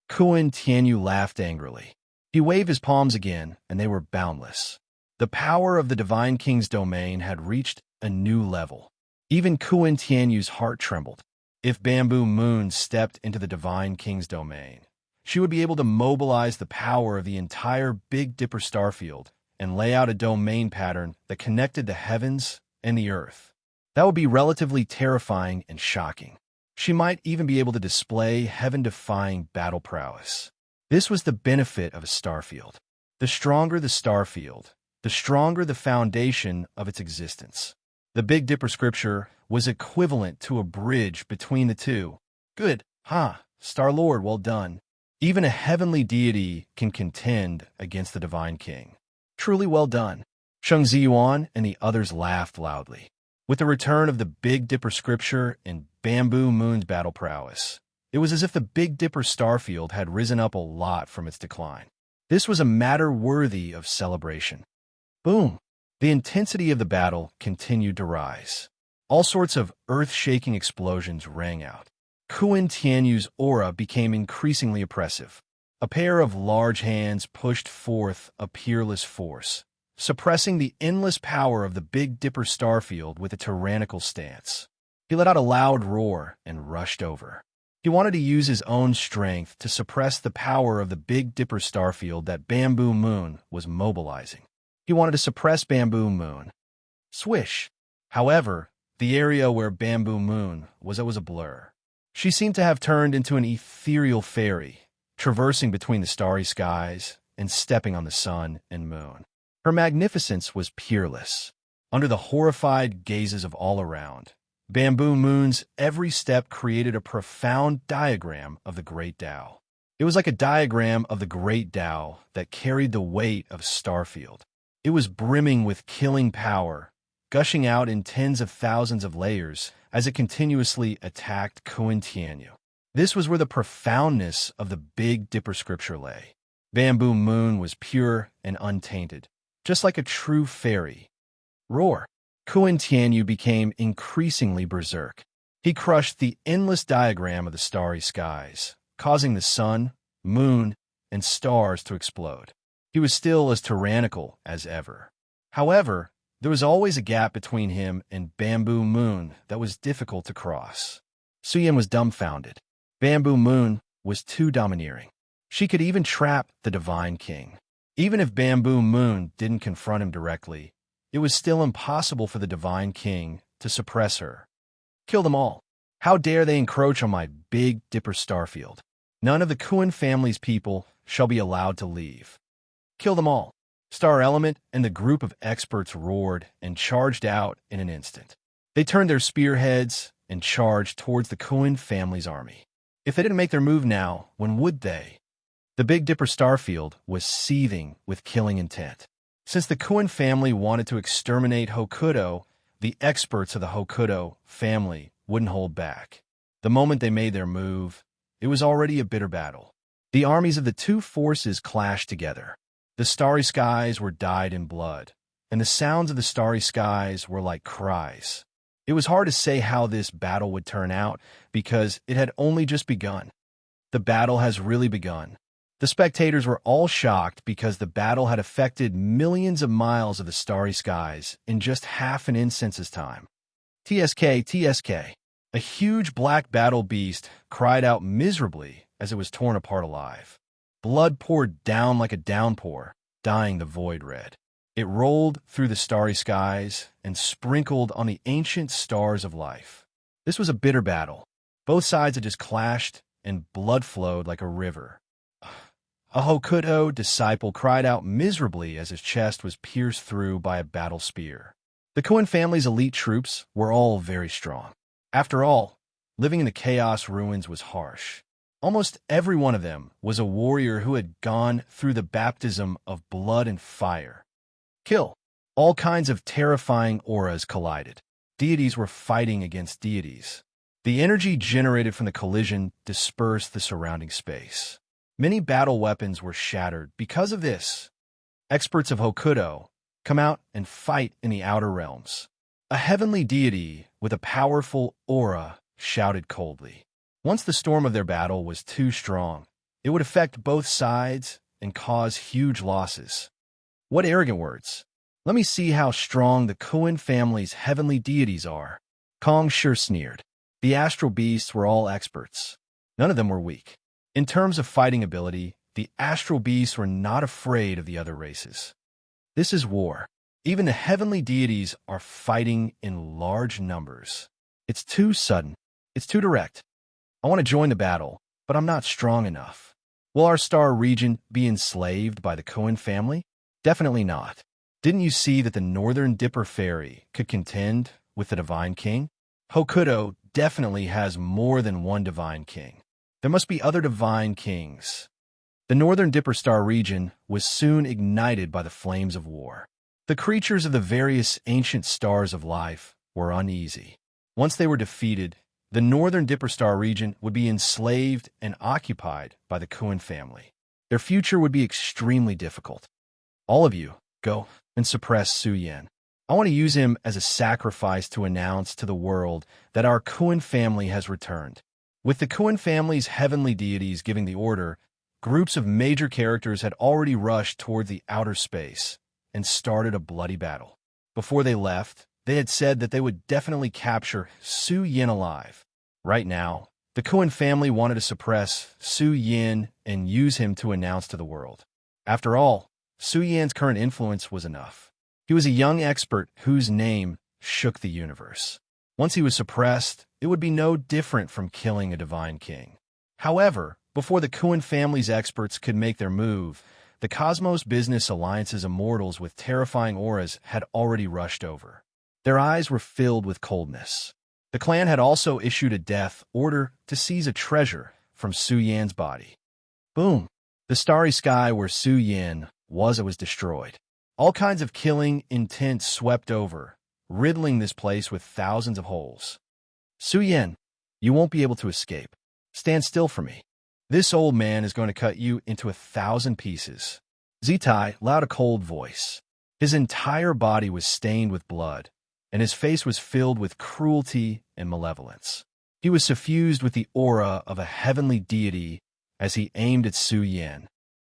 Kuan-Tianyu laughed angrily. He waved his palms again, and they were boundless. The power of the Divine King's domain had reached a new level. Even Kuan-Tianyu's heart trembled. If Bamboo Moon stepped into the Divine King's domain, she would be able to mobilize the power of the entire Big Dipper starfield and lay out a domain pattern that connected the heavens and the earth. That would be relatively terrifying and shocking. She might even be able to display heaven-defying battle prowess. This was the benefit of a starfield. The stronger the starfield, the stronger the foundation of its existence. The Big Dipper scripture was equivalent to a bridge between the two. Good, Star-Lord, well done. Even a heavenly deity can contend against the Divine King. Truly well done. Sheng Ziyuan and the others laughed loudly. With the return of the Big Dipper scripture and Bamboo Moon's battle prowess, it was as if the Big Dipper starfield had risen up a lot from its decline. This was a matter worthy of celebration. Boom! The intensity of the battle continued to rise. All sorts of earth-shaking explosions rang out. Kuan-Tianyu's aura became increasingly oppressive. A pair of large hands pushed forth a peerless force, suppressing the endless power of the Big Dipper starfield with a tyrannical stance. He let out a loud roar and rushed over. He wanted to use his own strength to suppress the power of the Big Dipper starfield that Bamboo Moon was mobilizing. He wanted to suppress Bamboo Moon. Swish! However, the area where Bamboo Moon was a blur. She seemed to have turned into an ethereal fairy, traversing between the starry skies and stepping on the sun and moon. Her magnificence was peerless. Under the horrified gazes of all around, Bamboo Moon's every step created a profound diagram of the Great Tao. It was like a diagram of the Great Tao that carried the weight of Starfield. It was brimming with killing power, gushing out in tens of thousands of layers as it continuously attacked Kuan-Tianyu. This was where the profoundness of the Big Dipper scripture lay. Bamboo Moon was pure and untainted, just like a true fairy. Roar! Kuan-Tianyu became increasingly berserk. He crushed the endless diagram of the starry skies, causing the sun, moon, and stars to explode. He was still as tyrannical as ever. However, there was always a gap between him and Bamboo Moon that was difficult to cross. Suyin was dumbfounded. Bamboo Moon was too domineering. She could even trap the Divine King. Even if Bamboo Moon didn't confront him directly, it was still impossible for the Divine King to suppress her. Kill them all. How dare they encroach on my Big Dipper starfield? None of the Kuan family's people shall be allowed to leave. Kill them all. Star Element and the group of experts roared and charged out in an instant. They turned their spearheads and charged towards the Kuan family's army. If they didn't make their move now, when would they? The Big Dipper starfield was seething with killing intent. Since the Kuan family wanted to exterminate Hokuto, the experts of the Hokuto family wouldn't hold back. The moment they made their move, it was already a bitter battle. The armies of the two forces clashed together. The starry skies were dyed in blood, and the sounds of the starry skies were like cries. It was hard to say how this battle would turn out because it had only just begun. The battle has really begun. The spectators were all shocked because the battle had affected millions of miles of the starry skies in just half an instant's time. TSK, TSK. A huge black battle beast cried out miserably as it was torn apart alive. Blood poured down like a downpour, dyeing the void red. It rolled through the starry skies and sprinkled on the ancient stars of life. This was a bitter battle. Both sides had just clashed, and blood flowed like a river. A Hokuto disciple cried out miserably as his chest was pierced through by a battle spear. The Koen family's elite troops were all very strong. After all, living in the chaos ruins was harsh. Almost every one of them was a warrior who had gone through the baptism of blood and fire. Kill. All kinds of terrifying auras collided. Deities were fighting against deities. The energy generated from the collision dispersed the surrounding space. Many battle weapons were shattered because of this. Experts of Hokuto come out and fight in the outer realms. A heavenly deity with a powerful aura shouted coldly. Once the storm of their battle was too strong, it would affect both sides and cause huge losses. What arrogant words! Let me see how strong the Koen family's heavenly deities are. Kong sure sneered. The astral beasts were all experts. None of them were weak. In terms of fighting ability, the astral beasts were not afraid of the other races. This is war. Even the heavenly deities are fighting in large numbers. It's too sudden. It's too direct. I want to join the battle, but I'm not strong enough. Will our star region be enslaved by the Koen family? Definitely not. Didn't you see that the Northern Dipper Fairy could contend with the Divine King? Hokuto definitely has more than one Divine King. There must be other Divine Kings. The Northern Dipper Star region was soon ignited by the flames of war. The creatures of the various ancient stars of life were uneasy. Once they were defeated, the Northern Dipper Star region would be enslaved and occupied by the Koen family. Their future would be extremely difficult. All of you, go and suppress Su Yen. I want to use him as a sacrifice to announce to the world that our Koen family has returned. With the Koen family's heavenly deities giving the order, groups of major characters had already rushed toward the outer space and started a bloody battle. Before they left, they had said that they would definitely capture Su Yin alive. Right now, the Koen family wanted to suppress Su Yin and use him to announce to the world. After all, Su Yin's current influence was enough. He was a young expert whose name shook the universe. Once he was suppressed, it would be no different from killing a divine king. However, before the Koen family's experts could make their move, the Cosmos Business Alliance's immortals with terrifying auras had already rushed over. Their eyes were filled with coldness. The clan had also issued a death order to seize a treasure from Su Yan's body. Boom! The starry sky where Su Yan was destroyed. All kinds of killing intent swept over, riddling this place with thousands of holes. Su Yan, you won't be able to escape. Stand still for me. This old man is going to cut you into 1,000 pieces. Zitai let out a cold voice. His entire body was stained with blood, and his face was filled with cruelty and malevolence. He was suffused with the aura of a heavenly deity as he aimed at Su Yan.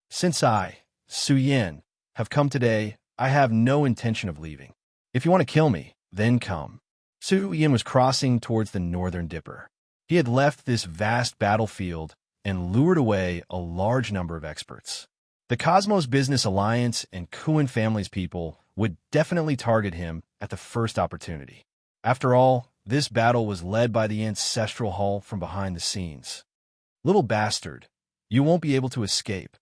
Since I, Su Yan, have come today, I have no intention of leaving. If you want to kill me, then come. Su Yan was crossing towards the Northern Dipper. He had left this vast battlefield and lured away a large number of experts. The Cosmos Business Alliance and Koen family's people would definitely target him at the first opportunity. After all, this battle was led by the Ancestral Hall from behind the scenes. Little bastard, you won't be able to escape.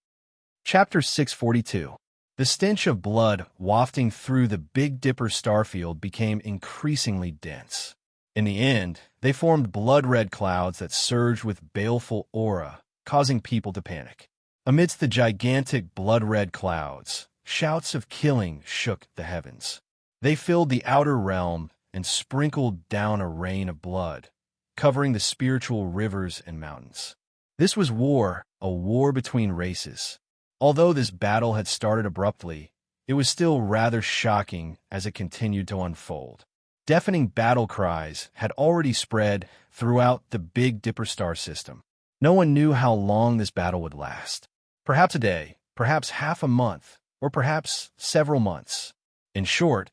Chapter 642. The stench of blood wafting through the Big Dipper starfield became increasingly dense. In the end, they formed blood-red clouds that surged with baleful aura, causing people to panic. Amidst the gigantic blood-red clouds, shouts of killing shook the heavens. They filled the outer realm and sprinkled down a rain of blood, covering the spiritual rivers and mountains. This was war, a war between races. Although this battle had started abruptly, it was still rather shocking as it continued to unfold. Deafening battle cries had already spread throughout the Big Dipper star system. No one knew how long this battle would last. Perhaps a day, perhaps half a month, or perhaps several months. In short,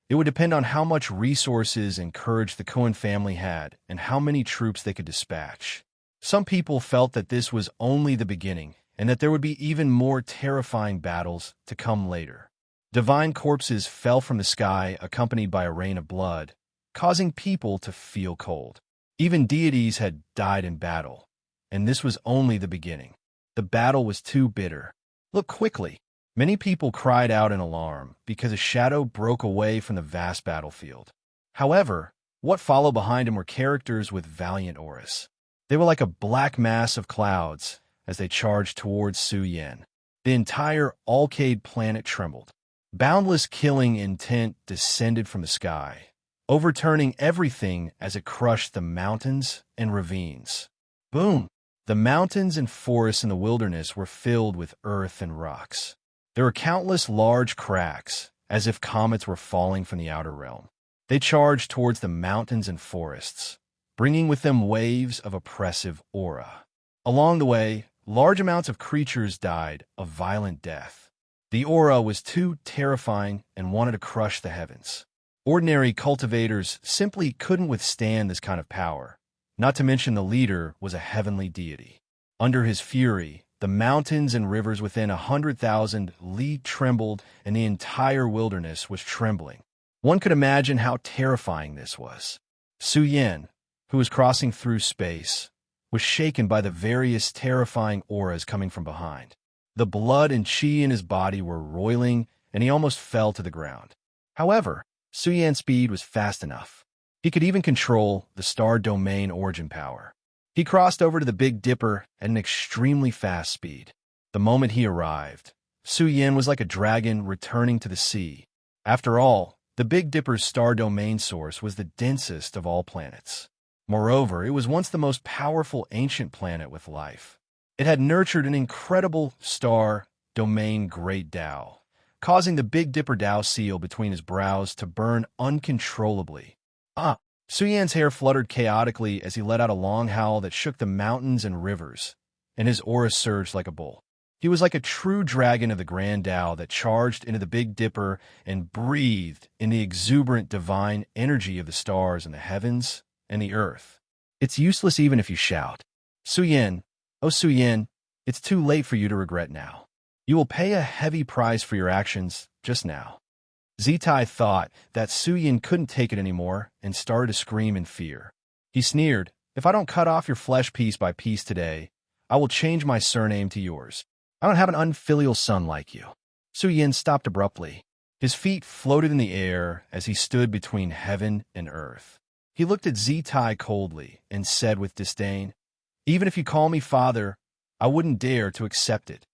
It would depend on how much resources and courage the Cohen family had and how many troops they could dispatch. Some people felt that this was only the beginning and that there would be even more terrifying battles to come later. Divine corpses fell from the sky accompanied by a rain of blood, causing people to feel cold. Even deities had died in battle, and this was only the beginning. The battle was too bitter. Look quickly. Many people cried out in alarm because a shadow broke away from the vast battlefield. However, what followed behind him were characters with valiant auras. They were like a black mass of clouds as they charged towards Su Yan. The entire Alcade planet trembled. Boundless killing intent descended from the sky, overturning everything as it crushed the mountains and ravines. Boom! The mountains and forests in the wilderness were filled with earth and rocks. There were countless large cracks, as if comets were falling from the outer realm. They charged towards the mountains and forests, bringing with them waves of oppressive aura. Along the way, large amounts of creatures died a violent death. The aura was too terrifying and wanted to crush the heavens. Ordinary cultivators simply couldn't withstand this kind of power, not to mention the leader was a heavenly deity. Under his fury, the mountains and rivers within 100,000 li trembled, and the entire wilderness was trembling. One could imagine how terrifying this was. Su Yan, who was crossing through space, was shaken by the various terrifying auras coming from behind. The blood and chi in his body were roiling, and he almost fell to the ground. However, Su Yan's speed was fast enough. He could even control the star domain origin power. He crossed over to the Big Dipper at an extremely fast speed. The moment he arrived, Su Yan was like a dragon returning to the sea. After all, the Big Dipper's star domain source was the densest of all planets. Moreover, it was once the most powerful ancient planet with life. It had nurtured an incredible star domain great Tao, causing the Big Dipper Tao seal between his brows to burn uncontrollably. Su Yan's hair fluttered chaotically as he let out a long howl that shook the mountains and rivers, and his aura surged like a bull. He was like a true dragon of the Grand Tao that charged into the Big Dipper and breathed in the exuberant divine energy of the stars and the heavens and the earth. It's useless even if you shout. Su Yan, oh Su Yan, it's too late for you to regret now. You will pay a heavy price for your actions just now. Zitai thought that Su Yan couldn't take it anymore and started to scream in fear. He sneered, "If I don't cut off your flesh piece by piece today, I will change my surname to yours. I don't have an unfilial son like you." Su Yan stopped abruptly. His feet floated in the air as he stood between heaven and earth. He looked at Zitai coldly and said with disdain, "Even if you call me father, I wouldn't dare to accept it."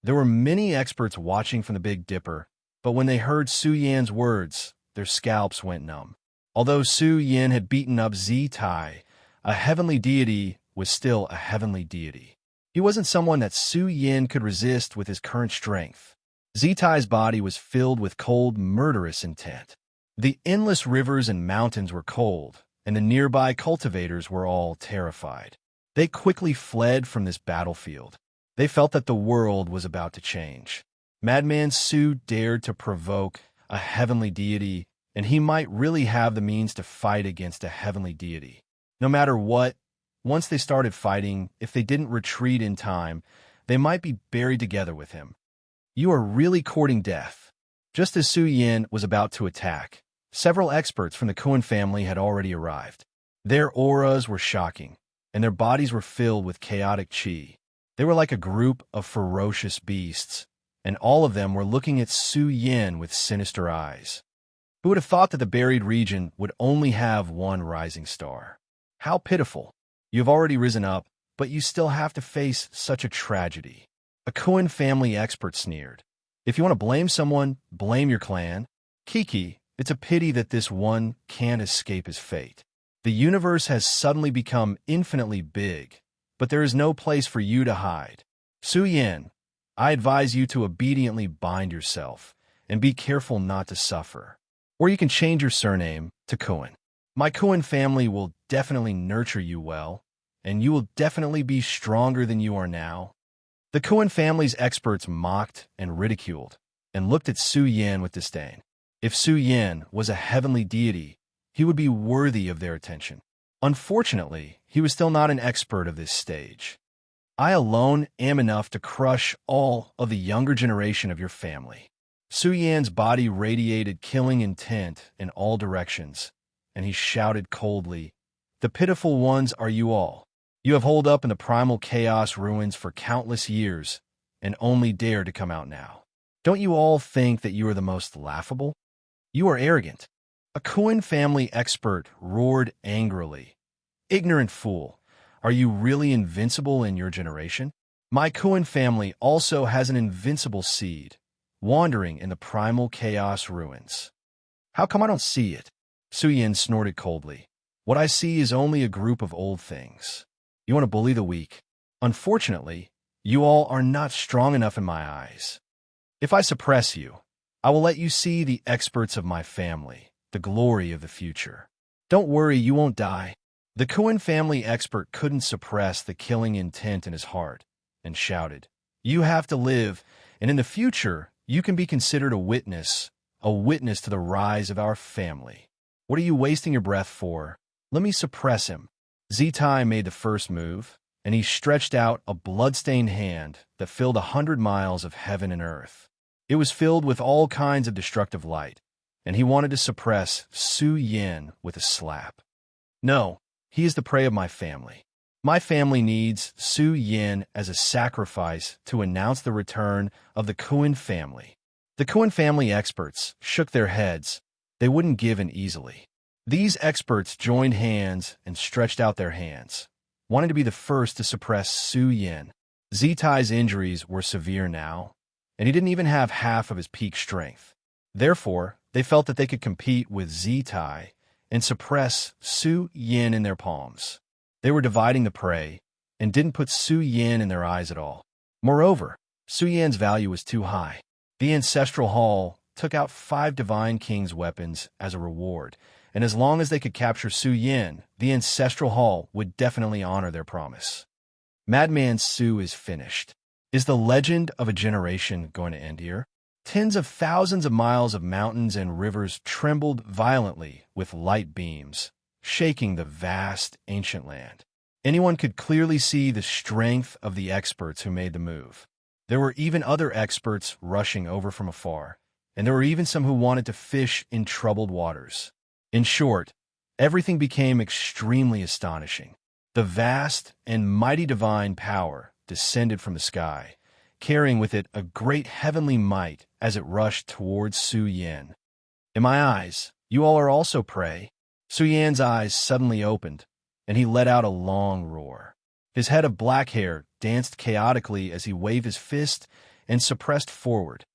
There were many experts watching from the Big Dipper, but when they heard Su Yan's words, their scalps went numb. Although Su Yan had beaten up Zitai, a heavenly deity was still a heavenly deity. He wasn't someone that Su Yan could resist with his current strength. Zitai's body was filled with cold, murderous intent. The endless rivers and mountains were cold, and the nearby cultivators were all terrified. They quickly fled from this battlefield. They felt that the world was about to change. Madman Su dared to provoke a heavenly deity, and he might really have the means to fight against a heavenly deity. No matter what, once they started fighting, if they didn't retreat in time, they might be buried together with him. You are really courting death. Just as Su Yan was about to attack, several experts from the Cohen family had already arrived. Their auras were shocking, and their bodies were filled with chaotic chi. They were like a group of ferocious beasts, and all of them were looking at Su Yan with sinister eyes. Who would have thought that the buried region would only have one rising star? How pitiful. You have already risen up, but you still have to face such a tragedy. A Cohen family expert sneered. If you want to blame someone, blame your clan. Kiki, it's a pity that this one can't escape his fate. The universe has suddenly become infinitely big, but there is no place for you to hide. Su Yan, I advise you to obediently bind yourself and be careful not to suffer. Or you can change your surname to Cohen. My Cohen family will definitely nurture you well, and you will definitely be stronger than you are now. The Cohen family's experts mocked and ridiculed, and looked at Su Yan with disdain. If Su Yan was a heavenly deity, he would be worthy of their attention. Unfortunately, he was still not an expert of this stage. I alone am enough to crush all of the younger generation of your family. Su Yan's body radiated killing intent in all directions, and he shouted coldly, "The pitiful ones are you all. You have holed up in the primal chaos ruins for countless years, and only dare to come out now. Don't you all think that you are the most laughable? You are arrogant." A Kuan family expert roared angrily, "Ignorant fool, are you really invincible in your generation? My Kuan family also has an invincible seed, wandering in the primal chaos ruins. How come I don't see it?" Su Yan snorted coldly. "What I see is only a group of old things. You want to bully the weak? Unfortunately, you all are not strong enough in my eyes. If I suppress you, I will let you see the experts of my family, the glory of the future. Don't worry, you won't die." The Kuan family expert couldn't suppress the killing intent in his heart and shouted, "You have to live, and in the future, you can be considered a witness to the rise of our family. What are you wasting your breath for? Let me suppress him." Zitai made the first move, and he stretched out a blood-stained hand that filled 100 miles of heaven and earth. It was filled with all kinds of destructive light, and he wanted to suppress Su Yan with a slap. "No, he is the prey of my family. My family needs Su Yan as a sacrifice to announce the return of the Kuan family." The Kuan family experts shook their heads. They wouldn't give in easily. These experts joined hands and stretched out their hands, wanting to be the first to suppress Su Yan. Zitai's injuries were severe now, and he didn't even have half of his peak strength. Therefore, they felt that they could compete with Zitai and suppress Su Yan in their palms. They were dividing the prey and didn't put Su Yan in their eyes at all. Moreover, Su Yan's value was too high. The Ancestral Hall took out 5 Divine King's weapons as a reward, and as long as they could capture Su Yan, the Ancestral Hall would definitely honor their promise. Madman Su is finished. Is the legend of a generation going to end here? Tens of thousands of miles of mountains and rivers trembled violently with light beams, shaking the vast, ancient land. Anyone could clearly see the strength of the experts who made the move. There were even other experts rushing over from afar, and there were even some who wanted to fish in troubled waters. In short, everything became extremely astonishing. The vast and mighty divine power descended from the sky, carrying with it a great heavenly might as it rushed towards Su Yan. "In my eyes, you all are also prey." Su Yan's eyes suddenly opened, and he let out a long roar. His head of black hair danced chaotically as he waved his fist and suppressed forward.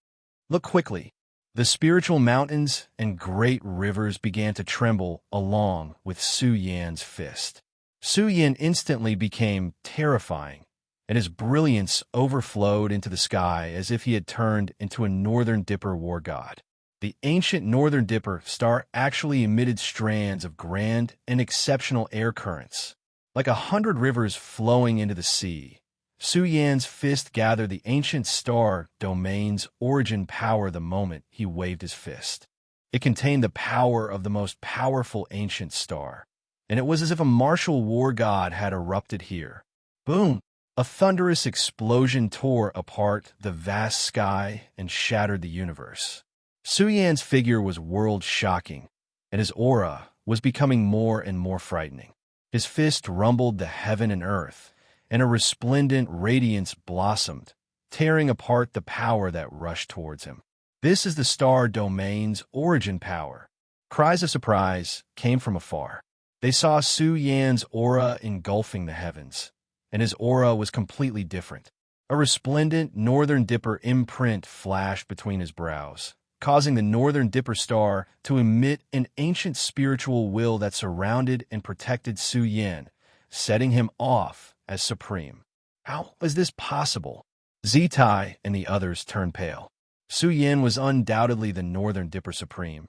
"Look quickly." The spiritual mountains and great rivers began to tremble along with Su Yan's fist. Su Yan instantly became terrifying, and his brilliance overflowed into the sky as if he had turned into a Northern Dipper war god. The ancient Northern Dipper star actually emitted strands of grand and exceptional air currents, like 100 rivers flowing into the sea. Su Yan's fist gathered the ancient star domain's origin power the moment he waved his fist. It contained the power of the most powerful ancient star, and it was as if a martial war god had erupted here. Boom! A thunderous explosion tore apart the vast sky and shattered the universe. Su Yan's figure was world-shocking, and his aura was becoming more and more frightening. His fist rumbled the heaven and earth, and a resplendent radiance blossomed, tearing apart the power that rushed towards him. This is the star domain's origin power. Cries of surprise came from afar. They saw Su Yan's aura engulfing the heavens, and his aura was completely different. A resplendent Northern Dipper imprint flashed between his brows, causing the Northern Dipper star to emit an ancient spiritual will that surrounded and protected Su Yan, setting him off as supreme. How was this possible? Zitai and the others turned pale. Su Yan was undoubtedly the Northern Dipper Supreme,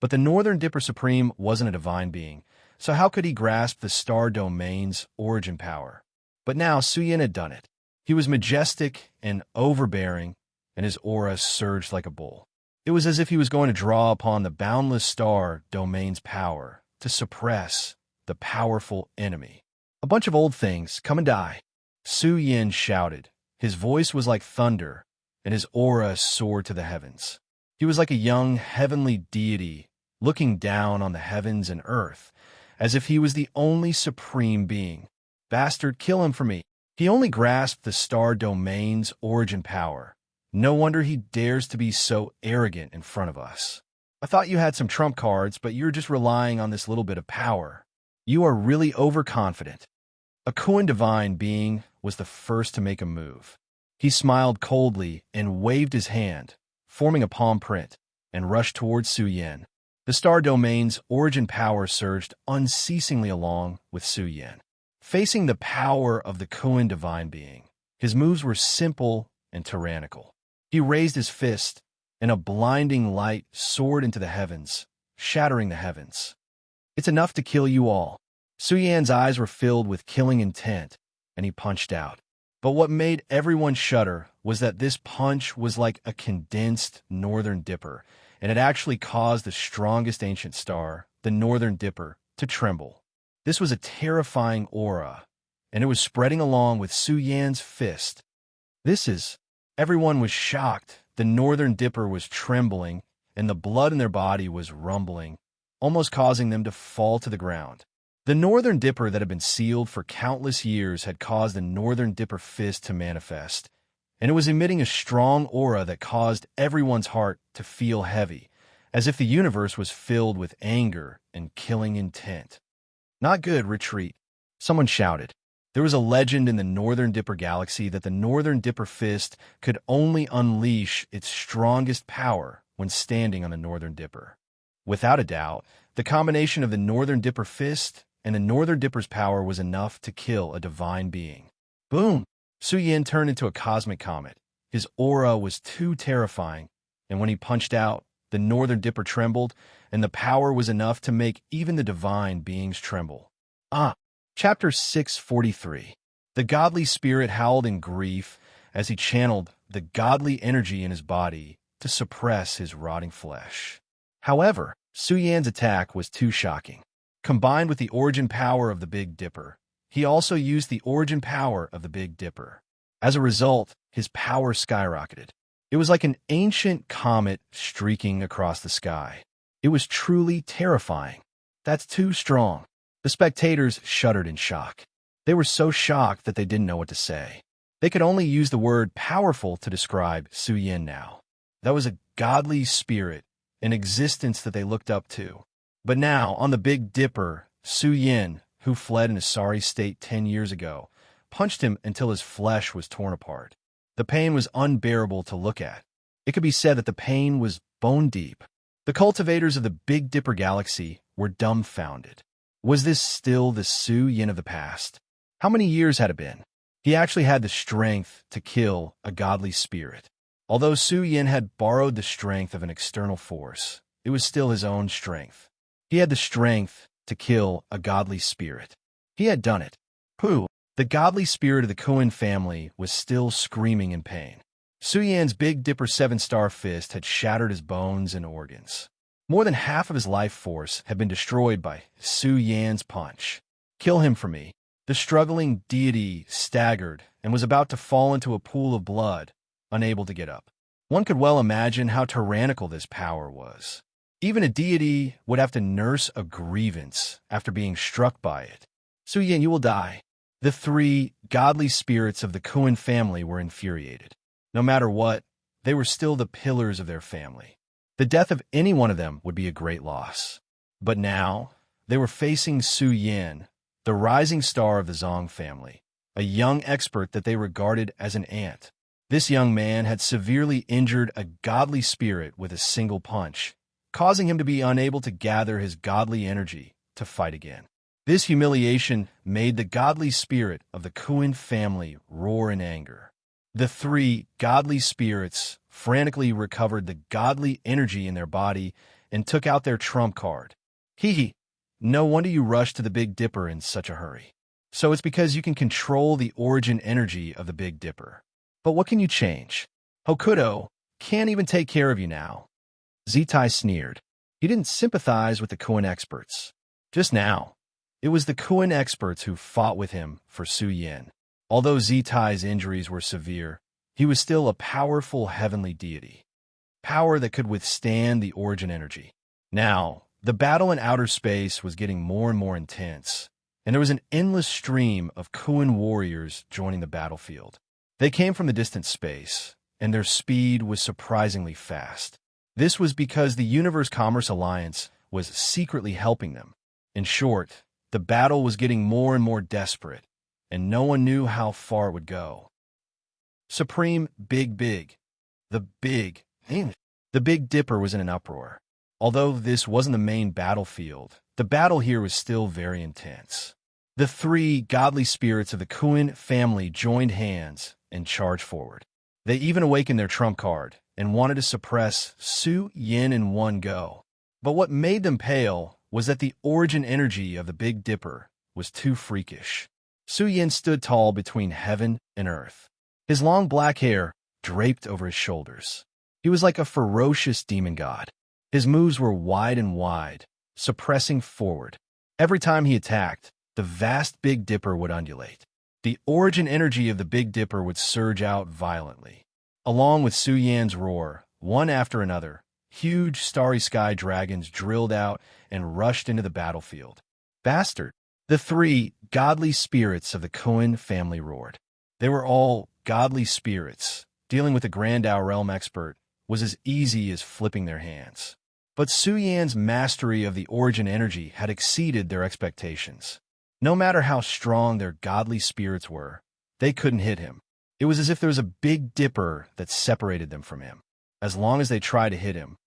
but the Northern Dipper Supreme wasn't a divine being, so how could he grasp the star domain's origin power? But now Su Yan had done it. He was majestic and overbearing, and his aura surged like a bull. It was as if he was going to draw upon the boundless star domain's power to suppress the powerful enemy. A bunch of old things, come and die. Su Yin shouted. His voice was like thunder, and his aura soared to the heavens. He was like a young heavenly deity looking down on the heavens and earth, as if he was the only supreme being. Bastard, kill him for me. He only grasped the star domain's origin power. No wonder he dares to be so arrogant in front of us. I thought you had some trump cards, but you're just relying on this little bit of power. You are really overconfident. A Kuan divine being was the first to make a move. He smiled coldly and waved his hand, forming a palm print, and rushed towards Su Yin. The star domain's origin power surged unceasingly along with Su Yin. Facing the power of the Kuan divine being, his moves were simple and tyrannical. He raised his fist, and a blinding light soared into the heavens, shattering the heavens. It's enough to kill you all. Su Yan's eyes were filled with killing intent, and he punched out. But what made everyone shudder was that this punch was like a condensed Northern Dipper, and it actually caused the strongest ancient star, the Northern Dipper, to tremble. This was a terrifying aura, and it was spreading along with Su Yan's fist. Everyone was shocked. The Northern Dipper was trembling, and the blood in their body was rumbling, almost causing them to fall to the ground. The Northern Dipper that had been sealed for countless years had caused the Northern Dipper fist to manifest, and it was emitting a strong aura that caused everyone's heart to feel heavy, as if the universe was filled with anger and killing intent. Not good, retreat, someone shouted. There was a legend in the Northern Dipper galaxy that the Northern Dipper fist could only unleash its strongest power when standing on the Northern Dipper. Without a doubt, the combination of the Northern Dipper fist and the Northern Dipper's power was enough to kill a divine being. Boom! Su Yin turned into a cosmic comet. His aura was too terrifying, and when he punched out, the Northern Dipper trembled, and the power was enough to make even the divine beings tremble. Chapter 643. The godly spirit howled in grief as he channeled the godly energy in his body to suppress his rotting flesh. However, Su Yan's attack was too shocking. Combined with the origin power of the Big Dipper, he also used the origin power of the Big Dipper. As a result, his power skyrocketed. It was like an ancient comet streaking across the sky. It was truly terrifying. That's too strong. The spectators shuddered in shock. They were so shocked that they didn't know what to say. They could only use the word powerful to describe Su Yin now. That was a godly spirit, an existence that they looked up to. But now, on the Big Dipper, Su Yin, who fled in a sorry state 10 years ago, punched him until his flesh was torn apart. The pain was unbearable to look at. It could be said that the pain was bone deep. The cultivators of the Big Dipper galaxy were dumbfounded. Was this still the Su Yin of the past? How many years had it been? He actually had the strength to kill a godly spirit. Although Su Yin had borrowed the strength of an external force, it was still his own strength. He had the strength to kill a godly spirit. He had done it. Pooh! The godly spirit of the Kuan family was still screaming in pain. Su Yan's Big Dipper 7-star fist had shattered his bones and organs. More than half of his life force had been destroyed by Su Yan's punch. Kill him for me. The struggling deity staggered and was about to fall into a pool of blood, unable to get up. One could well imagine how tyrannical this power was. Even a deity would have to nurse a grievance after being struck by it. Su Yin, you will die. The 3 godly spirits of the Kuan family were infuriated. No matter what, they were still the pillars of their family. The death of any one of them would be a great loss. But now, they were facing Su Yin, the rising star of the Zong family, a young expert that they regarded as an ant. This young man had severely injured a godly spirit with a single punch, causing him to be unable to gather his godly energy to fight again. This humiliation made the godly spirit of the Kuan family roar in anger. The 3 godly spirits frantically recovered the godly energy in their body and took out their trump card. Hee. No wonder you rushed to the Big Dipper in such a hurry. So it's because you can control the origin energy of the Big Dipper. But what can you change? Hokuto can't even take care of you now. Zitai sneered. He didn't sympathize with the Kuan experts. Just now, it was the Kuan experts who fought with him for Su Yin. Although Zitai's injuries were severe, he was still a powerful heavenly deity. Power that could withstand the origin energy. Now, the battle in outer space was getting more and more intense, and there was an endless stream of Kuan warriors joining the battlefield. They came from the distant space, and their speed was surprisingly fast. This was because the Universe Commerce Alliance was secretly helping them. In short, the battle was getting more and more desperate, and no one knew how far it would go. Supreme Big. The Big Dipper was in an uproar. Although this wasn't the main battlefield, the battle here was still very intense. The three godly spirits of the Kuan family joined hands and charged forward. They even awakened their trump card and wanted to suppress Su Yin in one go. But what made them pale was that the origin energy of the Big Dipper was too freakish. Su Yin stood tall between heaven and earth. His long black hair draped over his shoulders. He was like a ferocious demon god. His moves were wide, suppressing forward. Every time he attacked, the vast Big Dipper would undulate. The origin energy of the Big Dipper would surge out violently. Along with Su Yan's roar, one after another, huge starry sky dragons drilled out and rushed into the battlefield. Bastard! The three godly spirits of the Kuan family roared. They were all godly spirits. Dealing with the Grand Ao Realm expert was as easy as flipping their hands. But Su Yan's mastery of the origin energy had exceeded their expectations. No matter how strong their godly spirits were, they couldn't hit him. It was as if there was a Big Dipper that separated them from him. As long as they tried to hit him,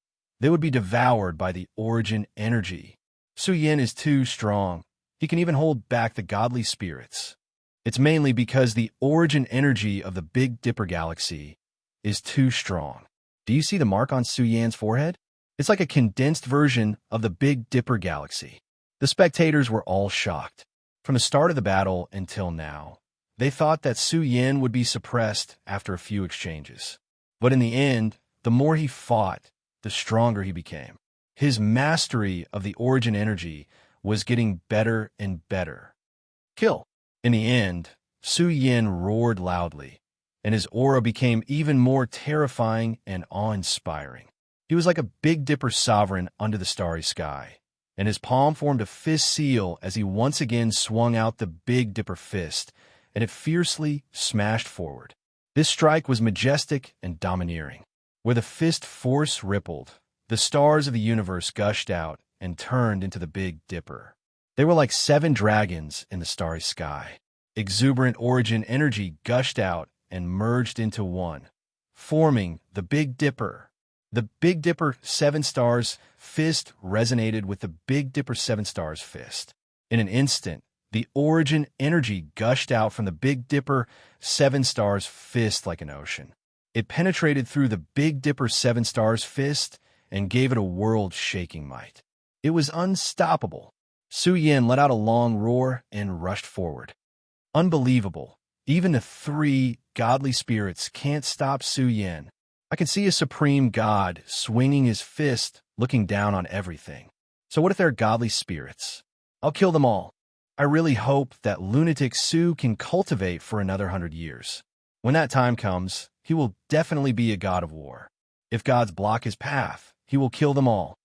they would be devoured by the origin energy. Su Yin is too strong. He can even hold back the godly spirits. It's mainly because the origin energy of the Big Dipper galaxy is too strong. Do you see the mark on Su Yan's forehead? It's like a condensed version of the Big Dipper galaxy. The spectators were all shocked. From the start of the battle until now, they thought that Su Yin would be suppressed after a few exchanges. But in the end, the more he fought, the stronger he became. His mastery of the origin energy was getting better and better. Kill! In the end, Su Yin roared loudly, and his aura became even more terrifying and awe-inspiring. He was like a Big Dipper sovereign under the starry sky, and his palm formed a fist seal as he once again swung out the Big Dipper fist, and it fiercely smashed forward. This strike was majestic and domineering. Where the fist force rippled, the stars of the universe gushed out and turned into the Big Dipper. They were like 7 dragons in the starry sky. Exuberant origin energy gushed out and merged into one, forming the Big Dipper. The Big Dipper 7 stars fist resonated with the Big Dipper 7 stars fist. In an instant, the origin energy gushed out from the Big Dipper 7 stars fist like an ocean. It penetrated through the Big Dipper 7 stars fist and gave it a world-shaking might. It was unstoppable. Su Yin let out a long roar and rushed forward. Unbelievable. Even the 3 godly spirits can't stop Su Yin. I can see a supreme god swinging his fist, looking down on everything. So what if they're godly spirits? I'll kill them all. I really hope that lunatic Su can cultivate for another 100 years. When that time comes, he will definitely be a god of war. If gods block his path, he will kill them all.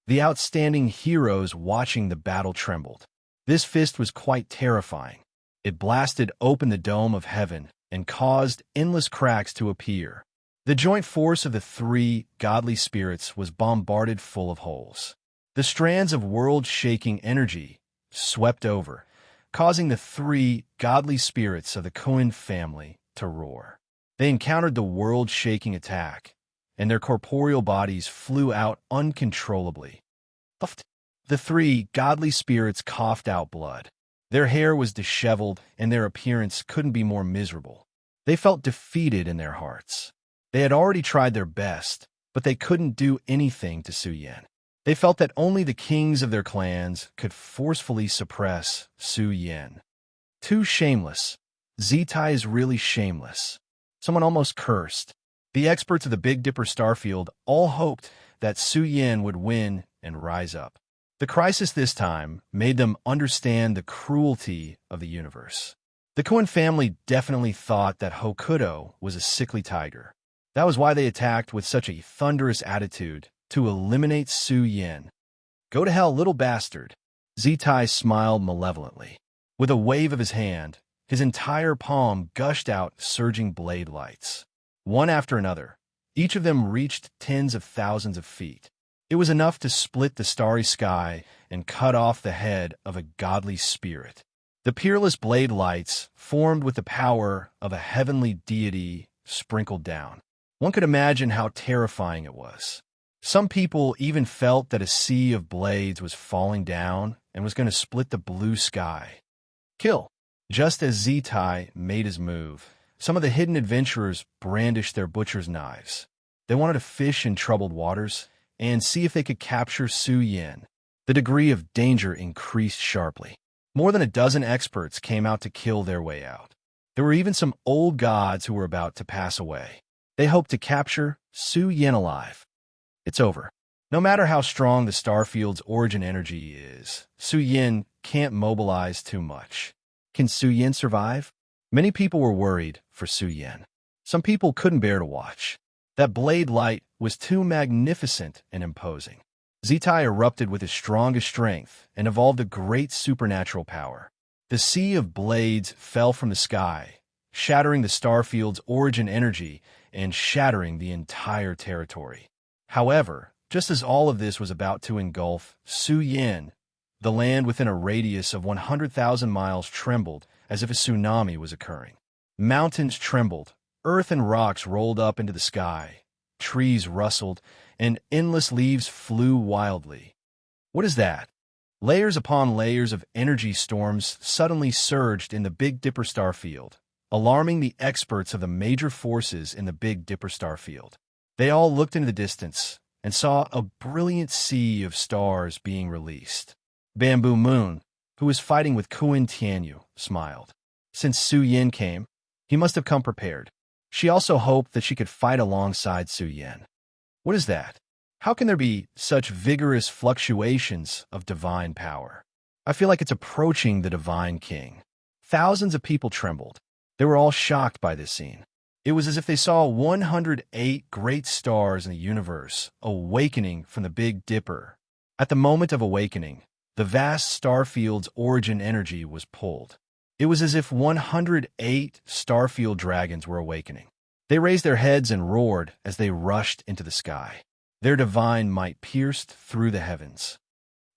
The outstanding heroes watching the battle trembled. This fist was quite terrifying. It blasted open the dome of heaven and caused endless cracks to appear. The joint force of the 3 godly spirits was bombarded full of holes. The strands of world-shaking energy swept over, causing the 3 godly spirits of the Kuan family to roar. They encountered the world-shaking attack, and their corporeal bodies flew out uncontrollably. The 3 godly spirits coughed out blood. Their hair was disheveled, and their appearance couldn't be more miserable. They felt defeated in their hearts. They had already tried their best, but they couldn't do anything to Su Yin. They felt that only the kings of their clans could forcefully suppress Su Yin. Too shameless. Zitai is really shameless. Someone almost cursed. The experts of the Big Dipper Starfield all hoped that Su Yin would win and rise up. The crisis this time made them understand the cruelty of the universe. The Koen family definitely thought that Hokuto was a sickly tiger. That was why they attacked with such a thunderous attitude to eliminate Su Yin. "Go to hell, little bastard." Zitai smiled malevolently. With a wave of his hand, his entire palm gushed out surging blade lights. One after another, each of them reached tens of thousands of feet. It was enough to split the starry sky and cut off the head of a godly spirit. The peerless blade lights, formed with the power of a heavenly deity, sprinkled down. One could imagine how terrifying it was. Some people even felt that a sea of blades was falling down and was going to split the blue sky. Kill! Just as Zitai made his move, some of the hidden adventurers brandished their butcher's knives. They wanted to fish in troubled waters and see if they could capture Su Yin. The degree of danger increased sharply. More than a dozen experts came out to kill their way out. There were even some old gods who were about to pass away. They hoped to capture Su Yin alive. It's over. No matter how strong the starfield's origin energy is, Su Yin can't mobilize too much. Can Su Yin survive? Many people were worried for Su Yin. Some people couldn't bear to watch. That blade light was too magnificent and imposing. Zitai erupted with his strongest strength and evolved a great supernatural power. The sea of blades fell from the sky, shattering the starfield's origin energy and shattering the entire territory. However, just as all of this was about to engulf Su Yin, the land within a radius of 100,000 miles trembled as if a tsunami was occurring. Mountains trembled, earth and rocks rolled up into the sky, trees rustled, and endless leaves flew wildly. What is that? Layers upon layers of energy storms suddenly surged in the Big Dipper star field, alarming the experts of the major forces in the Big Dipper star field. They all looked into the distance and saw a brilliant sea of stars being released. Bamboo Moon, who was fighting with Koen Tianyu, smiled. Since Su Yin came, he must have come prepared. She also hoped that she could fight alongside Su Yin. What is that? How can there be such vigorous fluctuations of divine power? I feel like it's approaching the divine king. Thousands of people trembled. They were all shocked by this scene. It was as if they saw 108 great stars in the universe awakening from the Big Dipper. At the moment of awakening, the vast starfield's origin energy was pulled. It was as if 108 starfield dragons were awakening. They raised their heads and roared as they rushed into the sky. Their divine might pierced through the heavens.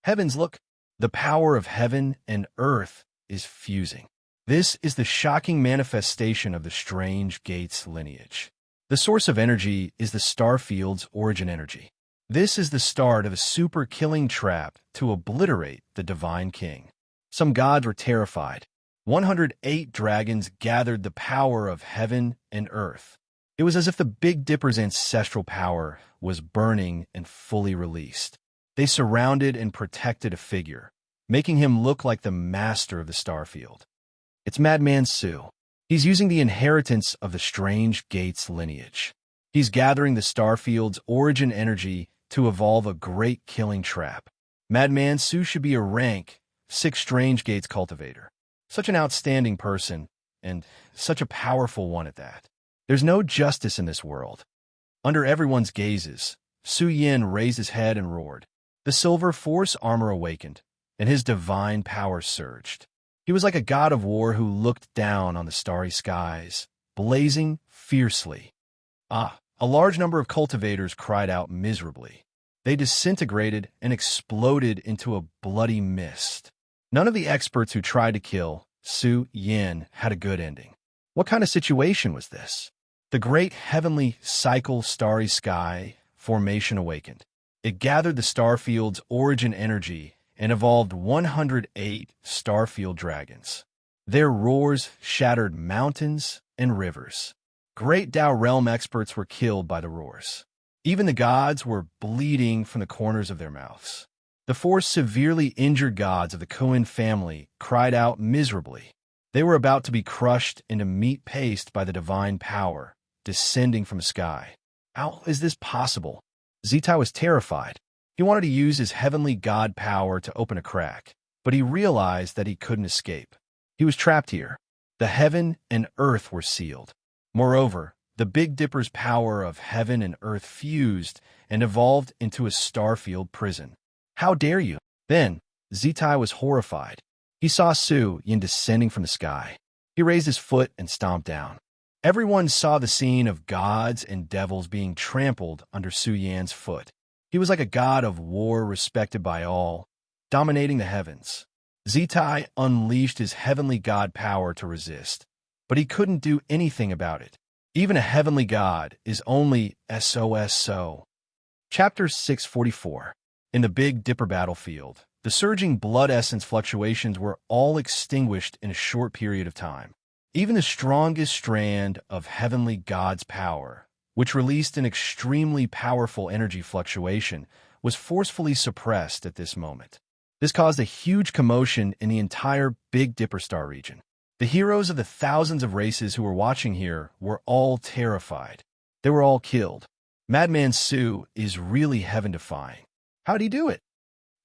Heavens, look! The power of heaven and earth is fusing. This is the shocking manifestation of the Strange Gates lineage. The source of energy is the starfield's origin energy. This is the start of a super-killing trap to obliterate the Divine King. Some gods were terrified. 108 dragons gathered the power of heaven and earth. It was as if the Big Dipper's ancestral power was burning and fully released. They surrounded and protected a figure, making him look like the master of the starfield. It's Madman Su. He's using the inheritance of the Strange Gates lineage. He's gathering the starfield's origin energy to evolve a great killing trap. Madman Su should be a rank 6 Strange Gates cultivator. Such an outstanding person, and such a powerful one at that. There's no justice in this world. Under everyone's gazes, Su Yin raised his head and roared. The silver force armor awakened, and his divine power surged. He was like a god of war who looked down on the starry skies, blazing fiercely. A large number of cultivators cried out miserably. They disintegrated and exploded into a bloody mist. None of the experts who tried to kill Su Yin had a good ending. What kind of situation was this? The great heavenly cycle starry sky formation awakened. It gathered the starfield's origin energy and evolved 108 starfield dragons. Their roars shattered mountains and rivers. Great Dao realm experts were killed by the roars. Even the gods were bleeding from the corners of their mouths. The 4 severely injured gods of the Koen family cried out miserably. They were about to be crushed into meat paste by the divine power descending from the sky. How is this possible? Zitai was terrified. He wanted to use his heavenly god power to open a crack, but he realized that he couldn't escape. He was trapped here. The heaven and earth were sealed. Moreover, the Big Dipper's power of heaven and earth fused and evolved into a star-filled prison. How dare you? Then, Zitai was horrified. He saw Su Yin descending from the sky. He raised his foot and stomped down. Everyone saw the scene of gods and devils being trampled under Su Yan's foot. He was like a god of war respected by all, dominating the heavens. Zitai unleashed his heavenly god power to resist, but he couldn't do anything about it. Even a heavenly god is only SOS. Chapter 644. In the Big Dipper battlefield, the surging blood essence fluctuations were all extinguished in a short period of time. Even the strongest strand of heavenly god's power, which released an extremely powerful energy fluctuation, was forcefully suppressed at this moment. This caused a huge commotion in the entire Big Dipper star region. The heroes of the thousands of races who were watching here were all terrified. They were all killed. Madman Su is really heaven-defying. How'd he do it?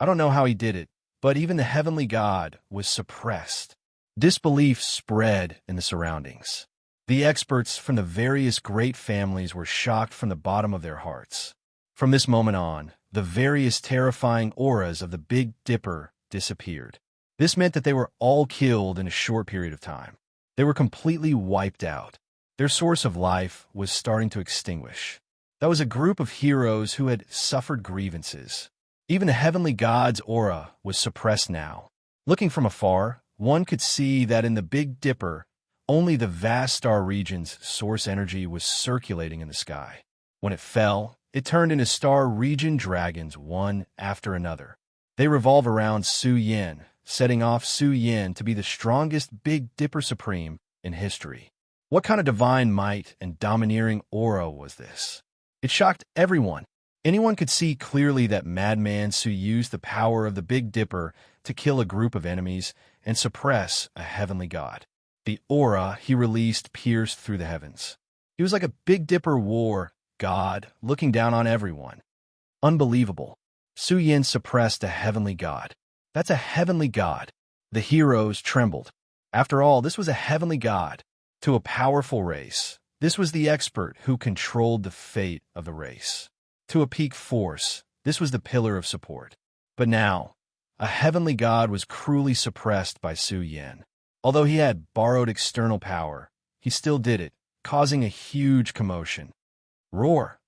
I don't know how he did it, but even the heavenly god was suppressed. Disbelief spread in the surroundings. The experts from the various great families were shocked from the bottom of their hearts. From this moment on, the various terrifying auras of the Big Dipper disappeared. This meant that they were all killed in a short period of time. They were completely wiped out. Their source of life was starting to extinguish. That was a group of heroes who had suffered grievances. Even the heavenly god's aura was suppressed now. Looking from afar, one could see that in the Big Dipper, only the vast star region's source energy was circulating in the sky. When it fell, it turned into star region dragons one after another. They revolve around Su Yin, setting off Su Yin to be the strongest Big Dipper Supreme in history. What kind of divine might and domineering aura was this? It shocked everyone. Anyone could see clearly that Madman Su used the power of the Big Dipper to kill a group of enemies and suppress a heavenly god. The aura he released pierced through the heavens. He was like a Big Dipper war god looking down on everyone. Unbelievable. Su Yin suppressed a heavenly god. That's a heavenly god. The heroes trembled. After all, this was a heavenly god. To a powerful race, this was the expert who controlled the fate of the race. To a peak force, this was the pillar of support. But now, a heavenly god was cruelly suppressed by Su Yin. Although he had borrowed external power, he still did it, causing a huge commotion. Roar!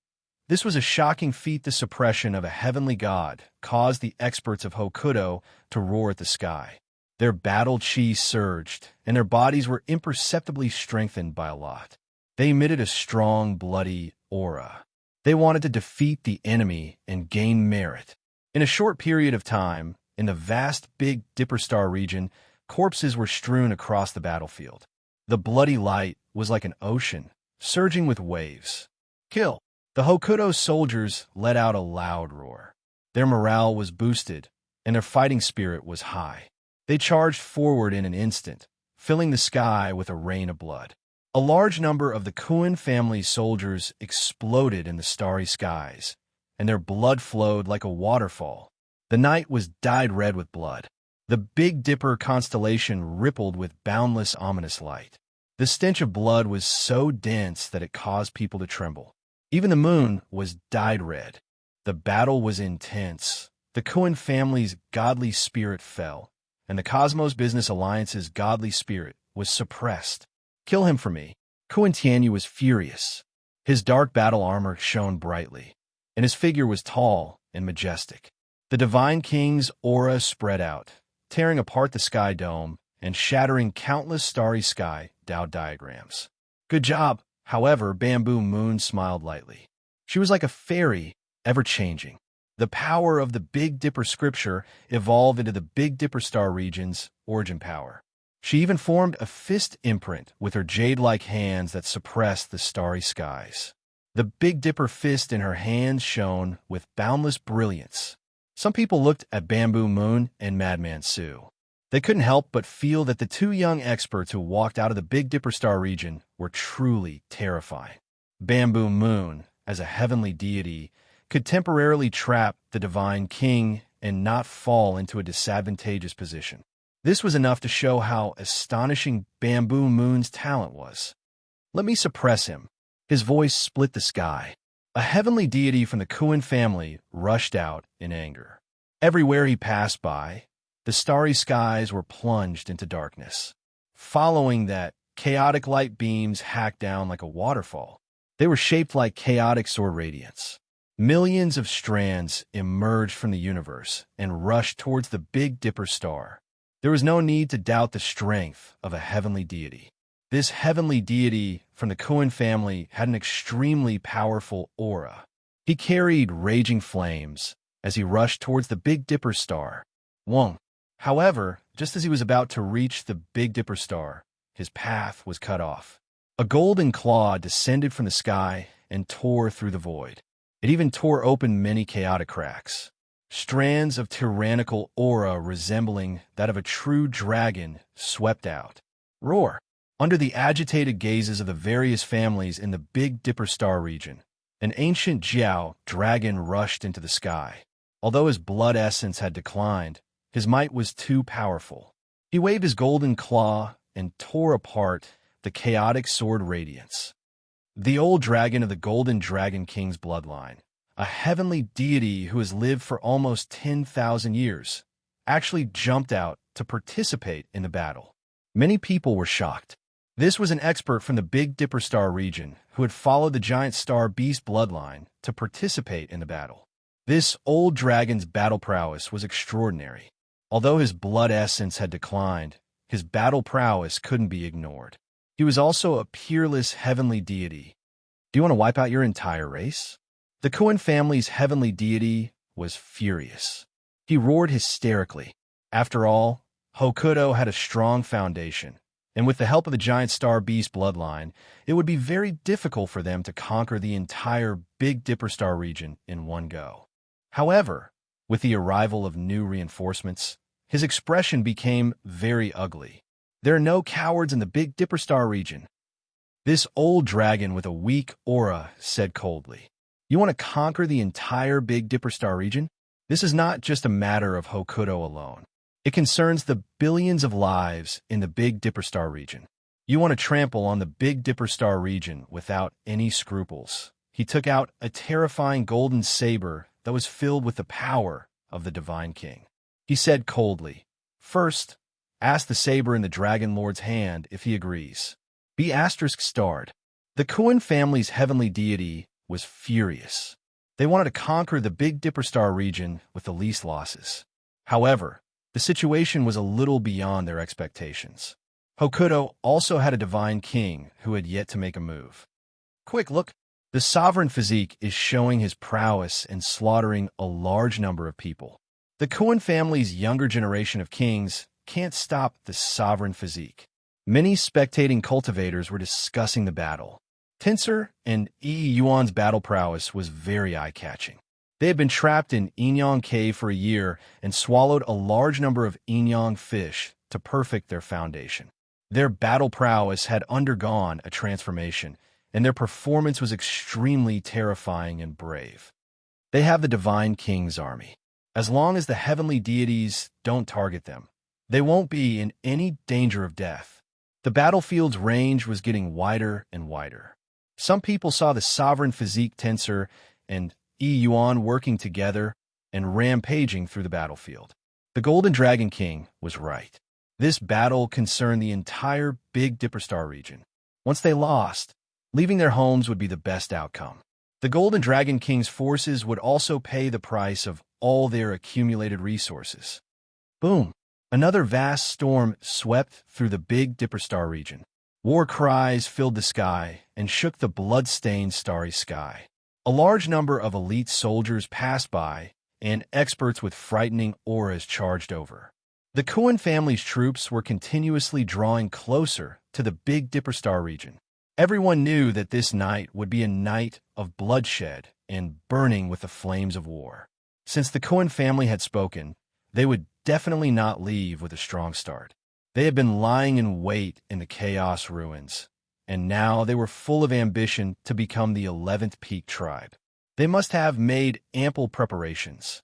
This was a shocking feat. The suppression of a heavenly god caused the experts of Hokuto to roar at the sky. Their battle chi surged, and their bodies were imperceptibly strengthened by a lot. They emitted a strong, bloody aura. They wanted to defeat the enemy and gain merit. In a short period of time, in the vast Big Dipper star region, corpses were strewn across the battlefield. The bloody light was like an ocean, surging with waves. Kill! The Hokuto soldiers let out a loud roar. Their morale was boosted, and their fighting spirit was high. They charged forward in an instant, filling the sky with a rain of blood. A large number of the Kuan family's soldiers exploded in the starry skies, and their blood flowed like a waterfall. The night was dyed red with blood. The Big Dipper constellation rippled with boundless ominous light. The stench of blood was so dense that it caused people to tremble. Even the moon was dyed red. The battle was intense. The Kuan family's godly spirit fell, and the Cosmos Business Alliance's godly spirit was suppressed. Kill him for me. Kuan Tianyu was furious. His dark battle armor shone brightly, and his figure was tall and majestic. The Divine King's aura spread out, tearing apart the sky dome and shattering countless starry sky Tao diagrams. Good job. However, Bamboo Moon smiled lightly. She was like a fairy, ever-changing. The power of the Big Dipper scripture evolved into the Big Dipper star region's origin power. She even formed a fist imprint with her jade-like hands that suppressed the starry skies. The Big Dipper fist in her hands shone with boundless brilliance. Some people looked at Bamboo Moon and Madman Su. They couldn't help but feel that the two young experts who walked out of the Big Dipper star region were truly terrifying. Bamboo Moon, as a heavenly deity, could temporarily trap the divine king and not fall into a disadvantageous position. This was enough to show how astonishing Bamboo Moon's talent was. "Let me suppress him." His voice split the sky. A heavenly deity from the Kuan family rushed out in anger. Everywhere he passed by, the starry skies were plunged into darkness. Following that, chaotic light beams hacked down like a waterfall. They were shaped like chaotic sword radiance. Millions of strands emerged from the universe and rushed towards the Big Dipper star. There was no need to doubt the strength of a heavenly deity. This heavenly deity from the Kuan family had an extremely powerful aura. He carried raging flames as he rushed towards the Big Dipper star. Wong. However, just as he was about to reach the Big Dipper star, his path was cut off. A golden claw descended from the sky and tore through the void. It even tore open many chaotic cracks. Strands of tyrannical aura resembling that of a true dragon swept out. Roar! Under the agitated gazes of the various families in the Big Dipper star region, an ancient Jiao dragon rushed into the sky. Although his blood essence had declined, his might was too powerful. He waved his golden claw and tore apart the chaotic sword radiance. The old dragon of the Golden Dragon King's bloodline, a heavenly deity who has lived for almost 10,000 years, actually jumped out to participate in the battle. Many people were shocked. This was an expert from the Big Dipper star region who had followed the giant star beast bloodline to participate in the battle. This old dragon's battle prowess was extraordinary. Although his blood essence had declined, his battle prowess couldn't be ignored. He was also a peerless heavenly deity. Do you want to wipe out your entire race? The Kuan family's heavenly deity was furious. He roared hysterically. After all, Hokuto had a strong foundation, and with the help of the giant star beast bloodline, it would be very difficult for them to conquer the entire Big Dipper star region in one go. However, with the arrival of new reinforcements, his expression became very ugly. "There are no cowards in the Big Dipper star region." This old dragon with a weak aura said coldly, "You want to conquer the entire Big Dipper star region? This is not just a matter of Hokuto alone. It concerns the billions of lives in the Big Dipper star region. You want to trample on the Big Dipper star region without any scruples." He took out a terrifying golden saber that was filled with the power of the Divine King. He said coldly, "First, ask the saber in the Dragon Lord's hand if he agrees." Be **starred. The Kuan family's heavenly deity was furious. They wanted to conquer the Big Dipper star region with the least losses. However, the situation was a little beyond their expectations. Hokuto also had a divine king who had yet to make a move. Quick look! The sovereign physique is showing his prowess and slaughtering a large number of people. The Kuan family's younger generation of kings can't stop the sovereign physique. Many spectating cultivators were discussing the battle. Tensor and Yuan's battle prowess was very eye-catching. They had been trapped in Inyang Cave for a year and swallowed a large number of Inyang fish to perfect their foundation. Their battle prowess had undergone a transformation, and their performance was extremely terrifying and brave. They have the Divine King's army. As long as the heavenly deities don't target them, they won't be in any danger of death. The battlefield's range was getting wider and wider. Some people saw the sovereign physique Tensor and Yuan working together and rampaging through the battlefield. The Golden Dragon King was right. This battle concerned the entire Big Dipper star region. Once they lost, leaving their homes would be the best outcome. The Golden Dragon King's forces would also pay the price of all their accumulated resources. Boom! Another vast storm swept through the Big Dipper star region. War cries filled the sky and shook the blood-stained starry sky. A large number of elite soldiers passed by, and experts with frightening auras charged over. The Kuan family's troops were continuously drawing closer to the Big Dipper star region. Everyone knew that this night would be a night of bloodshed and burning with the flames of war. Since the Kuan family had spoken, they would definitely not leave with a strong start. They had been lying in wait in the Chaos Ruins, and now they were full of ambition to become the 11th Peak tribe. They must have made ample preparations.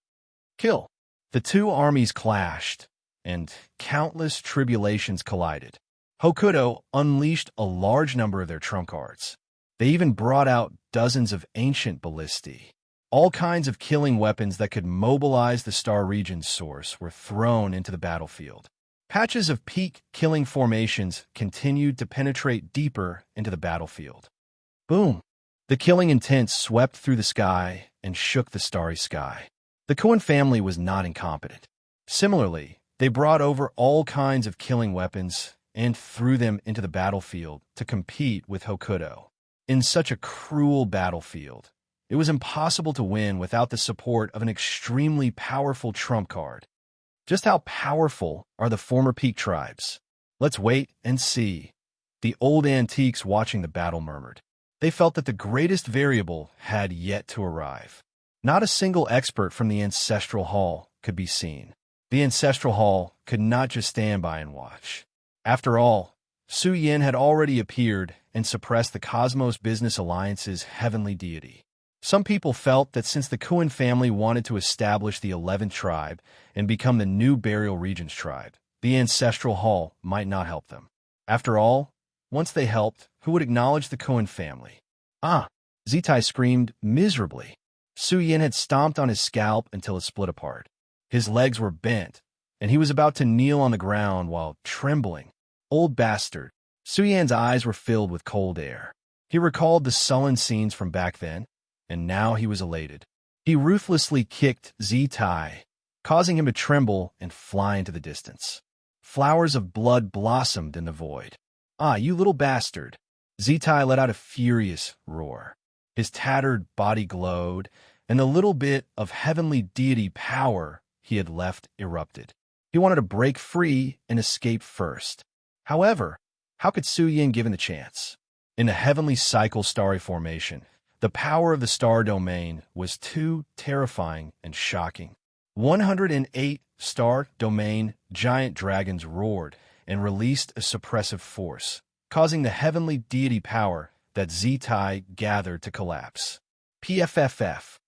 Kill. The two armies clashed, and countless tribulations collided. Hokuto unleashed a large number of their trump cards. They even brought out dozens of ancient ballistae. All kinds of killing weapons that could mobilize the Star Region's source were thrown into the battlefield. Patches of peak killing formations continued to penetrate deeper into the battlefield. Boom! The killing intent swept through the sky and shook the starry sky. The Cohen family was not incompetent. Similarly, they brought over all kinds of killing weapons and threw them into the battlefield to compete with Hokuto. In such a cruel battlefield, it was impossible to win without the support of an extremely powerful trump card. Just how powerful are the former peak tribes? Let's wait and see. The old antiques watching the battle murmured. They felt that the greatest variable had yet to arrive. Not a single expert from the Ancestral Hall could be seen. The Ancestral Hall could not just stand by and watch. After all, Su Yin had already appeared and suppressed the Cosmos Business Alliance's heavenly deity. Some people felt that since the Cohen family wanted to establish the 11th tribe and become the new Burial Regions tribe, the Ancestral Hall might not help them. After all, once they helped, who would acknowledge the Cohen family? Zitai screamed miserably. Su Yin had stomped on his scalp until it split apart. His legs were bent, and he was about to kneel on the ground while trembling. Old bastard. Su Yan's eyes were filled with cold air. He recalled the sullen scenes from back then, and now he was elated. He ruthlessly kicked Zitai, causing him to tremble and fly into the distance. Flowers of blood blossomed in the void. You little bastard. Zitai let out a furious roar. His tattered body glowed, and the little bit of heavenly deity power he had left erupted. He wanted to break free and escape first. However, how could Su Yin given the chance? In the heavenly cycle starry formation, the power of the star domain was too terrifying and shocking. 108 star domain giant dragons roared and released a suppressive force, causing the heavenly deity power that Zitai gathered to collapse. PFFF.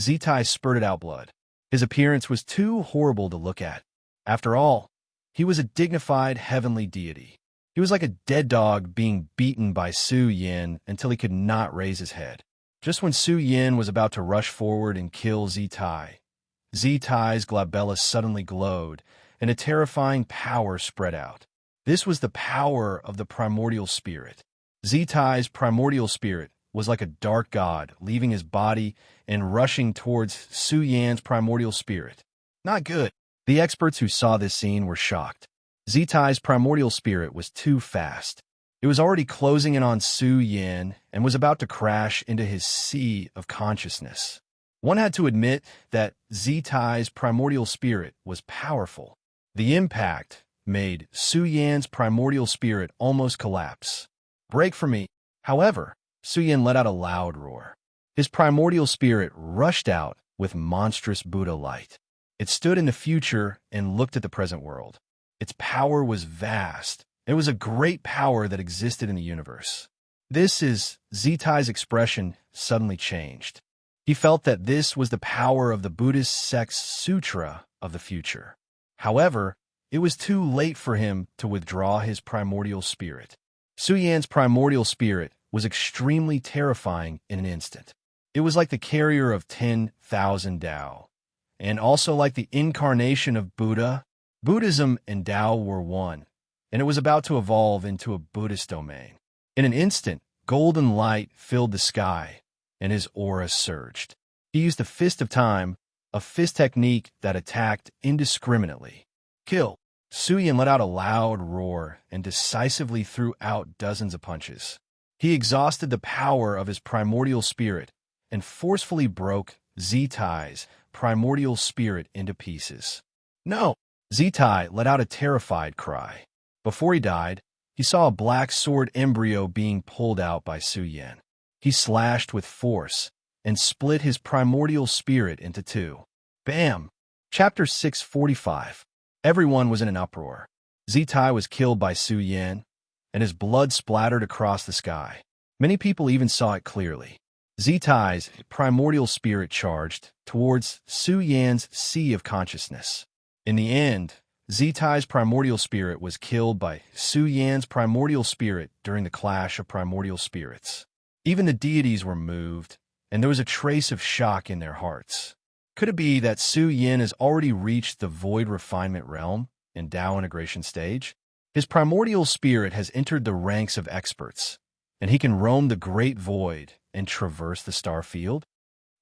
Zitai spurted out blood. His appearance was too horrible to look at. After all, he was a dignified heavenly deity. He was like a dead dog being beaten by Su Yin until he could not raise his head. Just when Su Yin was about to rush forward and kill Zitai's glabella suddenly glowed, and a terrifying power spread out. This was the power of the primordial spirit. Zitai's primordial spirit was like a dark god leaving his body and rushing towards Su Yan's primordial spirit. Not good. The experts who saw this scene were shocked. Zitai's primordial spirit was too fast. It was already closing in on Su Yin and was about to crash into his sea of consciousness. One had to admit that Zitai's primordial spirit was powerful. The impact made Su Yan's primordial spirit almost collapse. Break for me. However, Su Yin let out a loud roar. His primordial spirit rushed out with monstrous Buddha light. It stood in the future and looked at the present world. Its power was vast. It was a great power that existed in the universe. Zitai's expression suddenly changed. He felt that this was the power of the Buddhist sex sutra of the future. However, it was too late for him to withdraw his primordial spirit. Su Yan's primordial spirit was extremely terrifying in an instant. It was like the carrier of 10,000 Tao, and also like the incarnation of Buddha. Buddhism and Tao were one, and it was about to evolve into a Buddhist domain. In an instant, golden light filled the sky, and his aura surged. He used the Fist of Time, a fist technique that attacked indiscriminately. Kill. Su Yin let out a loud roar and decisively threw out dozens of punches. He exhausted the power of his primordial spirit and forcefully broke Zitai's primordial spirit into pieces. No! Zitai let out a terrified cry. Before he died, he saw a black sword embryo being pulled out by Su Yin. He slashed with force and split his primordial spirit into two. Bam! Chapter 645. Everyone was in an uproar. Zitai was killed by Su Yin, and his blood splattered across the sky. Many people even saw it clearly. Zitai's primordial spirit charged towards Su Yan's sea of consciousness. In the end, Zitai's primordial spirit was killed by Su Yan's primordial spirit during the clash of primordial spirits. Even the deities were moved, and there was a trace of shock in their hearts. Could it be that Su Yan has already reached the void refinement realm in Tao integration stage? His primordial spirit has entered the ranks of experts, and he can roam the great void and traverse the star field?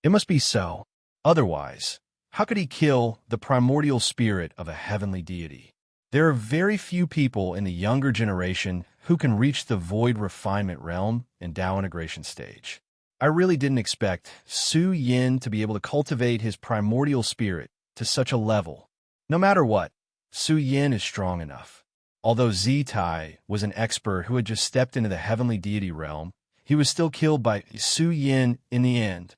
It must be so. Otherwise, how could he kill the primordial spirit of a heavenly deity? There are very few people in the younger generation who can reach the void refinement realm in Tao integration stage. I really didn't expect Su Yan to be able to cultivate his primordial spirit to such a level. No matter what, Su Yan is strong enough. Although Zitai was an expert who had just stepped into the heavenly deity realm, he was still killed by Su Yan in the end.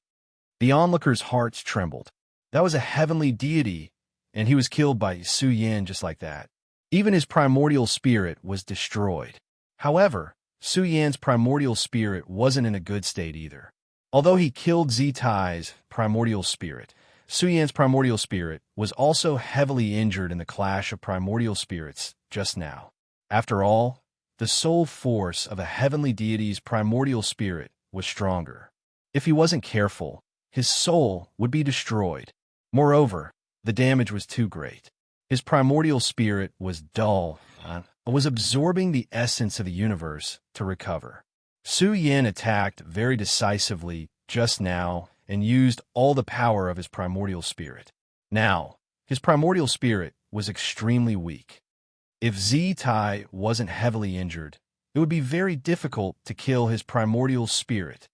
The onlookers' hearts trembled. That was a heavenly deity, and he was killed by Su Yan just like that. Even his primordial spirit was destroyed. However, Su Yan's primordial spirit wasn't in a good state either. Although he killed Zitai's primordial spirit, Su Yan's primordial spirit was also heavily injured in the clash of primordial spirits just now. After all, the soul force of a heavenly deity's primordial spirit was stronger. If he wasn't careful, his soul would be destroyed. Moreover, the damage was too great. His primordial spirit was dull and was absorbing the essence of the universe to recover. Su Yan attacked very decisively just now and used all the power of his primordial spirit. Now, his primordial spirit was extremely weak. If Zitai wasn't heavily injured, it would be very difficult to kill his primordial spirit.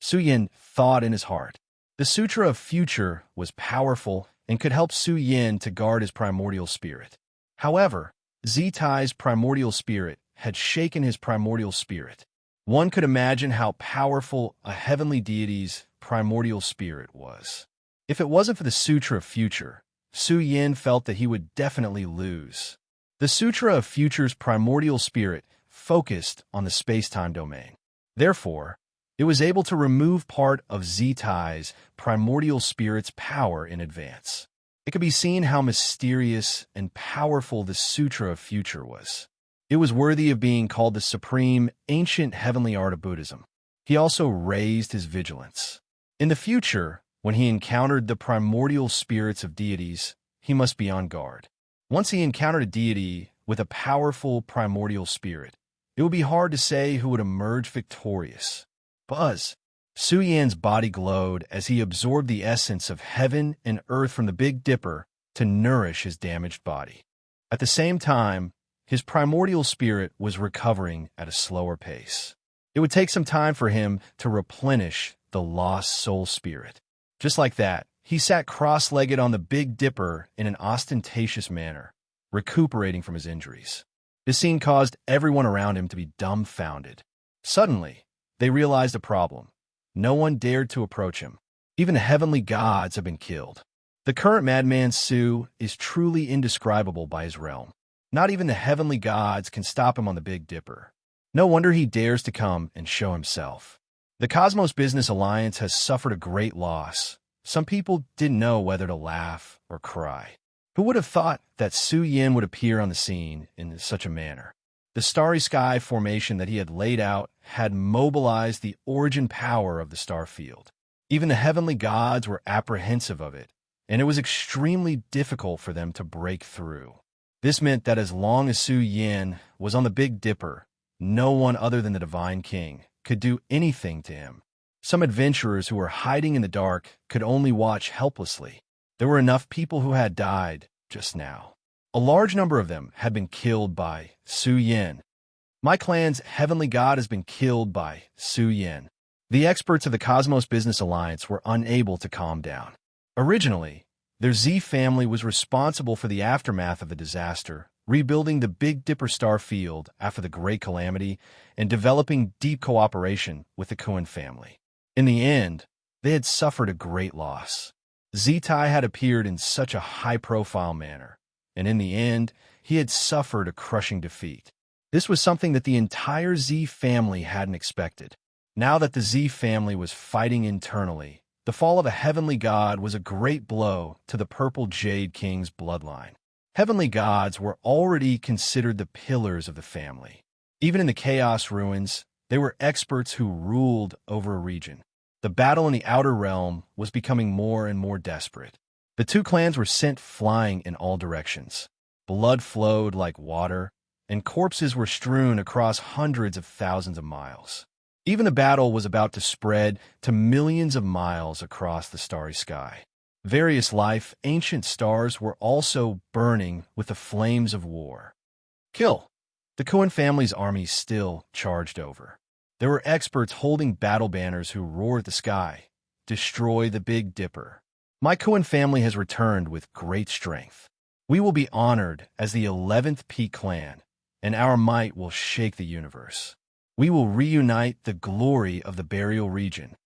Su Yan thought in his heart. The Sutra of Future was powerful and could help Su Yan to guard his primordial spirit. However, Zitai's primordial spirit had shaken his primordial spirit. One could imagine how powerful a heavenly deity's primordial spirit was. If it wasn't for the Sutra of Future, Su Yan felt that he would definitely lose. The Sutra of Future's primordial spirit focused on the space-time domain. Therefore, it was able to remove part of Zitai's primordial spirit's power in advance. It could be seen how mysterious and powerful the Sutra of Future was. It was worthy of being called the supreme, ancient heavenly art of Buddhism. He also raised his vigilance. In the future, when he encountered the primordial spirits of deities, he must be on guard. Once he encountered a deity with a powerful primordial spirit, it would be hard to say who would emerge victorious. Buzz. Su Yan's body glowed as he absorbed the essence of heaven and earth from the Big Dipper to nourish his damaged body. At the same time, his primordial spirit was recovering at a slower pace. It would take some time for him to replenish the lost soul spirit. Just like that, he sat cross-legged on the Big Dipper in an ostentatious manner, recuperating from his injuries. This scene caused everyone around him to be dumbfounded. Suddenly, they realized a problem. No one dared to approach him. Even the heavenly gods have been killed. The current madman Su is truly indescribable by his realm. Not even the heavenly gods can stop him on the Big Dipper. No wonder he dares to come and show himself. The Cosmos Business Alliance has suffered a great loss. Some people didn't know whether to laugh or cry. Who would have thought that Su Yan would appear on the scene in such a manner? The starry sky formation that he had laid out had mobilized the origin power of the star field. Even the heavenly gods were apprehensive of it, and it was extremely difficult for them to break through. This meant that as long as Su Yan was on the Big Dipper, no one other than the Divine King could do anything to him. Some adventurers who were hiding in the dark could only watch helplessly. There were enough people who had died just now. A large number of them had been killed by Su Yan. My clan's heavenly god has been killed by Su Yan. The experts of the Cosmos Business Alliance were unable to calm down. Originally, their Z family was responsible for the aftermath of the disaster, rebuilding the Big Dipper star field after the Great Calamity and developing deep cooperation with the Kuan family. In the end, they had suffered a great loss. Zitai had appeared in such a high-profile manner, and in the end, he had suffered a crushing defeat. This was something that the entire Z family hadn't expected. Now that the Z family was fighting internally, the fall of a heavenly god was a great blow to the Purple Jade King's bloodline. Heavenly gods were already considered the pillars of the family. Even in the Chaos Ruins, they were experts who ruled over a region. The battle in the Outer Realm was becoming more and more desperate. The two clans were sent flying in all directions. Blood flowed like water, and corpses were strewn across hundreds of thousands of miles. Even the battle was about to spread to millions of miles across the starry sky. Various ancient stars were also burning with the flames of war. Kill! The Cohen family's army still charged over. There were experts holding battle banners who roared at the sky. Destroy the Big Dipper. My Cohen family has returned with great strength. We will be honored as the 11th Peak clan, and our might will shake the universe. We will reunite the glory of the burial region.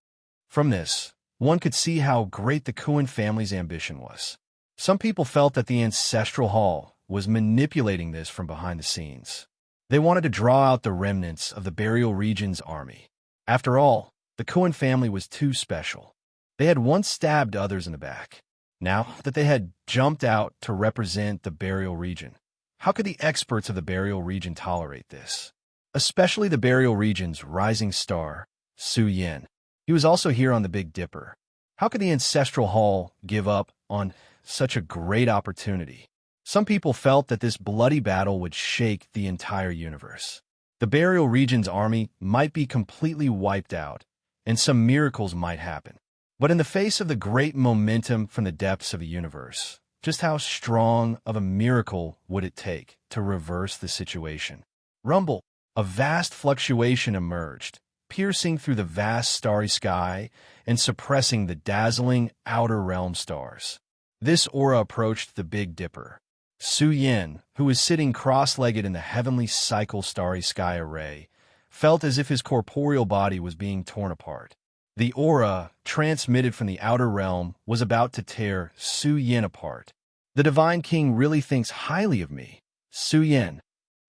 From this, one could see how great the Cohen family's ambition was. Some people felt that the Ancestral Hall was manipulating this from behind the scenes. They wanted to draw out the remnants of the burial region's army. After all, the Cohen family was too special. They had once stabbed others in the back. Now that they had jumped out to represent the burial region, how could the experts of the burial region tolerate this? Especially the burial region's rising star, Su Yin. He was also here on the Big Dipper. How could the Ancestral Hall give up on such a great opportunity? Some people felt that this bloody battle would shake the entire universe. The burial region's army might be completely wiped out, and some miracles might happen. But in the face of the great momentum from the depths of the universe, just how strong of a miracle would it take to reverse the situation? Rumble! A vast fluctuation emerged, piercing through the vast starry sky and suppressing the dazzling outer realm stars. This aura approached the Big Dipper. Su Yin, who was sitting cross-legged in the heavenly cycle starry sky array, felt as if his corporeal body was being torn apart. The aura, transmitted from the outer realm, was about to tear Su Yin apart. The Divine King really thinks highly of me. Su Yin.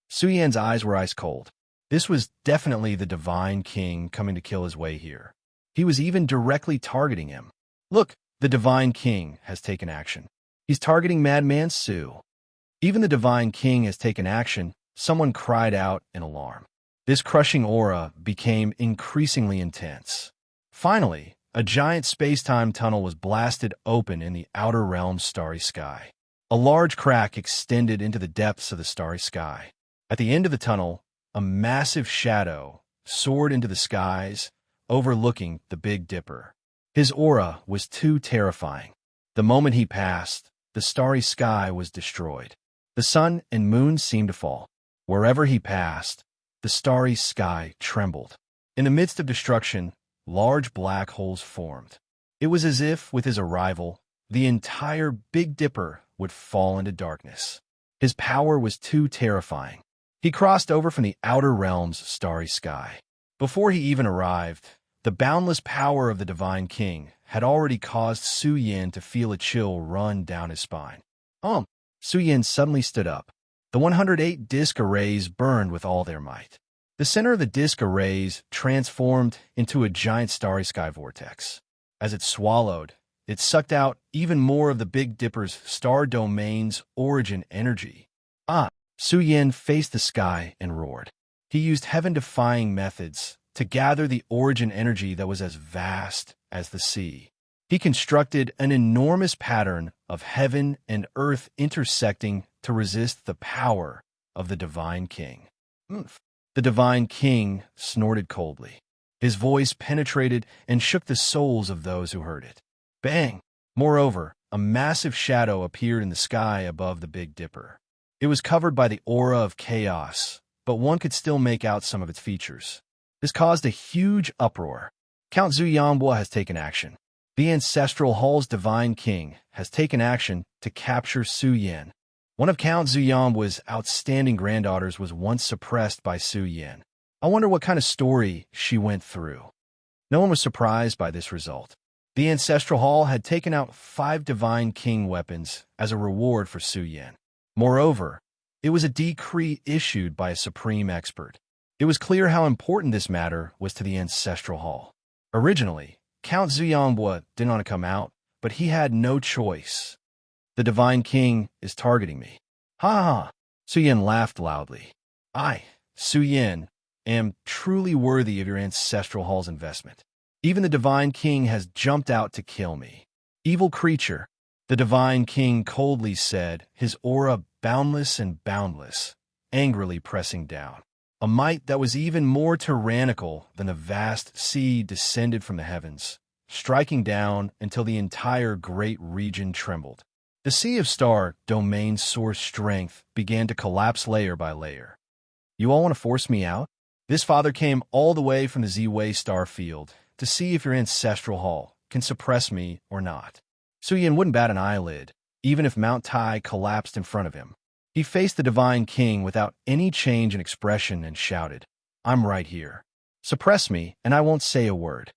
Su Yin's eyes were ice cold. This was definitely the Divine King coming to kill his way here. He was even directly targeting him. Look, the Divine King has taken action. He's targeting Madman Su. Even the Divine King has taken action, someone cried out in alarm. This crushing aura became increasingly intense. Finally, a giant space-time tunnel was blasted open in the outer realm's starry sky. A large crack extended into the depths of the starry sky. At the end of the tunnel, a massive shadow soared into the skies, overlooking the Big Dipper. His aura was too terrifying. The moment he passed, the starry sky was destroyed. The sun and moon seemed to fall. Wherever he passed, the starry sky trembled. In the midst of destruction, large black holes formed. It was as if, with his arrival, the entire Big Dipper would fall into darkness. His power was too terrifying. He crossed over from the outer realm's starry sky. Before he even arrived, the boundless power of the Divine King had already caused Su Yin to feel a chill run down his spine. Su Yin suddenly stood up. The 108 disc arrays burned with all their might. The center of the disc arrays transformed into a giant starry sky vortex. As it swallowed, it sucked out even more of the Big Dipper's star domain's origin energy. Su Yin faced the sky and roared. He used heaven-defying methods to gather the origin energy that was as vast as the sea. He constructed an enormous pattern of heaven and earth intersecting to resist the power of the Divine King. The Divine King snorted coldly. His voice penetrated and shook the souls of those who heard it. Bang! Moreover, a massive shadow appeared in the sky above the Big Dipper. It was covered by the aura of chaos, but one could still make out some of its features. This caused a huge uproar. Count Zuyambwa has taken action. The Ancestral Hall's Divine King has taken action to capture Su Yin. One of Count Zuyambwa's outstanding granddaughters was once suppressed by Su Yin. I wonder what kind of story she went through. No one was surprised by this result. The Ancestral Hall had taken out 5 Divine King weapons as a reward for Su Yin. Moreover, it was a decree issued by a supreme expert. It was clear how important this matter was to the ancestral hall. Originally, Count Zuyangbo didn't want to come out, but he had no choice. The Divine King is targeting me. Ha ha ha! Su Yin laughed loudly. I, Su Yin, am truly worthy of your ancestral hall's investment. Even the Divine King has jumped out to kill me. Evil creature, the Divine King coldly said, his aura boundless and boundless, angrily pressing down. A might that was even more tyrannical than the vast sea descended from the heavens, striking down until the entire great region trembled. The sea of star domain source strength began to collapse layer by layer. You all want to force me out? This father came all the way from the Z-Way star field to see if your ancestral hall can suppress me or not. Su Yin wouldn't bat an eyelid, even if Mount Tai collapsed in front of him. He faced the Divine King without any change in expression and shouted, I'm right here. Suppress me, and I won't say a word.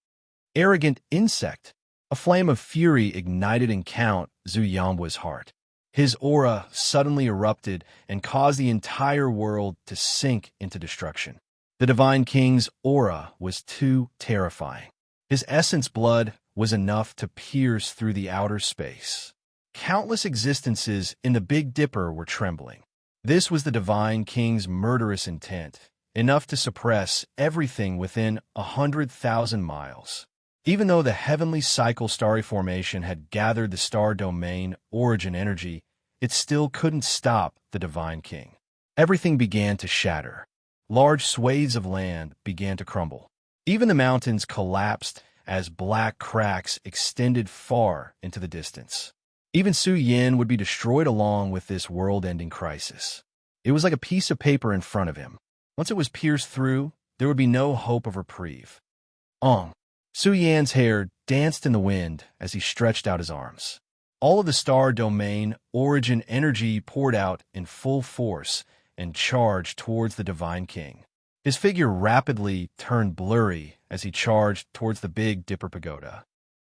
Arrogant insect! A flame of fury ignited in Count Zuyangbo's heart. His aura suddenly erupted and caused the entire world to sink into destruction. The Divine King's aura was too terrifying. His essence blood was enough to pierce through the outer space. Countless existences in the Big Dipper were trembling. This was the Divine King's murderous intent, enough to suppress everything within 100,000 miles. Even though the heavenly cycle starry formation had gathered the star domain origin energy, it still couldn't stop the Divine King. Everything began to shatter. Large swathes of land began to crumble. Even the mountains collapsed as black cracks extended far into the distance. Even Su Yin would be destroyed along with this world-ending crisis. It was like a piece of paper in front of him. Once it was pierced through, there would be no hope of reprieve. Su Yan's hair danced in the wind as he stretched out his arms. All of the star domain origin energy poured out in full force and charged towards the Divine King. His figure rapidly turned blurry as he charged towards the Big Dipper Pagoda.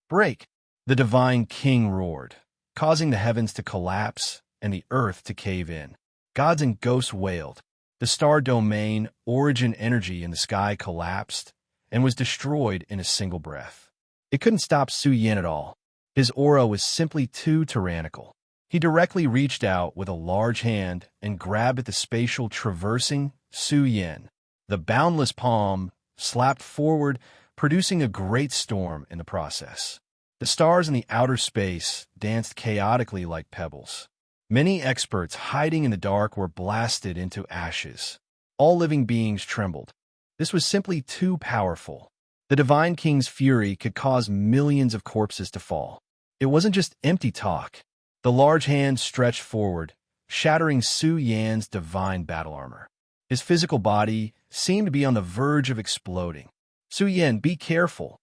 Break! The Divine King roared, causing the heavens to collapse and the earth to cave in. Gods and ghosts wailed. The star domain origin energy in the sky collapsed and was destroyed in a single breath. It couldn't stop Su Yin at all. His aura was simply too tyrannical. He directly reached out with a large hand and grabbed at the spatial traversing Su Yin. The boundless palm slapped forward, producing a great storm in the process. The stars in the outer space danced chaotically like pebbles. Many experts hiding in the dark were blasted into ashes. All living beings trembled. This was simply too powerful. The Divine King's fury could cause millions of corpses to fall. It wasn't just empty talk. The large hand stretched forward, shattering Su Yan's divine battle armor. His physical body seemed to be on the verge of exploding. Su Yin, be careful.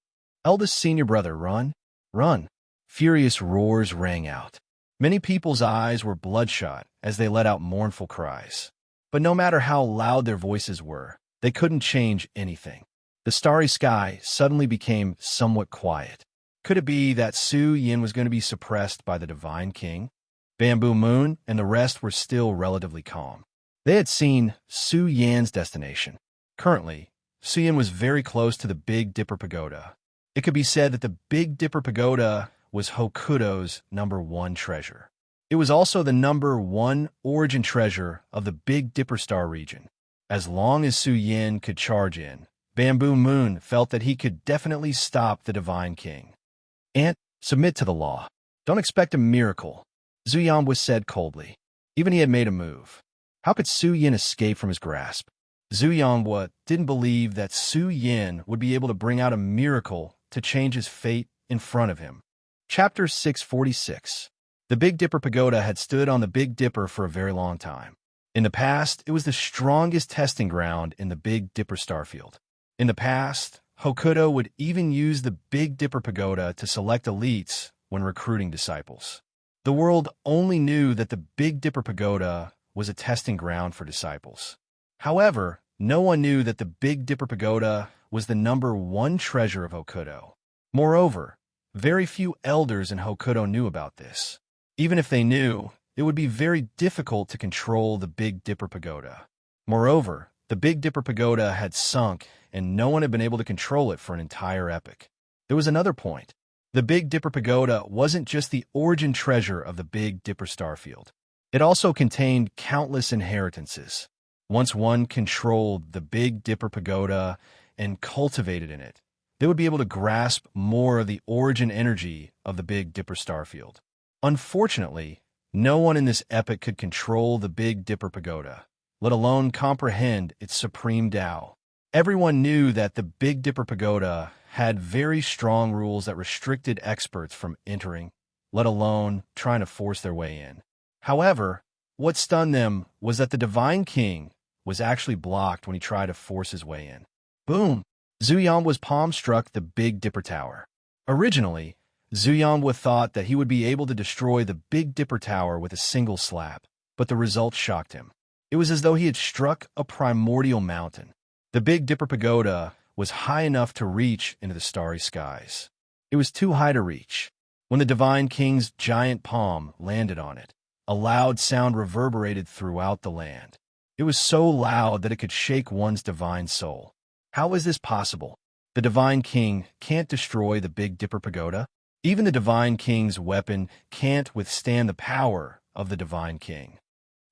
Eldest senior brother, run. Run! Furious roars rang out. Many people's eyes were bloodshot as they let out mournful cries. But no matter how loud their voices were, they couldn't change anything. The starry sky suddenly became somewhat quiet. Could it be that Su Yin was going to be suppressed by the Divine King? Bamboo Moon and the rest were still relatively calm. They had seen Su Yan's destination. Currently, Su Yin was very close to the Big Dipper Pagoda. It could be said that the Big Dipper Pagoda was Hokuto's #1 treasure. It was also the #1 origin treasure of the Big Dipper Star region. As long as Su Yin could charge in, Bamboo Moon felt that he could definitely stop the Divine King. And submit to the law. Don't expect a miracle, Zuyangbo said coldly. Even he had made a move. How could Su Yin escape from his grasp? Zuyangbo didn't believe that Su Yin would be able to bring out a miracle to change his fate in front of him. Chapter 646. The Big Dipper Pagoda had stood on the Big Dipper for a very long time. In the past, it was the strongest testing ground in the Big Dipper starfield. In the past, Hokuto would even use the Big Dipper Pagoda to select elites when recruiting disciples. The world only knew that the Big Dipper Pagoda was a testing ground for disciples. However, no one knew that the Big Dipper Pagoda was the #1 treasure of Hokuto. Moreover, very few elders in Hokuto knew about this. Even if they knew, it would be very difficult to control the Big Dipper Pagoda. Moreover, The Big Dipper Pagoda had sunk, and no one had been able to control it for an entire epoch. There was another point. The Big Dipper Pagoda wasn't just the origin treasure of the Big Dipper starfield. It also contained countless inheritances. Once one controlled the Big Dipper Pagoda and cultivated in it, they would be able to grasp more of the origin energy of the Big Dipper starfield. Unfortunately, no one in this epoch could control the Big Dipper Pagoda, let alone comprehend its supreme Tao. Everyone knew that the Big Dipper Pagoda had very strong rules that restricted experts from entering, let alone trying to force their way in. However, what stunned them was that the Divine King was actually blocked when he tried to force his way in. Boom! Zuyambwa's palm struck the Big Dipper Tower. Originally, Zuyambwa thought that he would be able to destroy the Big Dipper Tower with a single slap, but the result shocked him. It was as though he had struck a primordial mountain. The Big Dipper Pagoda was high enough to reach into the starry skies. It was too high to reach. When the Divine King's giant palm landed on it, a loud sound reverberated throughout the land. It was so loud that it could shake one's divine soul. How is this possible? The Divine King can't destroy the Big Dipper Pagoda? Even the Divine King's weapon can't withstand the power of the Divine King.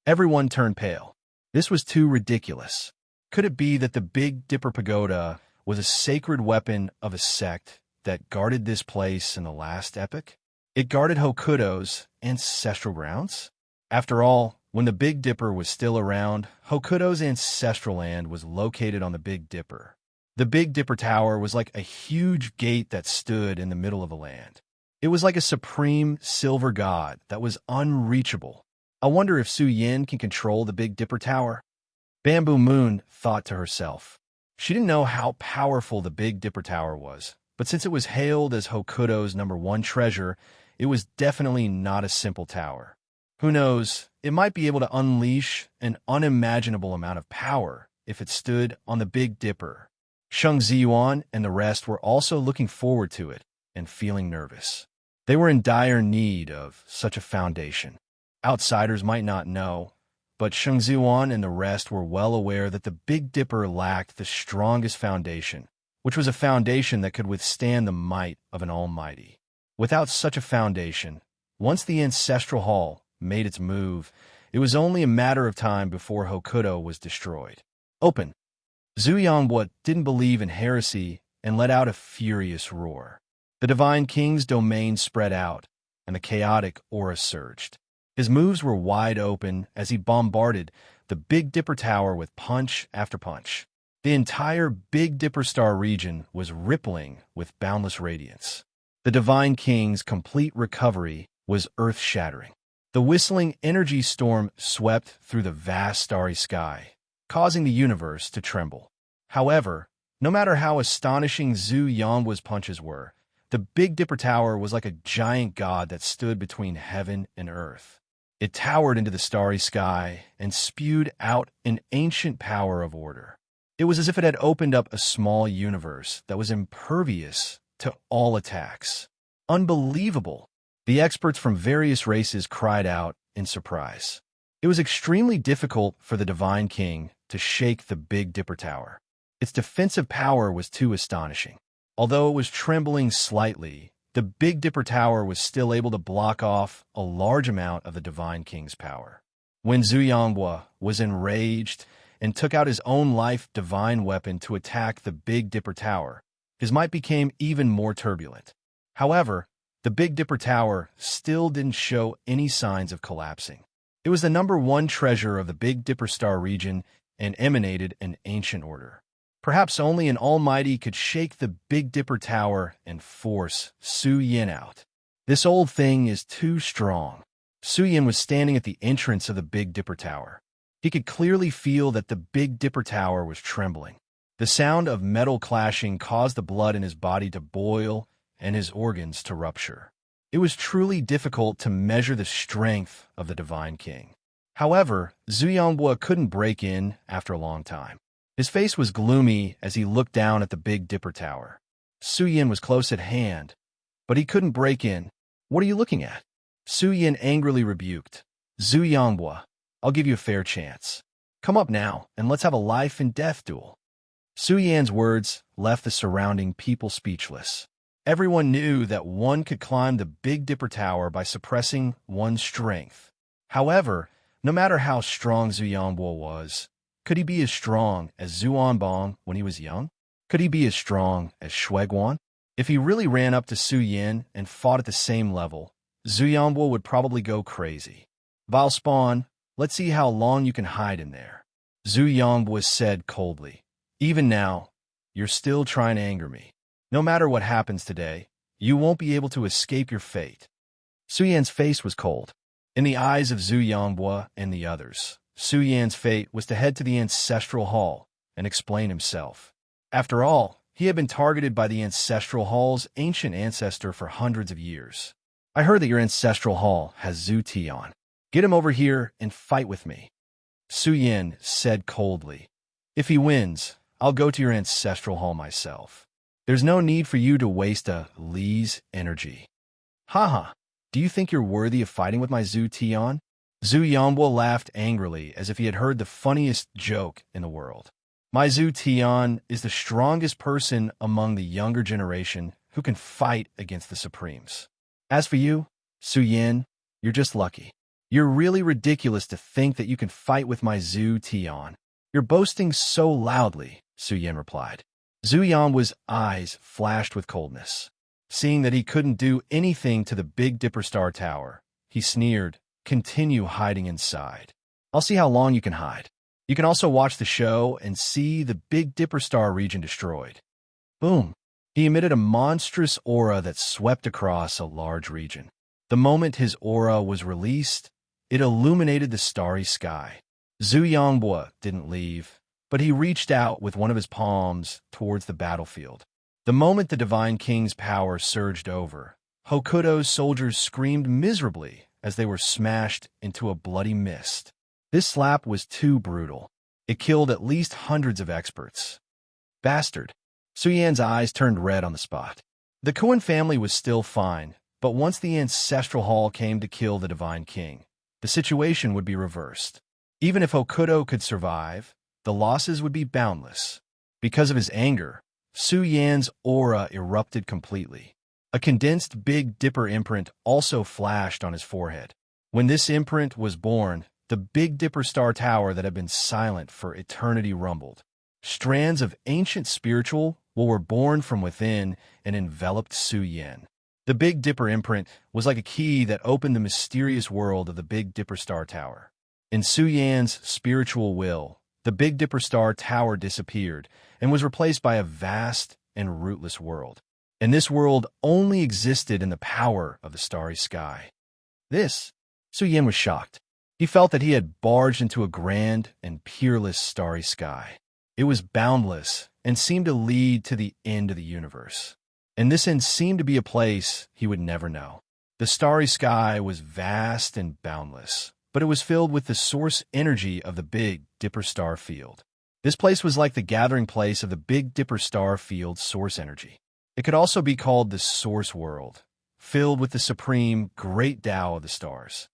Everyone turned pale. This was too ridiculous. Could it be that the Big Dipper Pagoda was a sacred weapon of a sect that guarded this place in the last epoch? It guarded Hokuto's ancestral grounds? After all, when the Big Dipper was still around, Hokuto's ancestral land was located on the Big Dipper. The Big Dipper Tower was like a huge gate that stood in the middle of the land. It was like a supreme silver god that was unreachable. I wonder if Su Yin can control the Big Dipper Tower? Bamboo Moon thought to herself. She didn't know how powerful the Big Dipper Tower was, but since it was hailed as Hokuto's #1 treasure, it was definitely not a simple tower. Who knows, it might be able to unleash an unimaginable amount of power if it stood on the Big Dipper. Sheng Ziyuan and the rest were also looking forward to it and feeling nervous. They were in dire need of such a foundation. Outsiders might not know, but Sheng Ziyuan and the rest were well aware that the Big Dipper lacked the strongest foundation, which was a foundation that could withstand the might of an almighty. Without such a foundation, once the Ancestral Hall made its move, it was only a matter of time before Hokuto was destroyed. Open! Zuyambwa didn't believe in heresy and let out a furious roar. The Divine King's domain spread out, and the chaotic aura surged. His moves were wide open as he bombarded the Big Dipper Tower with punch after punch. The entire Big Dipper Star region was rippling with boundless radiance. The Divine King's complete recovery was earth-shattering. The whistling energy storm swept through the vast starry sky, causing the universe to tremble. However, no matter how astonishing Zuyambwa's punches were, the Big Dipper Tower was like a giant god that stood between heaven and earth. It towered into the starry sky and spewed out an ancient power of order. It was as if it had opened up a small universe that was impervious to all attacks. Unbelievable! The experts from various races cried out in surprise. It was extremely difficult for the Divine King to shake the Big Dipper Tower. Its defensive power was too astonishing. Although it was trembling slightly, the Big Dipper Tower was still able to block off a large amount of the Divine King's power. When Zuyambwa was enraged and took out his own life divine weapon to attack the Big Dipper Tower, his might became even more turbulent. However, the Big Dipper Tower still didn't show any signs of collapsing. It was the #1 treasure of the Big Dipper Star region and emanated an ancient order. Perhaps only an almighty could shake the Big Dipper Tower and force Su Yin out. This old thing is too strong. Su Yin was standing at the entrance of the Big Dipper Tower. He could clearly feel that the Big Dipper Tower was trembling. The sound of metal clashing caused the blood in his body to boil and his organs to rupture. It was truly difficult to measure the strength of the Divine King. However, Zuyambwa couldn't break in after a long time. His face was gloomy as he looked down at the Big Dipper Tower. Su Yin was close at hand, but he couldn't break in. What are you looking at? Su Yin angrily rebuked. Zuyambwa, I'll give you a fair chance. Come up now, and let's have a life and death duel. Su Yan's words left the surrounding people speechless. Everyone knew that one could climb the Big Dipper Tower by suppressing one's strength. However, no matter how strong Zhu Yangbo was, could he be as strong as Zhu Anbong when he was young? Could he be as strong as Shuiguan? If he really ran up to Su Yan and fought at the same level, Zhu Yangbo would probably go crazy. Vile Spawn, let's see how long you can hide in there. Zhu Yangbo said coldly. Even now, you're still trying to anger me. No matter what happens today, you won't be able to escape your fate. Su Yan's face was cold. In the eyes of Zhu Yangbo and the others, Su Yan's fate was to head to the Ancestral Hall and explain himself. After all, he had been targeted by the Ancestral Hall's ancient ancestor for hundreds of years. I heard that your Ancestral Hall has Zhu Tian. Get him over here and fight with me. Su Yan said coldly. If he wins, I'll go to your Ancestral Hall myself. There's no need for you to waste a Li's energy. Haha, do you think you're worthy of fighting with my Zhu Tian? Zhu Yangbo laughed angrily as if he had heard the funniest joke in the world. My Zhu Tian is the strongest person among the younger generation who can fight against the Supremes. As for you, Su Yan, you're just lucky. You're really ridiculous to think that you can fight with my Zhu Tian. You're boasting so loudly, Su Yan replied. Zhu Yangbo's eyes flashed with coldness. Seeing that he couldn't do anything to the Big Dipper Star Tower, he sneered, continue hiding inside. I'll see how long you can hide. You can also watch the show and see the Big Dipper Star region destroyed. Boom. He emitted a monstrous aura that swept across a large region. The moment his aura was released, it illuminated the starry sky. Zhu Yangbo didn't leave, but he reached out with one of his palms towards the battlefield. The moment the Divine King's power surged over, Hokuto's soldiers screamed miserably as they were smashed into a bloody mist. This slap was too brutal. It killed at least hundreds of experts. Bastard. Su Yan's eyes turned red on the spot. The Kuan family was still fine, but once the Ancestral Hall came to kill the Divine King, the situation would be reversed. Even if Hokuto could survive, the losses would be boundless. Because of his anger, Su Yan's aura erupted completely. A condensed Big Dipper imprint also flashed on his forehead. When this imprint was born, the Big Dipper Star Tower that had been silent for eternity rumbled. Strands of ancient spiritual were born from within and enveloped Su Yan. The Big Dipper imprint was like a key that opened the mysterious world of the Big Dipper Star Tower. In Su Yan's spiritual will, the Big Dipper Star Tower disappeared and was replaced by a vast and rootless world. And this world only existed in the power of the starry sky. Su Yan was shocked. He felt that he had barged into a grand and peerless starry sky. It was boundless and seemed to lead to the end of the universe. And this end seemed to be a place he would never know. The starry sky was vast and boundless, but it was filled with the source energy of the Big Dipper Star Field. This place was like the gathering place of the Big Dipper Star Field's source energy. It could also be called the Source World, filled with the supreme Great Tao of the stars.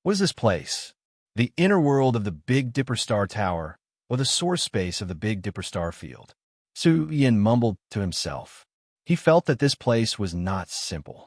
What is this place? The inner world of the Big Dipper Star Tower, or the source space of the Big Dipper Star Field? Su Yan mumbled to himself. He felt that this place was not simple.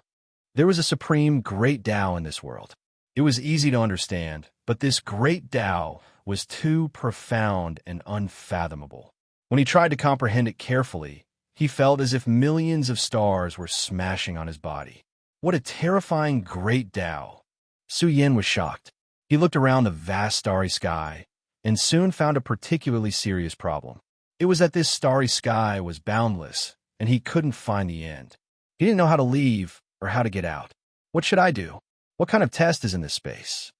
There was a supreme Great Tao in this world. It was easy to understand, but this Great Tao was too profound and unfathomable. When he tried to comprehend it carefully, he felt as if millions of stars were smashing on his body. What a terrifying Great Tao! Su Yan was shocked. He looked around the vast starry sky and soon found a particularly serious problem. It was that this starry sky was boundless, and he couldn't find the end. He didn't know how to leave or how to get out. What should I do? What kind of test is in this space?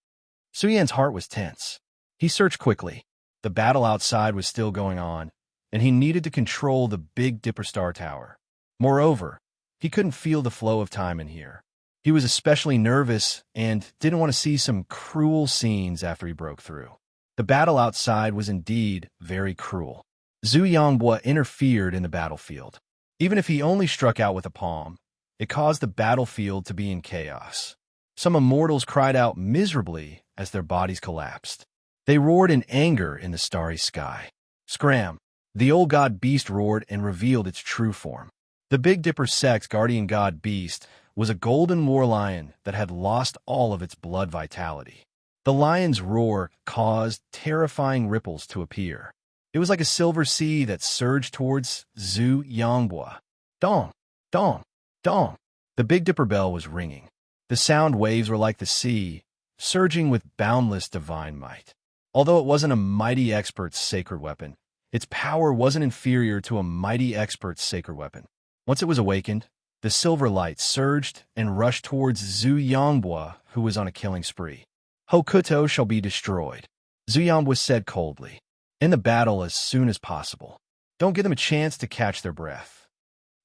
Su Yan's heart was tense. He searched quickly. The battle outside was still going on, and he needed to control the Big Dipper Star Tower. Moreover, he couldn't feel the flow of time in here. He was especially nervous and didn't want to see some cruel scenes after he broke through. The battle outside was indeed very cruel. Zhu Yangbo interfered in the battlefield. Even if he only struck out with a palm, it caused the battlefield to be in chaos. Some immortals cried out miserably as their bodies collapsed. They roared in anger in the starry sky. Scram! The old god beast roared and revealed its true form. The Big Dipper sect's guardian god beast was a golden war lion that had lost all of its blood vitality. The lion's roar caused terrifying ripples to appear. It was like a silver sea that surged towards Zhu Yangbua. Dong! Dong! Dong! The Big Dipper bell was ringing. The sound waves were like the sea, surging with boundless divine might. Although it wasn't a mighty expert's sacred weapon, its power wasn't inferior to a mighty expert's sacred weapon. Once it was awakened, the silver light surged and rushed towards Zhu Yangbua, who was on a killing spree. Hokuto shall be destroyed, Zhu Yangbua said coldly. End the battle as soon as possible. Don't give them a chance to catch their breath.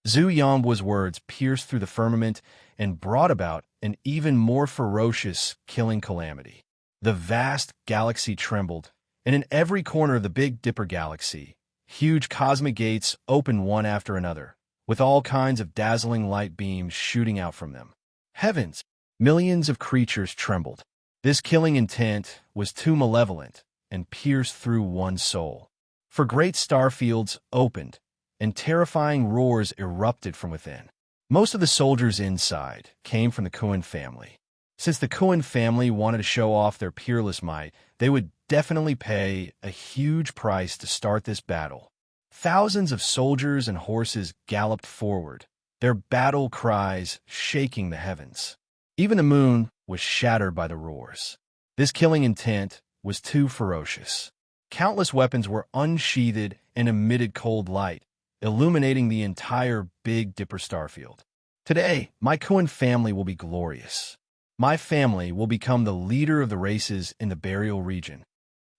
Zhu Yangbua's words pierced through the firmament and brought about an even more ferocious killing calamity. The vast galaxy trembled, and in every corner of the Big Dipper galaxy, huge cosmic gates opened one after another, with all kinds of dazzling light beams shooting out from them. Heavens! Millions of creatures trembled. This killing intent was too malevolent and pierced through one soul. For great star fields opened, and terrifying roars erupted from within. Most of the soldiers inside came from the Kuan family. Since the Kuan family wanted to show off their peerless might, they would definitely pay a huge price to start this battle. Thousands of soldiers and horses galloped forward, their battle cries shaking the heavens. Even the moon was shattered by the roars. This killing intent was too ferocious. Countless weapons were unsheathed and emitted cold light, illuminating the entire Big Dipper starfield. Today, my Kuan family will be glorious. My family will become the leader of the races in the burial region.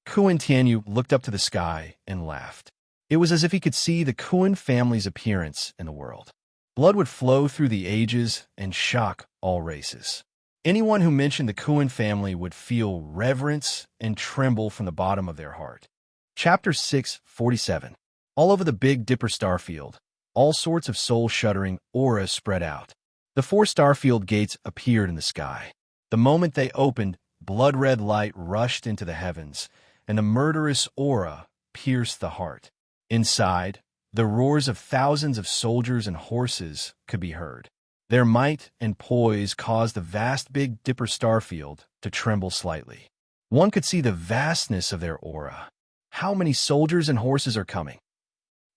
Kuan Tianyu looked up to the sky and laughed. It was as if he could see the Kuan family's appearance in the world. Blood would flow through the ages and shock all races. Anyone who mentioned the Kuan family would feel reverence and tremble from the bottom of their heart. Chapter 647. All over the Big Dipper starfield, all sorts of soul-shuddering auras spread out. The 4 starfield gates appeared in the sky. The moment they opened, blood-red light rushed into the heavens, and the murderous aura pierced the heart. Inside, the roars of thousands of soldiers and horses could be heard. Their might and poise caused the vast Big Dipper starfield to tremble slightly. One could see the vastness of their aura. How many soldiers and horses are coming?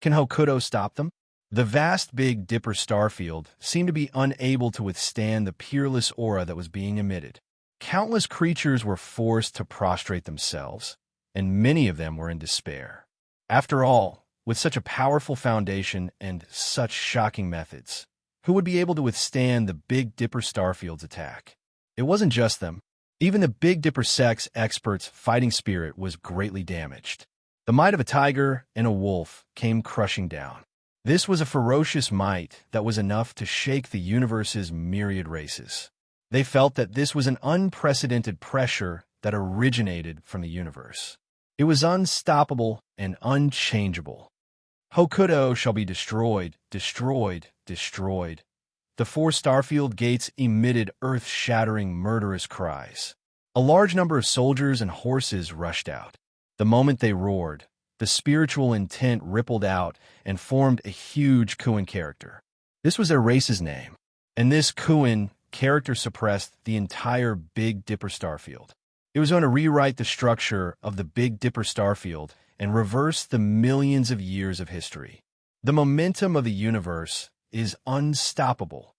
Can Hokuto stop them? The vast Big Dipper starfield seemed to be unable to withstand the peerless aura that was being emitted. Countless creatures were forced to prostrate themselves, and many of them were in despair. After all, with such a powerful foundation and such shocking methods, who would be able to withstand the Big Dipper starfield's attack? It wasn't just them. Even the Big Dipper sect's expert's fighting spirit was greatly damaged. The might of a tiger and a wolf came crushing down. This was a ferocious might that was enough to shake the universe's myriad races. They felt that this was an unprecedented pressure that originated from the universe. It was unstoppable and unchangeable. Hokuto shall be destroyed, destroyed, destroyed. The 4 starfield gates emitted earth-shattering, murderous cries. A large number of soldiers and horses rushed out. The moment they roared, the spiritual intent rippled out and formed a huge Kuan character. This was their race's name, and this Kuan character suppressed the entire Big Dipper starfield. It was going to rewrite the structure of the Big Dipper starfield and reverse the millions of years of history. The momentum of the universe is unstoppable.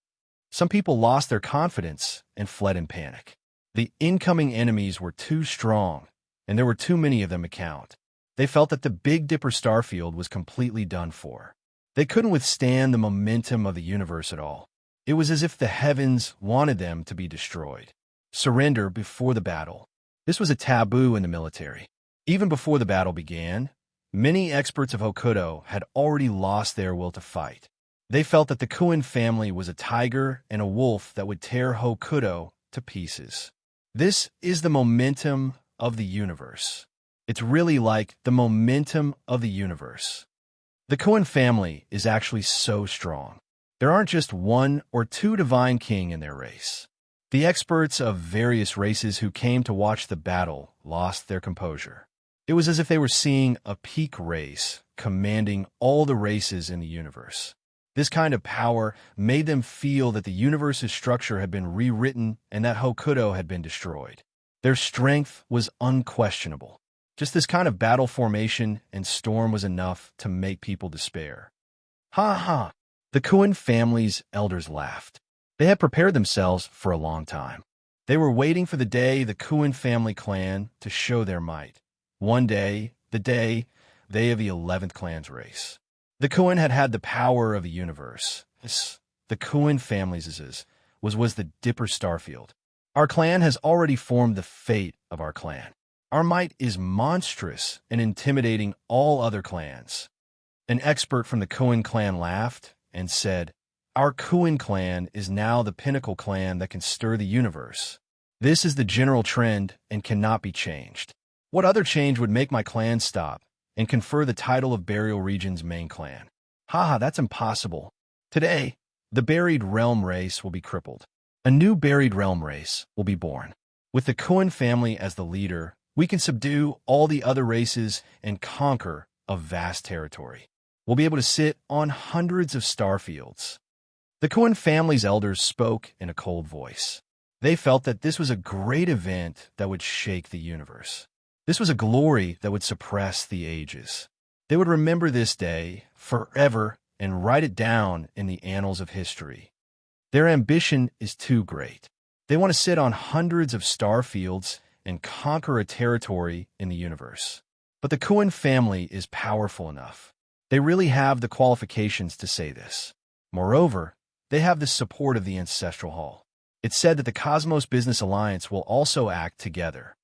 Some people lost their confidence and fled in panic. The incoming enemies were too strong, and there were too many of them to count. They felt that the Big Dipper starfield was completely done for. They couldn't withstand the momentum of the universe at all. It was as if the heavens wanted them to be destroyed. Surrender before the battle. This was a taboo in the military. Even before the battle began, many experts of Hokuto had already lost their will to fight. They felt that the Kuan family was a tiger and a wolf that would tear Hokuto to pieces. This is the momentum of the universe. It's really like the momentum of the universe. The Kuan family is actually so strong. There aren't just 1 or 2 divine king in their race. The experts of various races who came to watch the battle lost their composure. It was as if they were seeing a peak race commanding all the races in the universe. This kind of power made them feel that the universe's structure had been rewritten and that Hokuto had been destroyed. Their strength was unquestionable. Just this kind of battle formation and storm was enough to make people despair. Ha ha! The Kuin family's elders laughed. They had prepared themselves for a long time. They were waiting for the day the Kuin family clan to show their might. One day, the day of the 11th clan's race. The Kuin had had the power of a universe. The Kuin family's was the Dipper Starfield. Our clan has already formed the fate of our clan. Our might is monstrous and intimidating all other clans. An expert from the Kuin clan laughed and said, "Our Kuin clan is now the pinnacle clan that can stir the universe. This is the general trend and cannot be changed. What other change would make my clan stop and confer the title of Burial Region's main clan? Haha, that's impossible. Today, the Buried Realm race will be crippled. A new Buried Realm race will be born. With the Kuin family as the leader, we can subdue all the other races and conquer a vast territory. We'll be able to sit on hundreds of star fields." The Kuin family's elders spoke in a cold voice. They felt that this was a great event that would shake the universe. This was a glory that would suppress the ages. They would remember this day forever and write it down in the annals of history. Their ambition is too great. They want to sit on hundreds of star fields and conquer a territory in the universe. But the Kuin family is powerful enough. They really have the qualifications to say this. Moreover, they have the support of the Ancestral Hall. It's said that the Cosmos Business Alliance will also act together.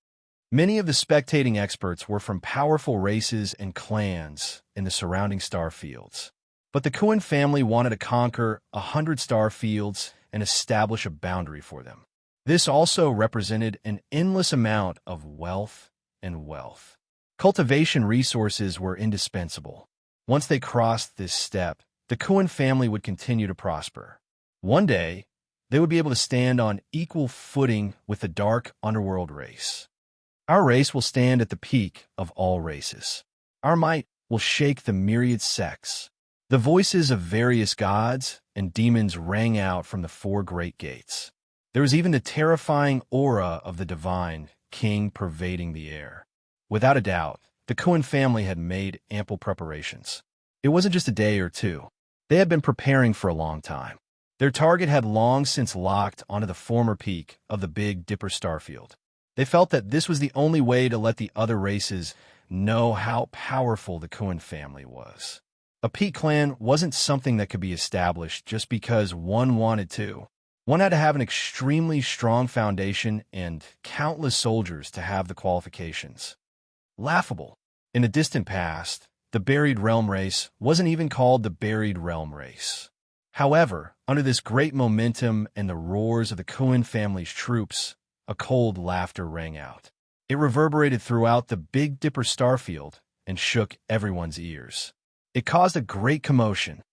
Many of the spectating experts were from powerful races and clans in the surrounding star fields. But the Kuin family wanted to conquer 100 star fields and establish a boundary for them. This also represented an endless amount of wealth and wealth. Cultivation resources were indispensable. Once they crossed this step, the Kuin family would continue to prosper. One day, they would be able to stand on equal footing with the dark underworld race. Our race will stand at the peak of all races. Our might will shake the myriad sects. The voices of various gods and demons rang out from the 4 great gates. There was even the terrifying aura of the divine king pervading the air. Without a doubt, the Kuin family had made ample preparations. It wasn't just a day or two. They had been preparing for a long time. Their target had long since locked onto the former peak of the Big Dipper Starfield. They felt that this was the only way to let the other races know how powerful the Kuin family was. A peak clan wasn't something that could be established just because one wanted to. One had to have an extremely strong foundation and countless soldiers to have the qualifications. Laughable. In the distant past, the Buried Realm race wasn't even called the Buried Realm race. However, under this great momentum and the roars of the Kuin family's troops, a cold laughter rang out. It reverberated throughout the Big Dipper Starfield and shook everyone's ears. It caused a great commotion.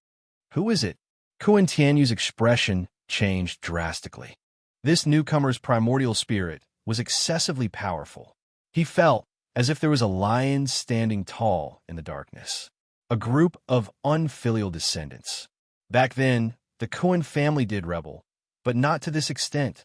Who is it? Kuin Tianyu's expression changed drastically. This newcomer's primordial spirit was excessively powerful. He felt as if there was a lion standing tall in the darkness. A group of unfilial descendants. Back then, the Kuin family did rebel, but not to this extent.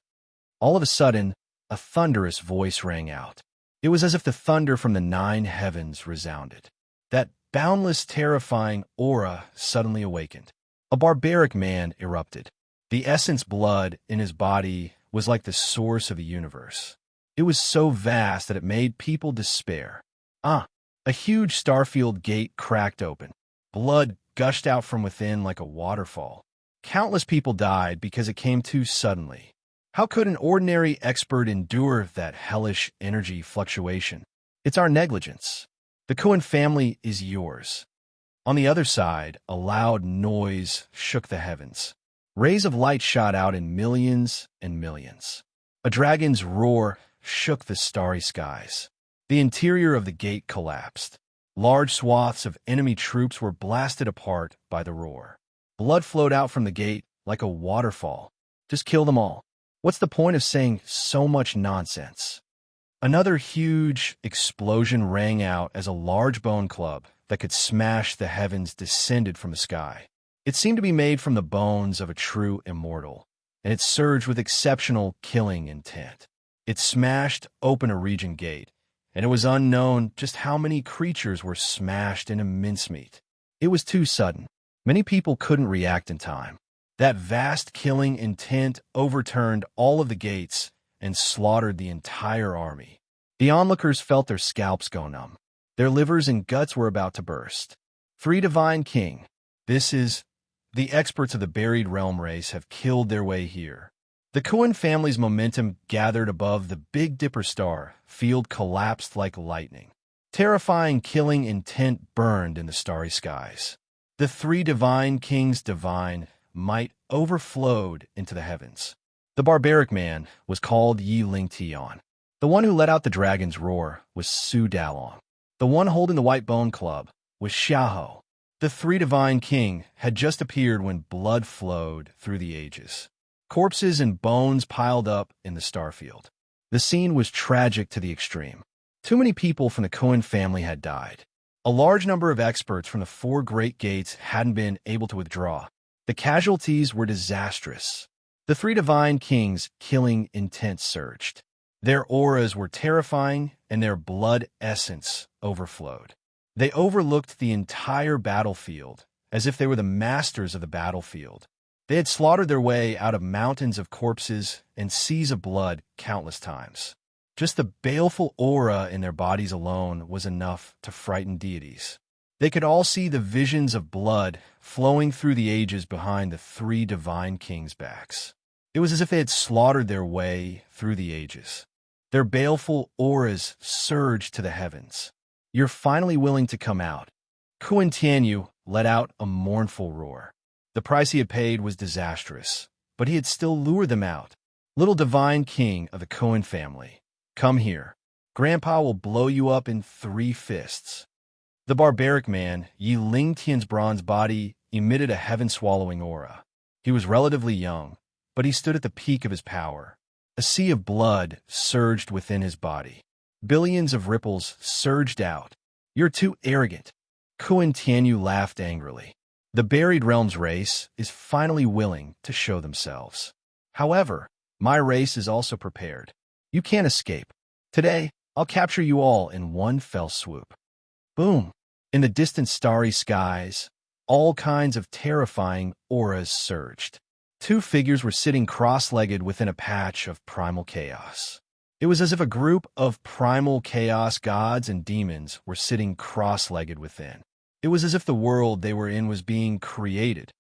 All of a sudden, a thunderous voice rang out. It was as if the thunder from the 9 heavens resounded. That boundless, terrifying aura suddenly awakened. A barbaric man erupted. The essence blood in his body was like the source of the universe. It was so vast that it made people despair. A huge starfield gate cracked open. Blood gushed out from within like a waterfall. Countless people died because it came too suddenly. How could an ordinary expert endure that hellish energy fluctuation? It's our negligence. The Kuin family is yours. On the other side, a loud noise shook the heavens. Rays of light shot out in millions and millions. A dragon's roar shook the starry skies. The interior of the gate collapsed. Large swaths of enemy troops were blasted apart by the roar. Blood flowed out from the gate like a waterfall. Just kill them all. What's the point of saying so much nonsense? Another huge explosion rang out as a large bone club that could smash the heavens descended from the sky. It seemed to be made from the bones of a true immortal, and it surged with exceptional killing intent. It smashed open a region gate, and it was unknown just how many creatures were smashed into mincemeat. It was too sudden. Many people couldn't react in time. That vast killing intent overturned all of the gates and slaughtered the entire army. The onlookers felt their scalps go numb. Their livers and guts were about to burst. Three Divine King. This is... The experts of the buried realm race have killed their way here. The Cohen family's momentum gathered above the Big Dipper star field collapsed like lightning. Terrifying killing intent burned in the starry skies. The three Divine Kings' divine might overflowed into the heavens. The barbaric man was called Yi Ling Tian. The one who let out the dragon's roar was Su Dalong. The one holding the white bone club was Xiaoho. The three Divine King had just appeared when blood flowed through the ages. Corpses and bones piled up in the starfield. The scene was tragic to the extreme. Too many people from the Cohen family had died. A large number of experts from the four great gates hadn't been able to withdraw. The casualties were disastrous. The three Divine Kings' killing intent surged. Their auras were terrifying, and their blood essence overflowed. They overlooked the entire battlefield, as if they were the masters of the battlefield. They had slaughtered their way out of mountains of corpses and seas of blood countless times. Just the baleful aura in their bodies alone was enough to frighten deities. They could all see the visions of blood flowing through the ages behind the three Divine Kings' backs. It was as if they had slaughtered their way through the ages. Their baleful auras surged to the heavens. You're finally willing to come out. Kuan Tianyu let out a mournful roar. The price he had paid was disastrous, but he had still lured them out. Little Divine King of the Cohen family, come here. Grandpa will blow you up in 3 fists. The barbaric man, Yi Ling Tian's bronze body, emitted a heaven-swallowing aura. He was relatively young, but he stood at the peak of his power. A sea of blood surged within his body. Billions of ripples surged out. You're too arrogant. Kuan Tianyu laughed angrily. The buried realms race is finally willing to show themselves. However, my race is also prepared. You can't escape. Today, I'll capture you all in one fell swoop. Boom! In the distant starry skies, all kinds of terrifying auras surged. 2 figures were sitting cross-legged within a patch of primal chaos. It was as if a group of primal chaos gods and demons were sitting cross-legged within. It was as if the world they were in was being created.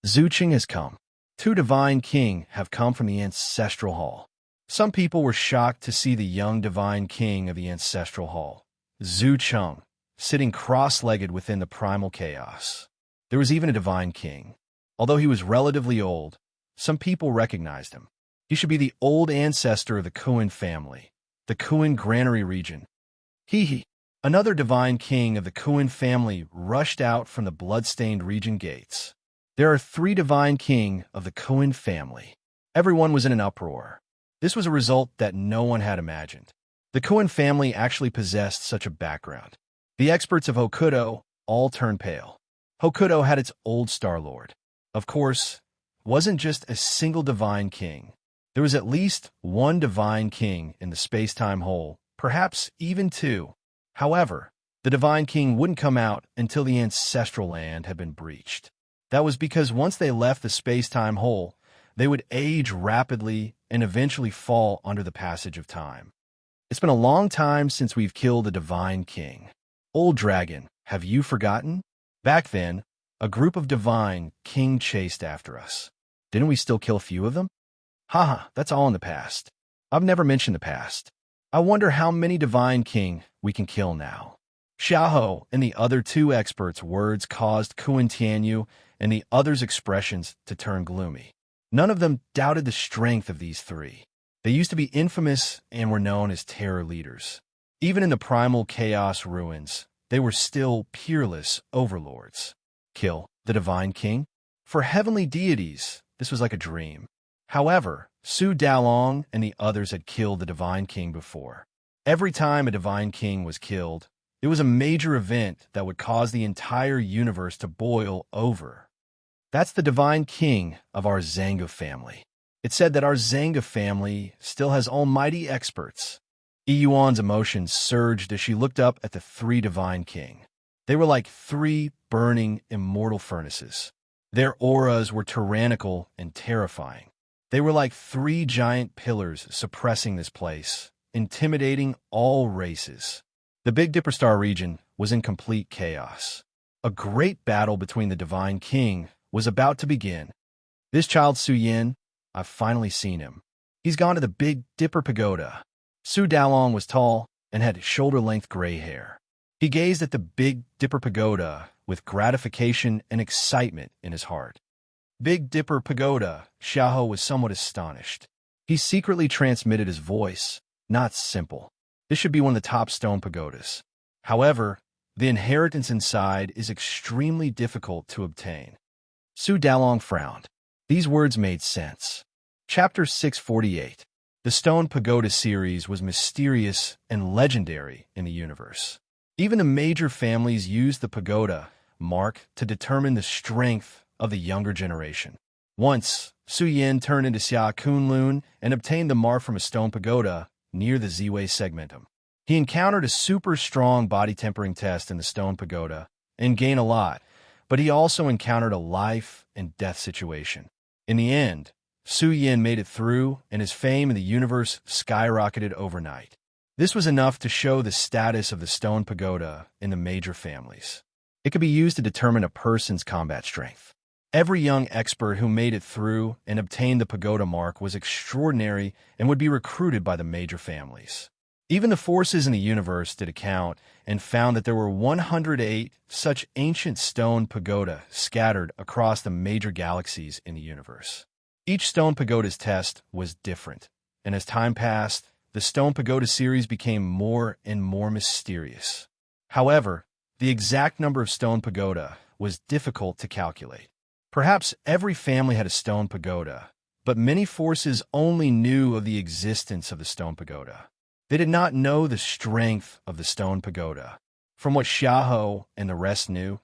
Zuqing has come. 2 Divine King have come from the Ancestral Hall. Some people were shocked to see the young Divine King of the Ancestral Hall, Zhu Cheng, sitting cross-legged within the primal chaos. There was even a Divine King. Although he was relatively old, some people recognized him. He should be the old ancestor of the Cohen family, the Cohen granary region. Hee. Another Divine King of the Cohen family rushed out from the blood-stained region gates. There are 3 Divine King of the Cohen family. Everyone was in an uproar. This was a result that no one had imagined. The Cohen family actually possessed such a background. The experts of Hokuto all turned pale. Hokuto had its old Star Lord. Of course, wasn't just a single Divine King. There was at least 1 Divine King in the space-time hole, perhaps even 2. However, the Divine King wouldn't come out until the ancestral land had been breached. That was because once they left the space-time hole, they would age rapidly and eventually fall under the passage of time. It's been a long time since we've killed a Divine King. Old Dragon, have you forgotten? Back then, a group of Divine King chased after us. Didn't we still kill a few of them? Haha, that's all in the past. I've never mentioned the past. I wonder how many Divine King we can kill now. Xiaoho and the other 2 experts' words caused Kuan Tianyu and the others' expressions to turn gloomy. None of them doubted the strength of these 3. They used to be infamous and were known as terror leaders. Even in the primal chaos ruins, they were still peerless overlords. Kill the Divine King? For heavenly deities, this was like a dream. However, Su Dalong and the others had killed the Divine King before. Every time a Divine King was killed, it was a major event that would cause the entire universe to boil over. That's the Divine King of our Zanga family. It said that our Zanga family still has almighty experts. Yuan's emotions surged as she looked up at the three Divine King. They were like three burning, immortal furnaces. Their auras were tyrannical and terrifying. They were like three giant pillars suppressing this place, intimidating all races. The Big Dipper Star region was in complete chaos. A great battle between the Divine King was about to begin. This child Su Yin, I've finally seen him. He's gone to the Big Dipper Pagoda. Su Dalong was tall and had shoulder-length gray hair. He gazed at the Big Dipper Pagoda with gratification and excitement in his heart. Big Dipper Pagoda, Xiaoho was somewhat astonished. He secretly transmitted his voice, not simple. This should be one of the top stone pagodas. However, the inheritance inside is extremely difficult to obtain. Su Dalong frowned. These words made sense. Chapter 648. The Stone Pagoda series was mysterious and legendary in the universe. Even the major families used the pagoda mark to determine the strength of the younger generation. Once, Su Yin turned into Xia Kunlun and obtained the mark from a stone pagoda near the Ziwei segmentum. He encountered a super strong body tempering test in the stone pagoda and gained a lot, but he also encountered a life and death situation. In the end, Su Yin made it through, and his fame in the universe skyrocketed overnight. This was enough to show the status of the stone pagoda in the major families. It could be used to determine a person's combat strength. Every young expert who made it through and obtained the pagoda mark was extraordinary and would be recruited by the major families. Even the forces in the universe did a count and found that there were 108 such ancient stone pagoda scattered across the major galaxies in the universe. Each stone pagoda's test was different, and as time passed, the Stone Pagoda series became more and more mysterious. However, the exact number of stone pagoda was difficult to calculate. Perhaps every family had a stone pagoda, but many forces only knew of the existence of the stone pagoda. They did not know the strength of the stone pagoda. From what Xiaoho and the rest knew,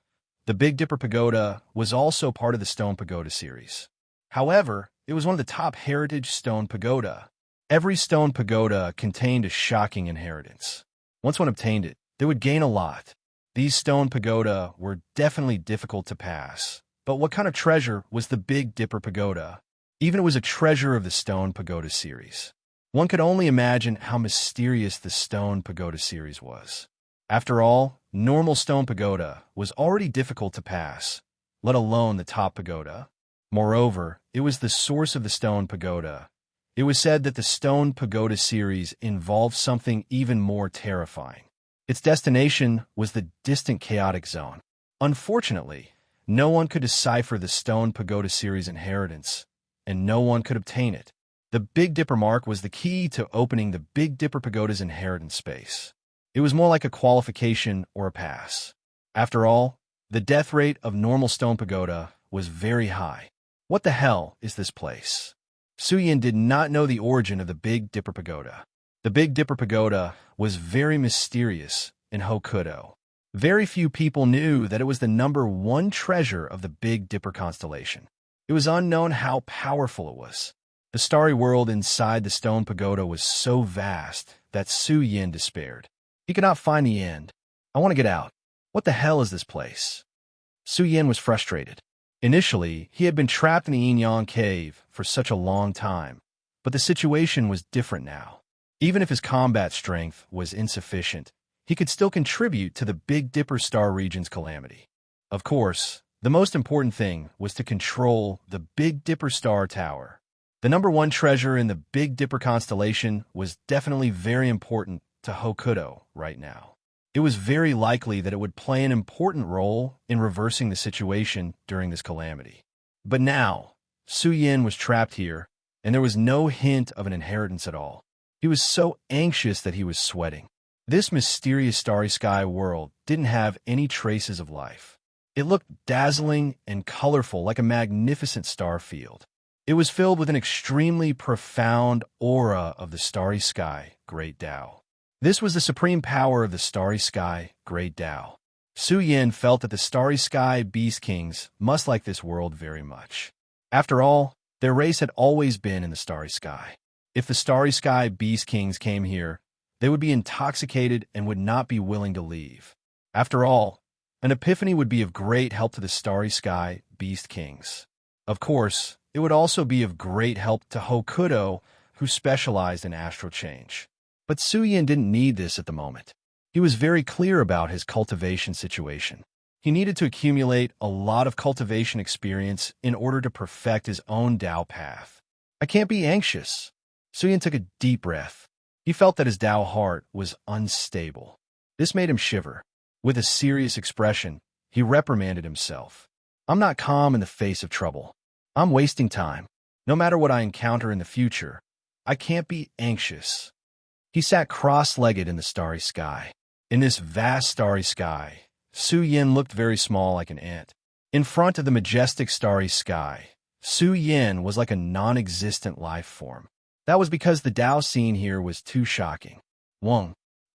the Big Dipper Pagoda was also part of the Stone Pagoda series. However, it was one of the top heritage stone pagoda. Every stone pagoda contained a shocking inheritance. Once one obtained it, they would gain a lot. These stone pagoda were definitely difficult to pass. But what kind of treasure was the Big Dipper Pagoda? Even it was a treasure of the Stone Pagoda series. One could only imagine how mysterious the Stone Pagoda series was. After all, normal stone pagoda was already difficult to pass, let alone the top pagoda. Moreover, it was the source of the Stone Pagoda. It was said that the Stone Pagoda series involved something even more terrifying. Its destination was the distant chaotic zone. Unfortunately, no one could decipher the Stone Pagoda series inheritance, and no one could obtain it. The Big Dipper mark was the key to opening the Big Dipper Pagoda's inheritance space. It was more like a qualification or a pass. After all, the death rate of normal stone pagoda was very high. What the hell is this place? Su Yin did not know the origin of the Big Dipper Pagoda. The Big Dipper Pagoda was very mysterious in Hokuto. Very few people knew that it was the #1 treasure of the Big Dipper constellation. It was unknown how powerful it was. The starry world inside the stone pagoda was so vast that Su Yin despaired. He could not find the end. I want to get out. What the hell is this place? Su Yin was frustrated. Initially, he had been trapped in the Yin-Yang cave for such a long time, but the situation was different now. Even if his combat strength was insufficient, he could still contribute to the Big Dipper Star region's calamity. Of course, the most important thing was to control the Big Dipper Star Tower. The #1 treasure in the Big Dipper constellation was definitely very important to Hokuto right now. It was very likely that it would play an important role in reversing the situation during this calamity. But now, Su Yin was trapped here, and there was no hint of an inheritance at all. He was so anxious that he was sweating. This mysterious starry sky world didn't have any traces of life. It looked dazzling and colorful like a magnificent star field. It was filled with an extremely profound aura of the starry sky, Great Tao. This was the supreme power of the starry sky, Great Tao. Su Yin felt that the starry sky beast kings must like this world very much. After all, their race had always been in the starry sky. If the starry sky beast kings came here, they would be intoxicated and would not be willing to leave. After all, an epiphany would be of great help to the starry sky beast kings. Of course, it would also be of great help to Hokuto, who specialized in astral change. But Su Yin didn't need this at the moment. He was very clear about his cultivation situation. He needed to accumulate a lot of cultivation experience in order to perfect his own Tao path. I can't be anxious. Su Yin took a deep breath. He felt that his Tao heart was unstable. This made him shiver. With a serious expression, he reprimanded himself. I'm not calm in the face of trouble. I'm wasting time. No matter what I encounter in the future, I can't be anxious. He sat cross-legged in the starry sky. In this vast starry sky, Su Yin looked very small like an ant. In front of the majestic starry sky, Su Yin was like a non-existent life form. That was because the Tao scene here was too shocking.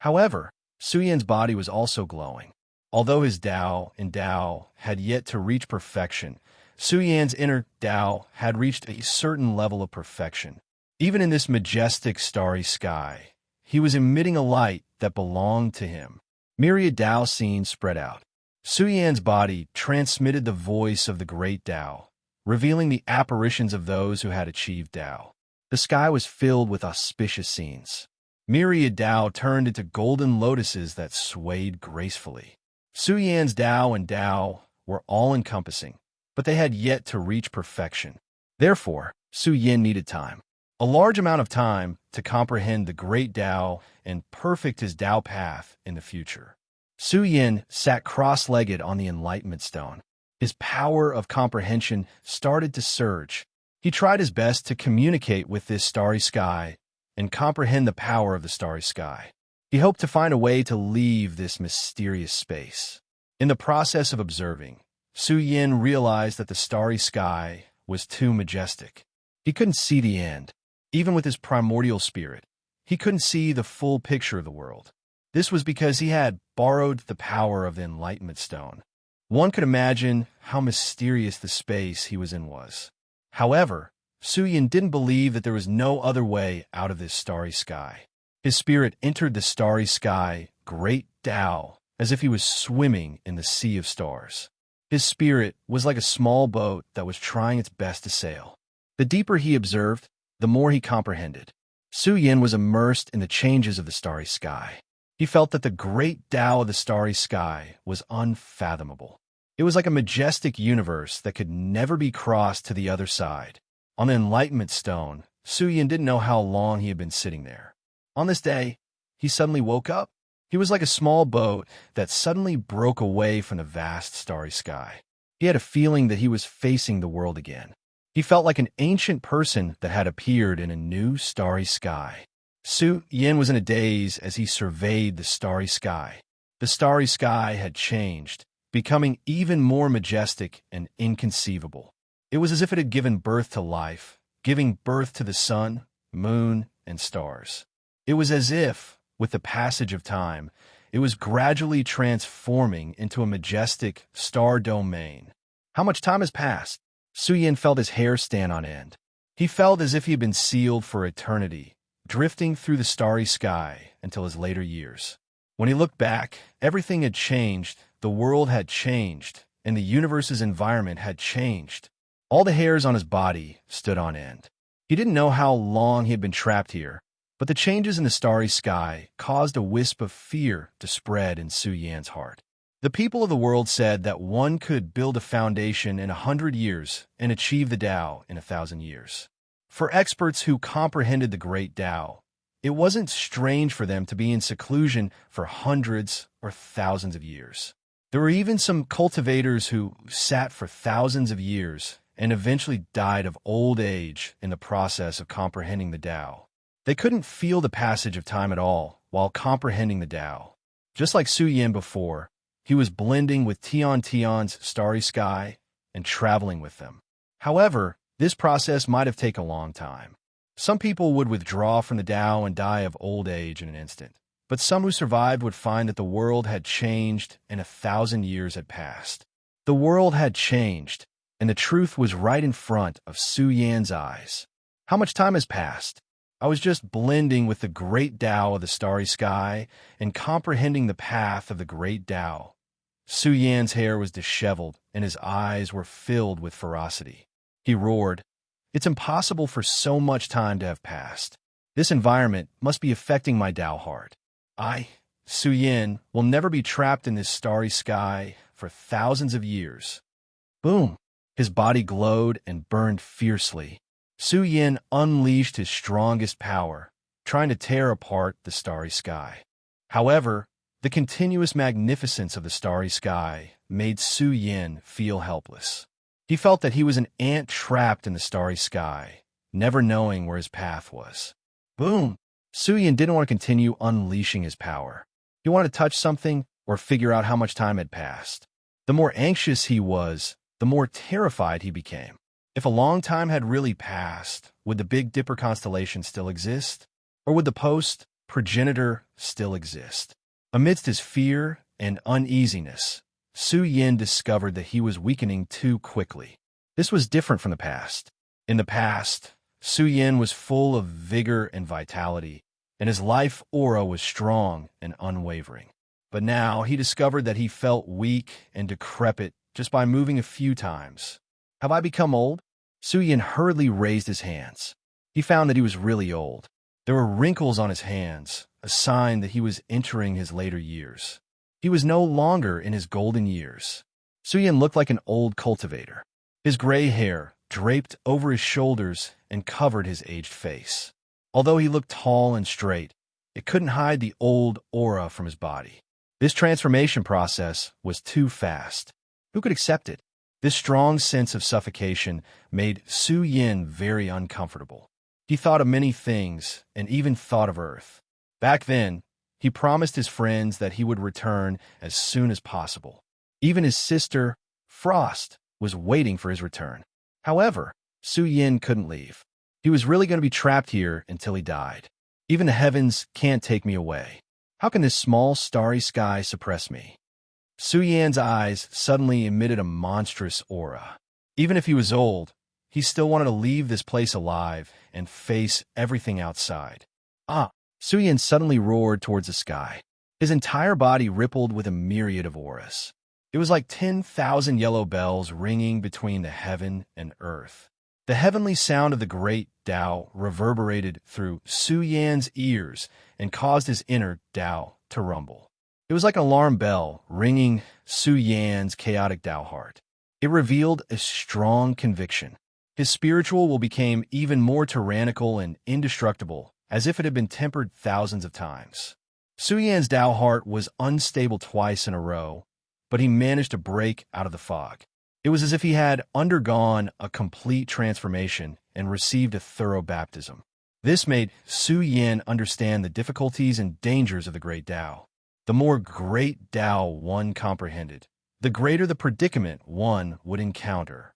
However, Su Yin's body was also glowing. Although his Tao and Tao had yet to reach perfection, Su Yin's inner Tao had reached a certain level of perfection. Even in this majestic starry sky, he was emitting a light that belonged to him. Myriad Tao scenes spread out. Su Yin's body transmitted the voice of the great Tao, revealing the apparitions of those who had achieved Tao. The sky was filled with auspicious scenes. Myriad Tao turned into golden lotuses that swayed gracefully. Su Yin's Tao and Tao were all-encompassing, but they had yet to reach perfection. Therefore, Su Yin needed time. A large amount of time to comprehend the great Tao and perfect his Tao path in the future. Su Yin sat cross-legged on the enlightenment stone. His power of comprehension started to surge. He tried his best to communicate with this starry sky and comprehend the power of the starry sky. He hoped to find a way to leave this mysterious space. In the process of observing, Su Yin realized that the starry sky was too majestic. He couldn't see the end. Even with his primordial spirit, he couldn't see the full picture of the world. This was because he had borrowed the power of the enlightenment stone. One could imagine how mysterious the space he was in was. However, Su Yin didn't believe that there was no other way out of this starry sky. His spirit entered the starry sky, great Tao, as if he was swimming in the sea of stars. His spirit was like a small boat that was trying its best to sail. The deeper he observed, the more he comprehended. Su Yin was immersed in the changes of the starry sky. He felt that the great Tao of the starry sky was unfathomable. It was like a majestic universe that could never be crossed to the other side. On the enlightenment stone, Su Yin didn't know how long he had been sitting there. On this day, he suddenly woke up. He was like a small boat that suddenly broke away from the vast starry sky. He had a feeling that he was facing the world again. He felt like an ancient person that had appeared in a new starry sky. Su Yin was in a daze as he surveyed the starry sky. The starry sky had changed, becoming even more majestic and inconceivable. It was as if it had given birth to life, giving birth to the sun, moon, and stars. It was as if, with the passage of time, it was gradually transforming into a majestic star domain. How much time has passed? Su Yin felt his hair stand on end. He felt as if he had been sealed for eternity, drifting through the starry sky until his later years. When he looked back, everything had changed, the world had changed, and the universe's environment had changed. All the hairs on his body stood on end. He didn't know how long he had been trapped here, but the changes in the starry sky caused a wisp of fear to spread in Su Yin's heart. The people of the world said that one could build a foundation in 100 years and achieve the Tao in 1,000 years. For experts who comprehended the great Tao, it wasn't strange for them to be in seclusion for hundreds or thousands of years. There were even some cultivators who sat for thousands of years and eventually died of old age in the process of comprehending the Tao. They couldn't feel the passage of time at all while comprehending the Tao. Just like Su Yin before, he was blending with Tian's starry sky and traveling with them. However, This process might have taken a long time. Some people would withdraw from the Tao and die of old age in an instant, but some who survived would find that the world had changed and 1,000 years had passed. The world had changed, and the truth was right in front of Su Yan's eyes. How much time has passed? I was just blending with the great Tao of the starry sky and comprehending the path of the great Tao. Su Yan's hair was disheveled, and his eyes were filled with ferocity. He roared, "It's impossible for so much time to have passed. This environment must be affecting my Tao heart. I, Su Yan, will never be trapped in this starry sky for thousands of years." Boom! His body glowed and burned fiercely. Su Yan unleashed his strongest power, trying to tear apart the starry sky. However, the continuous magnificence of the starry sky made Su Yan feel helpless. He felt that he was an ant trapped in the starry sky, never knowing where his path was. Boom! Su Yan didn't want to continue unleashing his power. He wanted to touch something or figure out how much time had passed. The more anxious he was, the more terrified he became. If a long time had really passed, would the Big Dipper constellation still exist? Or would the post-progenitor still exist? Amidst his fear and uneasiness, Su Yan discovered that he was weakening too quickly. This was different from the past. In the past, Su Yan was full of vigor and vitality, and his life aura was strong and unwavering. But now he discovered that he felt weak and decrepit just by moving a few times. Have I become old? Su Yan hurriedly raised his hands. He found that he was really old. There were wrinkles on his hands, a sign that he was entering his later years. He was no longer in his golden years. Su Yan looked like an old cultivator. His gray hair draped over his shoulders and covered his aged face. Although he looked tall and straight, it couldn't hide the old aura from his body. This transformation process was too fast. Who could accept it? This strong sense of suffocation made Su Yan very uncomfortable. He thought of many things and even thought of Earth. Back then, he promised his friends that he would return as soon as possible. Even his sister, Frost, was waiting for his return. However, Su Yan couldn't leave. He was really going to be trapped here until he died. Even the heavens can't take me away. How can this small starry sky suppress me? Su Yan's eyes suddenly emitted a monstrous aura. Even if he was old, he still wanted to leave this place alive and face everything outside. Su Yan suddenly roared towards the sky. His entire body rippled with a myriad of auras. It was like 10,000 yellow bells ringing between the heaven and earth. The heavenly sound of the great Tao reverberated through Su Yan's ears and caused his inner Tao to rumble. It was like an alarm bell ringing Su Yan's chaotic Tao heart. It revealed a strong conviction. His spiritual will became even more tyrannical and indestructible, as if it had been tempered thousands of times. Su Yan's Tao heart was unstable twice in a row, but he managed to break out of the fog. It was as if he had undergone a complete transformation and received a thorough baptism. This made Su Yan understand the difficulties and dangers of the great Tao. The more great Tao one comprehended, the greater the predicament one would encounter.